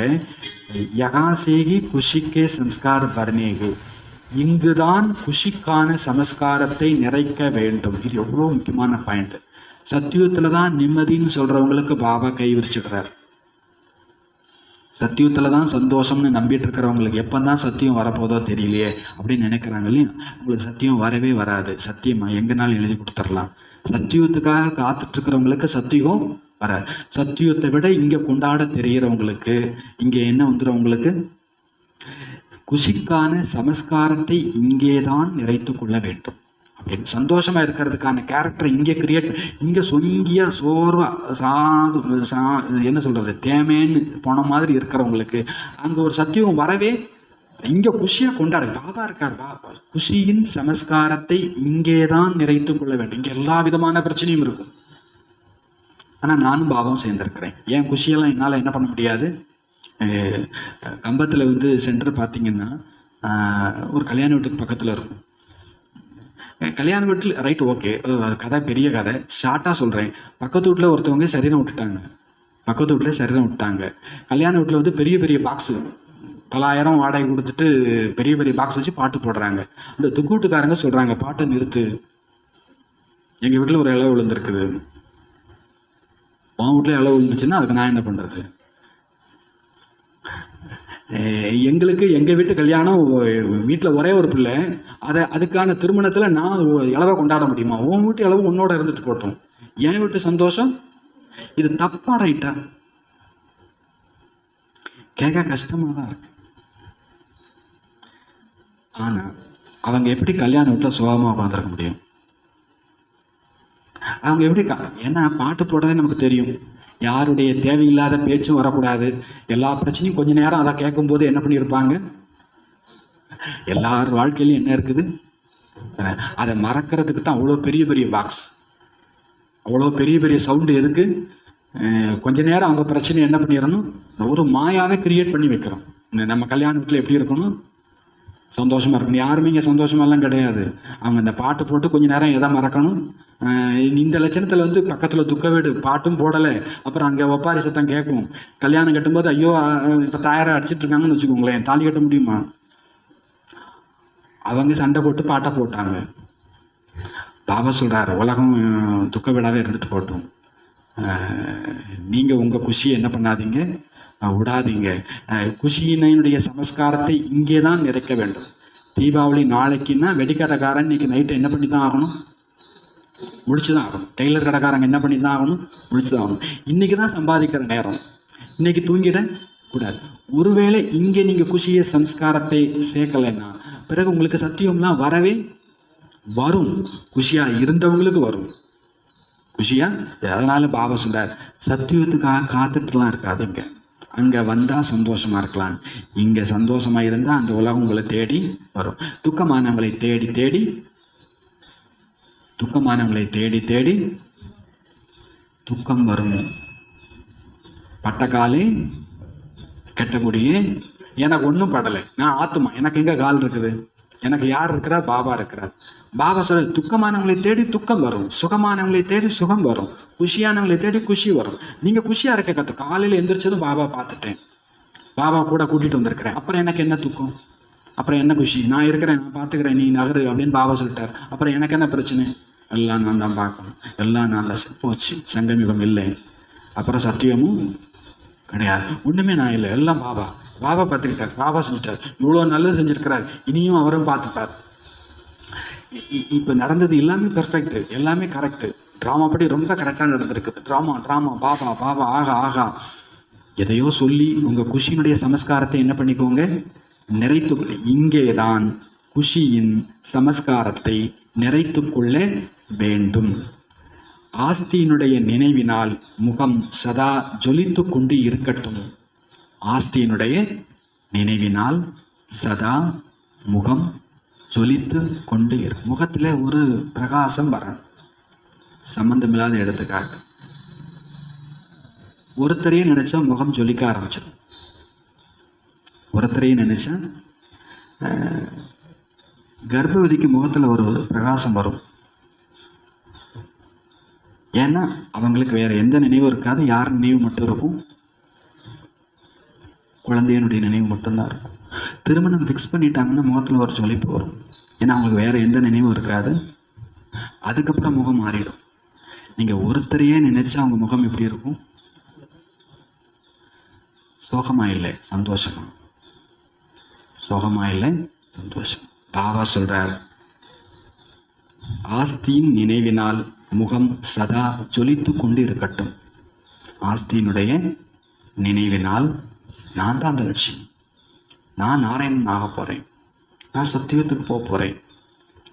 யகாசேகி குஷிக்கே சம்ஸ்கார பர்னேகு, இங்குதான் குஷிக்கான சமஸ்காரத்தை நிறைக்க வேண்டும். இது எவ்வளோ முக்கியமான பாயிண்ட். சத்தியுகத்தில் தான் நிம்மதின்னு சொல்கிறவங்களுக்கு பாபா கை விரிச்சுக்கிறார். சத்தியத்தில் தான் சந்தோஷம்னு நம்பிட்டு இருக்கிறவங்களுக்கு எப்போ தான் சத்தியம் வரப்போதோ தெரியலையே அப்படின்னு நினைக்கிறாங்க இல்லையா? உங்களுக்கு சத்தியம் வரவே வராது. சத்தியமா எங்கனாலும் எழுதி கொடுத்துடலாம். சத்தியத்துக்காக காத்துட்ருக்கிறவங்களுக்கு சத்தியம் வராது. சத்தியத்தை விட இங்கே கொண்டாட தெரிகிறவங்களுக்கு, இங்கே என்ன வந்துடுறவங்களுக்கு குஷிக்கான சமஸ்காரத்தை இங்கே தான் நிறைத்து கொள்ள வேண்டும் அப்படின்னு சந்தோஷமா இருக்கிறதுக்கான கேரக்டரை இங்கே கிரியேட், இங்கே சொங்கியா சோர்வா என்ன சொல்றது, தேமேன்னு போன மாதிரி இருக்கிறவங்களுக்கு அங்கே ஒரு சத்தியம் வரவே இங்கே குஷியாக கொண்டாடு. பாபா இருக்கார். பாபா குஷியின் சமஸ்காரத்தை இங்கே தான் நிறைத்து கொள்ள வேண்டும். இங்கே எல்லா விதமான பிரச்சனையும் இருக்கும். ஆனால் நானும் பாபாவும் சேர்ந்துருக்கிறேன். ஏன் குஷியெல்லாம் என்னால் என்ன பண்ண முடியாது. கம்பத்தில் சென்டர் பார்த்தீங்கன்னா ஒரு கல்யாண வீட்டுக்கு பக்கத்தில் இருக்கும். கல்யாண வீட்டில் ரைட், ஓகே, கதை பெரிய கதை, ஷார்ட்டாக சொல்கிறேன். பக்கத்து வீட்டில் ஒருத்தவங்க சரீரம் விட்டுட்டாங்க. கல்யாண வீட்டில் பெரிய பெரிய பாக்ஸு, பல ஆயிரம் வாடகை கொடுத்துட்டு பெரிய பெரிய பாக்ஸ் வச்சு பாட்டு போடுறாங்க. அந்த துக்கூட்டுக்காரங்க சொல்கிறாங்க, பாட்டை நிறுத்து, எங்கள் வீட்டில் ஒரு இலை விழுந்துருக்குது, உன் வீட்டில் இலை விழுந்துச்சுன்னா அதுக்கு நான் என்ன பண்ணுறது? எங்கள் வீட்டு கல்யாணம், வீட்டில் ஒரே ஒரு பிள்ளை, அதுக்கான திருமணத்தில் நான் இளவை கொண்டாட முடியுமா? உன் வீட்டு இளவு உன்னோட இருந்துட்டு போட்டோம், என் வீட்டு சந்தோஷம். இது தப்பா ரைட்டா? கேட்க கஷ்டமாக தான் இருக்கு. ஆனால் அவங்க எப்படி கல்யாண வீட்டில் சுகமாக உட்காந்துருக்க முடியும்? அவங்க எப்படி? ஏன்னா பாட்டு போடுறதே நமக்கு தெரியும். யாருடைய தேவையில்லாத பேச்சும் வரக்கூடாது. எல்லா பிரச்சனையும் கொஞ்ச நேரம் அதை கேட்கும்போது என்ன பண்ணியிருப்பாங்க? எல்லார் வாழ்க்கையிலும் என்ன இருக்குது? அதை மறக்கிறதுக்கு தான் அவ்வளோ பெரிய பெரிய பாக்ஸ், அவ்வளோ பெரிய பெரிய சவுண்டு. எதுக்கு? கொஞ்ச நேரம் அவங்க பிரச்சனை என்ன பண்ணிடணும், ஒரு மாயாவை கிரியேட் பண்ணி வைக்கிறோம். நம்ம கல்யாண வீட்டில் எப்படி இருக்கணும்? சந்தோஷமாக இருக்கணும். யாருமே இங்கே சந்தோஷமெல்லாம் கிடையாது. அவங்க இந்த பாட்டு போட்டு கொஞ்ச நேரம் எதை மறக்கணும். இந்த லட்சணத்தில் பக்கத்தில் துக்க வீடு, பாட்டும் போடலை, அப்புறம் அங்கே ஒப்பாரி சத்தம் கேட்கும். கல்யாணம் கட்டும்போது ஐயோ இப்போ தாயாரை அடிச்சிட்டு இருக்காங்கன்னு வச்சுக்கோங்களேன், தாலி கட்ட முடியுமா? அவங்க சண்டை போட்டு பாட்டை போட்டாங்க. பாபா சொல்கிறார், உலகம் துக்க வீடாகவே இருந்துட்டு போட்டோம், நீங்கள் உங்கள் குஷியை என்ன பண்ணாதீங்க, விடாதீங்க. குஷியினுடைய சமஸ்காரத்தை இங்கே தான் நிறைக்க வேண்டும். தீபாவளி நாளைக்குன்னா வெடிக்காரக்காரன் இன்னைக்கு நைட்டு என்ன பண்ணி தான் ஆகணும்? முடிச்சுதான் ஆகணும். டெய்லர் கடைக்காரங்க என்ன பண்ணி தான் ஆகணும்? முடிச்சுதான் ஆகணும். இன்னைக்கு தான் சம்பாதிக்கிற நேரம், இன்னைக்கு தூங்கிட கூடாது. ஒருவேளை இங்கே நீங்க குஷிய சம்ஸ்காரத்தை சேர்க்கலைன்னா பிறகு உங்களுக்கு சத்தியம்லாம் வரவே வரும். குஷியா இருந்தவங்களுக்கு வரும். குஷியா, அதனால பாபா சொல்றார், சத்தியத்துக்காக காத்துட்டுலாம் இருக்காதுங்க. அங்க வந்தா சந்தோஷமா இருக்கலாம். இங்க சந்தோஷமா இருந்தா அந்த உலகம் உங்களை தேடி வரும். துக்கமானவங்களை தேடி தேடி துக்கமானவங்களை தேடி தேடி துக்கம் வரும். பட்டக்காலே கெட்டக்கூடியே. எனக்கு ஒன்றும் படலை, நான் ஆத்மா, எனக்கு எங்க கால் இருக்குது? எனக்கு யார் இருக்கிறா? பாபா இருக்கிறார். பாபா சொல்ற, துக்கமானவங்களை தேடி துக்கம் வரும், சுகமானவங்களை தேடி சுகம் வரும், குஷியானவங்களை தேடி குஷி வரும். நீங்க குஷியா இருக்க கத்து. காலையில எந்திரிச்சதும் பாபா பார்த்துட்டேன், பாபா கூட கூட்டிட்டு வந்திருக்கிறேன், அப்புறம் எனக்கு என்ன துக்கம்? அப்புறம் என்ன குஷி? நான் இருக்கிறேன், நான் பார்த்துக்கிறேன், நீ நகரு அப்படின்னு பாபா சொல்லிட்டார். அப்புறம் எனக்கு என்ன பிரச்சனை? எல்லாம் நான் தான் பார்க்கணும், எல்லாம் நான் தான். போச்சு, சங்கமிகம் இல்லை. அப்புறம் சத்தியமும் கிடையாது, ஒண்ணுமே நான் இல்லை, எல்லாம் பாபா. பாபா பார்த்துக்கிட்டார், பாபா செஞ்சுட்டார், இவ்வளோ நல்லது செஞ்சிருக்கிறார், இனியும் அவரும் பார்த்துப்பார். இப்போ நடந்தது எல்லாமே பெர்ஃபெக்ட், எல்லாமே கரெக்டு. ட்ராமா படி ரொம்ப கரெக்டாக நடந்திருக்குது. ட்ராமா ட்ராமா பாபா பாபா ஆகா ஆகா. எதையோ சொல்லி உங்கள் குஷியினுடைய சமஸ்காரத்தை என்ன பண்ணிக்கோங்க? நிறைத்து. இங்கே தான் குஷியின் சமஸ்காரத்தை நிறைத்து கொள்ள வேண்டும். ஆஸ்தியினுடைய நினைவினால் முகம் சதா ஜொலித்து கொண்டு இருக்கட்டும். ஆஸ்தியினுடைய நினைவினால் சதா முகம் ஜொலித்து கொண்டு இருக்கும். முகத்தில் ஒரு பிரகாசம் வரணும். சம்பந்தமில்லாத எடுத்துக்காட்டு, ஒருத்தரையே நினைச்சா முகம் ஜொலிக்க ஆரம்பிச்சிடும். ஒருத்தரையே நினைச்சா கர்ப்பவதிக்கு முகத்தில் ஒரு பிரகாசம் வரும். ஏன்னா அவங்களுக்கு வேற எந்த நினைவும் இருக்காது. யார் நினைவு மட்டும் இருக்கும்? குழந்தையனுடைய நினைவு மட்டும்தான் இருக்கும். திருமணம் ஃபிக்ஸ் பண்ணிட்டாங்கன்னா முகத்தில் ஒரு ஜொலிப்பு வரும். ஏன்னா அவங்களுக்கு வேற எந்த நினைவும் இருக்காது. அதுக்கப்புறம் முகம் மாறிடும். நீங்கள் ஒருத்தரையே நினைச்சா அவங்க முகம் எப்படி இருக்கும்? சோகமா இல்லை, சந்தோஷமா. சோகமா இல்லை, சந்தோஷம். பாபா சொல்றார், ஆஸ்தியின் நினைவினால் முகம் சதா ஜொலித்து கொண்டு இருக்கட்டும். ஆஸ்தியினுடைய நினைவினால் நான் தான் அந்த லட்சியம், நான் நாராயணன் ஆக போறேன், நான் சத்தியத்துக்கு போக போறேன்.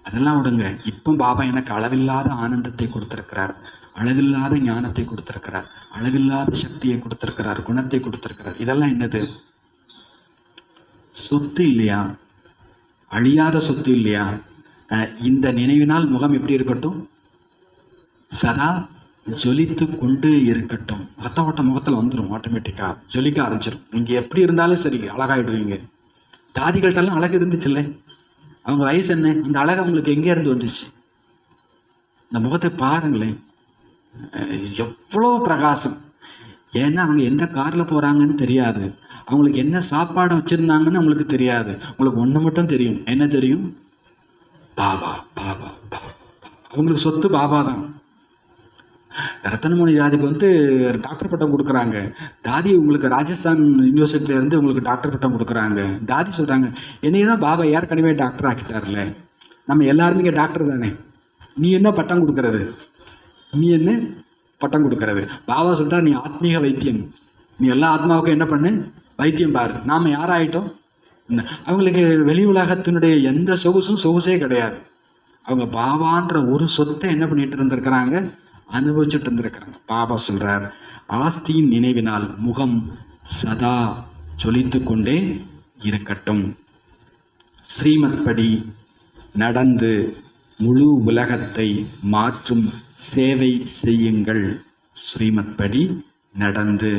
அதெல்லாம் விடுங்க. இப்போ பாபா எனக்கு அளவில்லாத ஆனந்தத்தை கொடுத்திருக்கிறார், அளவில்லாத ஞானத்தை கொடுத்திருக்கிறார், அளவில்லாத சக்தியை கொடுத்திருக்கிறார், குணத்தை கொடுத்திருக்கிறார். இதெல்லாம் என்னது? சொத்து இல்லையா? அழியாத சொத்து இல்லையா? இந்த நினைவினால் முகம் எப்படி இருக்கட்டும்? சதா ஜொலித்து கொண்டு இருக்கட்டும். ரத்த ஓட்ட முகத்தில் வந்துடும், ஆட்டோமேட்டிக்கா ஜொலிக்க ஆரம்பிச்சிடும். நீங்க எப்படி இருந்தாலும் சரி அழகாயிடுவீங்க. தாதிகள்கிட்டலாம் அழகு இருந்துச்சுல்ல, அவங்க வயசு என்ன? அந்த அழகு அவங்களுக்கு எங்கே இருந்து வந்துச்சு? இந்த முகத்தை பாருங்களேன், எவ்வளோ பிரகாசம். ஏன்னா அவங்க எந்த காரில் போகிறாங்கன்னு தெரியாது, அவங்களுக்கு என்ன சாப்பாடு வச்சுருந்தாங்கன்னு அவங்களுக்கு தெரியாது. உங்களுக்கு ஒன்று மட்டும் தெரியும். என்ன தெரியும்? பாபா பாபா பாபா. அவங்களுக்கு சொத்து பாபா தான். ரத்தனமணி தாதிக்கு வந்து டாக்டர் பட்டம் கொடுக்குறாங்க. தாதி உங்களுக்கு ராஜஸ்தான் யூனிவர்சிட்டியிலேருந்து உங்களுக்கு டாக்டர் பட்டம் கொடுக்குறாங்க. தாதி சொல்கிறாங்க, என்னையும் தான் பாபா ஏற்கனவே டாக்டர் ஆக்கிட்டார்ல, நம்ம எல்லாருமே இங்கே டாக்டர் தானே, நீ என்ன பட்டம் கொடுக்கறது? நீ என்ன பட்டம் கொடுக்கறது? பாபா சொல்கிறா, நீ ஆத்மீக வைத்தியம், நீ எல்லா ஆத்மாவுக்கும் என்ன பண்ணு? வைத்தியம் பாரு. நாம் யாராயிட்டோம்? அவங்களுக்கு வெளி உலகத்தினுடைய எந்த சொகுசே கிடையாது. அவங்க பாபான்ற ஒரு சொத்தை என்ன பண்ணிட்டு இருந்திருக்கிறாங்க? அனுபவிச்சுட்டு இருந்திருக்கிறாங்க. பாபா சொல்றார், ஆஸ்தியின் நினைவினால் முகம் சதா ஜொலித்து கொண்டே இருக்கட்டும். ஸ்ரீமத் படி நடந்து முழு உலகத்தை மாற்றும் சேவை செய்யுங்கள். ஸ்ரீமத் படி நடந்து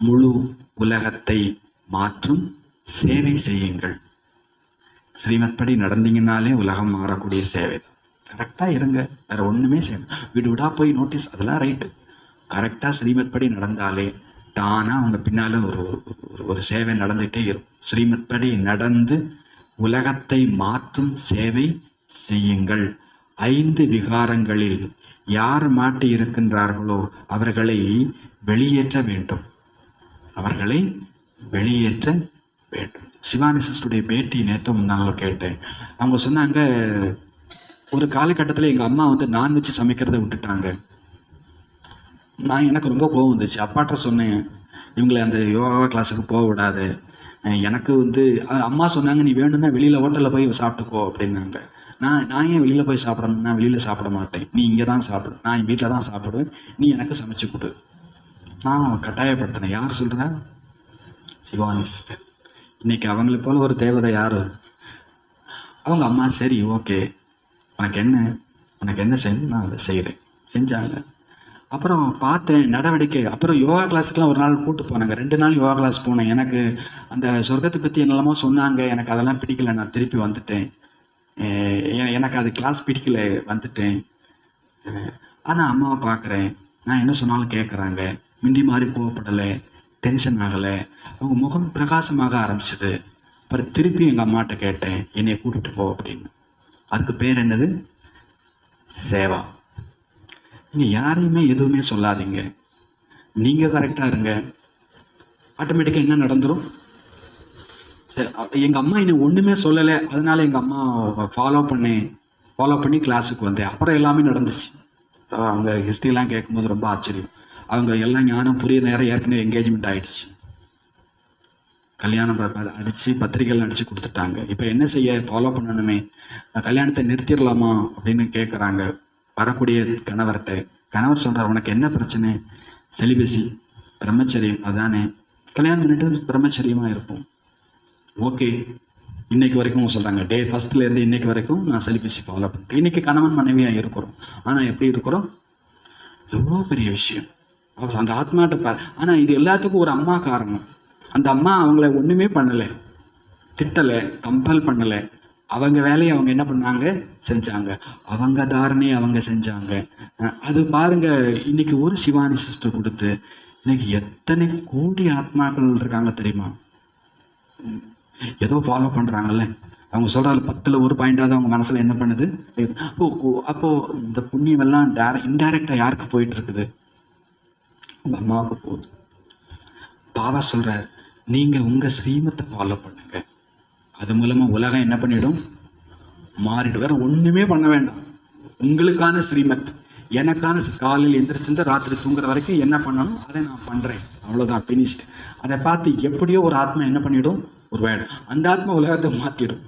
முழு உலகத்தை மாற்றும் சேவை செய்யுங்கள். ஸ்ரீமத் படி நடந்தீங்கன்னாலே உலகம் மாறக்கூடிய சேவை. கரெக்டாக இருங்க, வேற ஒன்றுமே செய்யணும். வீடு விடா போய் நோட்டீஸ், அதெல்லாம் ரைட்டு. கரெக்டாக ஸ்ரீமத் படி நடந்தாலே தானாக அவங்க பின்னால் ஒரு சேவை நடந்துகிட்டே இருக்கும். ஸ்ரீமத் படி நடந்து உலகத்தை மாற்றும் சேவை செய்யுங்கள். 5 விகாரங்களில் யார் மாட்டி இருக்கின்றார்களோ அவர்களை வெளியேற்ற வேண்டும், அவர்களை வெளியேற்ற வேண்டும். சிவானி சிஸ்டருடைய பேட்டி நேற்று முன்னாள் கேட்டேன். அவங்க சொன்னாங்க, ஒரு காலகட்டத்தில் எங்கள் அம்மா வந்து நான்வெஜ் சமைக்கிறத விட்டுட்டாங்க. எனக்கு ரொம்ப கோவம் வந்துச்சு. அப்பாட்ட சொன்னேன், இவங்களை அந்த யோகா கிளாஸுக்கு போக விடாது. எனக்கு வந்து அம்மா சொன்னாங்க, நீ வேணும்னா வெளியில் ஹோட்டலில் போய் சாப்பிட்டுக்கோ அப்படின்னாங்க. நான் ஏன் வெளியில் போய் சாப்பிடணும்? நான் வெளியில் சாப்பிட மாட்டேன். நீ இங்கே தான் சாப்பிடு, நான் என் வீட்டில் தான் சாப்பிடுவேன், நீ எனக்கு சமைச்சு கொடு. நான் கட்டாயப்படுத்தினேன். யார் சொல்கிறா? சிவானி சிஸ்டர். இன்னைக்கு அவங்களை போல ஒரு தேவதை யார்? அவங்க அம்மா. சரி, ஓகே, உனக்கு என்ன செய்யணும் நான் அதை செய்கிறேன். செஞ்சாங்க. அப்புறம் பார்த்தேன் நடவடிக்கை. அப்புறம் யோகா கிளாஸுக்கெலாம் ஒரு நாள் கூப்பிட்டு போனாங்க. 2 நாள் யோகா கிளாஸ் போனேன். எனக்கு அந்த சொர்க்கத்தை பற்றி என்னெல்லாமோ சொன்னாங்க. எனக்கு அதெல்லாம் பிடிக்கல. நான் திருப்பி வந்துட்டேன். எனக்கு அது கிளாஸ் பிடிக்கல, வந்துட்டேன். ஆனால் அம்மாவை பார்க்குறேன், நான் என்ன சொன்னாலும் கேட்குறாங்க. மிண்டி மாதிரி கோவப்படலை, டென்ஷன் ஆகலை. அவங்க முகம் பிரகாசமாக ஆரம்பிச்சது. அப்புறம் திருப்பி எங்கள் அம்மாட்ட கேட்டேன், என்னைய கூட்டிகிட்டு போ அப்படின்னு. அதுக்கு பேர் என்னது? சேவா. நீங்கள் யாரையுமே எதுவுமே சொல்லாதீங்க, நீங்கள் கரெக்டாக இருங்க, ஆட்டோமேட்டிக்காக என்ன நடந்துடும்? சரி, எங்கள் அம்மா என்னை ஒன்றுமே சொல்லலை. அதனால எங்கள் அம்மா ஃபாலோ பண்ணி கிளாஸுக்கு வந்தேன். அப்புறம் எல்லாமே நடந்துச்சு. அவங்க ஹிஸ்ட்ரிலாம் கேட்கும்போது ரொம்ப ஆச்சரியம். அவங்க எல்லாம் ஞானம் புரிய நேரம் ஏற்கனவே என்கேஜ்மெண்ட் ஆகிடுச்சு. கல்யாணம் அடித்து பத்திரிகைலாம் அடித்து கொடுத்துட்டாங்க. இப்போ என்ன செய்ய? ஃபாலோ பண்ணணுமே. கல்யாணத்தை நிறுத்திடலாமா அப்படின்னு கேட்குறாங்க வரக்கூடிய கணவர்கிட்ட. கணவர் சொல்கிறார், உனக்கு என்ன பிரச்சனை? செலிபசி, பிரம்மச்சரியம், அதானே? கல்யாணம் பண்ணிட்டு பிரம்மச்சரியமாக இருப்போம். ஓகே, இன்னைக்கு வரைக்கும் சொல்கிறாங்க, டே ஃபஸ்ட்லேருந்து இன்னைக்கு வரைக்கும் நான் செலிபசி ஃபாலோ பண்ணிட்டேன். இன்றைக்கி கணவன் மனைவியாக இருக்கிறோம். ஆனால் எப்படி இருக்கிறோம்? எவ்வளோ பெரிய விஷயம். அந்த ஆத்மாட்ட பாரு. ஆனால் இது எல்லாத்துக்கும் ஒரு அம்மா காரணம். அந்த அம்மா அவங்கள ஒன்றுமே பண்ணலை, திட்டலை, கம்பல் பண்ணலை. அவங்க வேலையை அவங்க என்ன பண்ணாங்க? செஞ்சாங்க. அவங்க தாரணையை அவங்க செஞ்சாங்க. அது பாருங்க, இன்னைக்கு ஒரு சிவானி சிஸ்டர் கொடுத்து இன்னைக்கு எத்தனை கோடி ஆத்மாக்கள் இருக்காங்க தெரியுமா? ஏதோ ஃபாலோ பண்ணுறாங்கல்ல. அவங்க சொல்கிறாங்க 10ல் 1 பாயிண்டாவது அவங்க மனசில் என்ன பண்ணுது? அப்போ இந்த புண்ணியம் எல்லாம் இன்டைரக்டாக யாருக்கு போயிட்டு இருக்குது? உங்கள் அம்மாவுக்கு போகுது. பாபா சொல்கிறார், நீங்கள் உங்கள் ஸ்ரீமத்தை ஃபாலோ பண்ணுங்க. அது மூலமாக உலகம் என்ன பண்ணிடும்? மாறிடும். வேற ஒன்றுமே பண்ண வேண்டாம். உங்களுக்கான ஸ்ரீமத், எனக்கான காலையில் எந்திரிச்சிருந்து ராத்திரி தூங்குற வரைக்கும் என்ன பண்ணணும் அதை நான் பண்ணுறேன். அவ்வளோதான், ஃபினிஷ்ட். அதை பார்த்து எப்படியோ ஒரு ஆத்மா என்ன பண்ணிடும்? ஒரு வேலை அந்த ஆத்மா உலகத்தை மாற்றிடும்.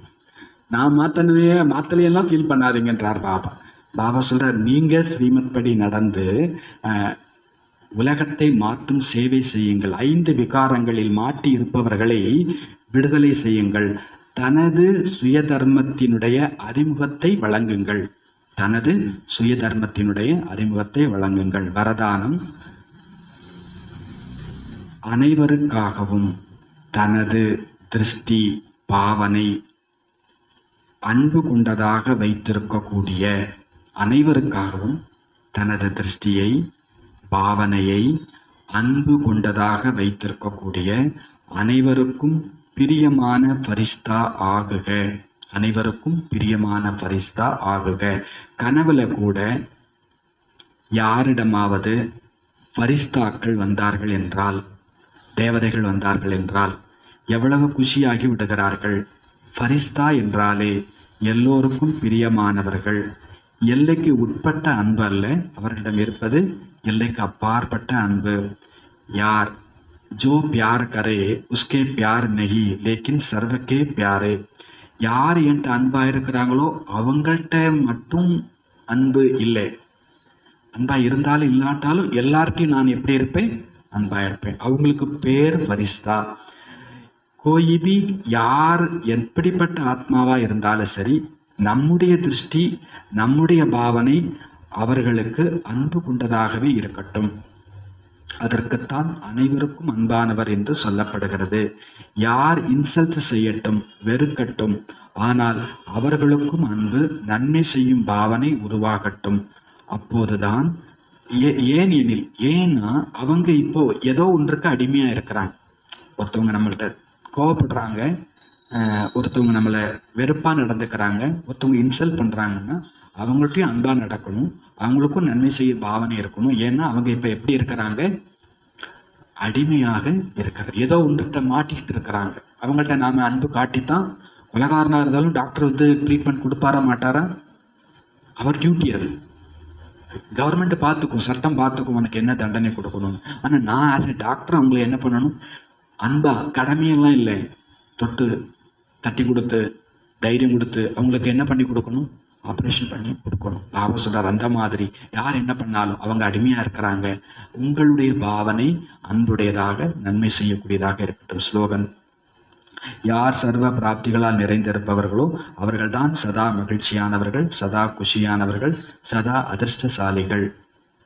நான் மாற்றலையெல்லாம் ஃபீல் பண்ணாதீங்கன்றார் பாபா. பாபா சொல்கிறார், நீங்கள் ஸ்ரீமத் படி நடந்து உலகத்தை மாற்றும் சேவை செய்யுங்கள். 5 விகாரங்களில் மாட்டி இருப்பவர்களை விடுதலை செய்யுங்கள். தனது சுய தர்மத்தினுடைய அறிமுகத்தை வழங்குங்கள். தனது சுய தர்மத்தினுடைய அறிமுகத்தை வழங்குங்கள். வரதானம், அனைவருக்காகவும் தனது திருஷ்டி பாவனை அன்பு கொண்டதாக வைத்திருக்கக்கூடிய, அனைவருக்காகவும் தனது திருஷ்டியை பாவனையை அன்பு கொண்டதாக வைத்திருக்கக்கூடிய, அனைவருக்கும் பிரியமான பரிஸ்தா ஆகுக. அனைவருக்கும் பிரியமான பரிஸ்தா ஆகுக. கனவுல கூட யாரிடமாவது பரிஸ்தாக்கள் வந்தார்கள் என்றால், தேவதைகள் வந்தார்கள் என்றால் எவ்வளவு குஷியாகி விடுகிறார்கள். பரிஸ்தா என்றாலே எல்லோருக்கும் பிரியமானவர்கள். எல்லைக்கு உட்பட்ட அன்பு அல்ல, அவர்களிடம் இருப்பது எல்லைக்கு அப்பாற்பட்ட அன்பு. யார் जो प्यार करे उसके प्यार नहीं लेकिन सर्व के प्यारे. யார் என்கிட்ட அன்பா இருக்கிறாங்களோ அவங்கள்ட்ட மட்டும் அன்பு இல்லை. அன்பா இருந்தாலும் இல்லாட்டாலும் எல்லார்ட்டையும் நான் எப்படி இருப்பேன்? அன்பா இருப்பேன். அவங்களுக்கு பேர் பரிஸ்தா. கோயிபி யார் எப்படிப்பட்ட ஆத்மாவா இருந்தாலும் சரி, நம்முடைய திருஷ்டி நம்முடைய பாவனை அவர்களுக்கு அன்பு கொண்டதாகவே இருக்கட்டும். அதற்குத்தான் அனைவருக்கும் அன்பானவர் என்று சொல்லப்படுகிறது. யார் இன்சல்ட் செய்யட்டும், வெறுக்கட்டும், ஆனால் அவர்களுக்கும் அன்பு நன்மை செய்யும் பாவனை உருவாகட்டும். அப்போதுதான் ஏன் எனில், ஏன்னா அவங்க இப்போ ஏதோ ஒன்றுக்கு அடிமையா இருக்கிறாங்க. ஒருத்தவங்க நம்மள்கிட்ட கோவப்படுறாங்க, ஒருத்தவங்க நம்மளை வெறுப்பா நடந்துக்கிறாங்க, ஒருத்தவங்க இன்சல்ட் பண்றாங்கன்னா அவங்கள்ட்டையும் அன்பா நடக்கணும், அவங்களுக்கும் நன்மை செய்ய பாவனை இருக்கணும். ஏன்னா அவங்க இப்ப எப்படி இருக்கிறாங்க? அடிமையாக இருக்கிறாங்க. ஏதோ ஒன்றுகிட்ட மாட்டிக்கிட்டு இருக்கிறாங்க. அவங்கள்ட்ட நாம அன்பு காட்டித்தான், கொலைகாரனா இருந்தாலும் டாக்டர் வந்து ட்ரீட்மெண்ட் கொடுப்பாரா மாட்டாரா? அவர் டியூட்டி அது. கவர்மெண்ட் பார்த்துக்கும், சட்டம் பார்த்துக்கும் உனக்கு என்ன தண்டனை கொடுக்கணும். ஆனா நான் ஆஸ் எ டாக்டர் அவங்களை என்ன பண்ணணும்? அன்பா, கடமையெல்லாம் இல்லை, தொட்டு தட்டி கொடுத்து தைரியம் கொடுத்து அவங்களுக்கு என்ன பண்ணி கொடுக்கணும்? ஆப்ரேஷன் பண்ணி கொடுக்கணும். பாபா சொல்றார், அந்த மாதிரி யார் என்ன பண்ணாலும் அவங்க அடிமையா இருக்கிறாங்க. உங்களுடைய பாவனை அன்புடையதாக நன்மை செய்யக்கூடியதாக இருக்கட்டும். ஸ்லோகன்: யார் சர்வ பிராப்திகளால் நிறைந்திருப்பவர்களோ அவர்கள்தான் சதா மகிழ்ச்சியானவர்கள், சதா குஷியானவர்கள், சதா அதிர்ஷ்டசாலிகள்.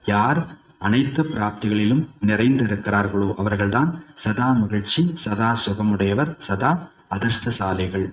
யார் அனைத்து பிராப்திகளிலும் நிறைந்திருக்கிறார்களோ அவர்கள்தான் சதா மகிழ்ச்சி, சதா சுகமுடையவர், சதா அதிர்ஷ்டசாலிகள்.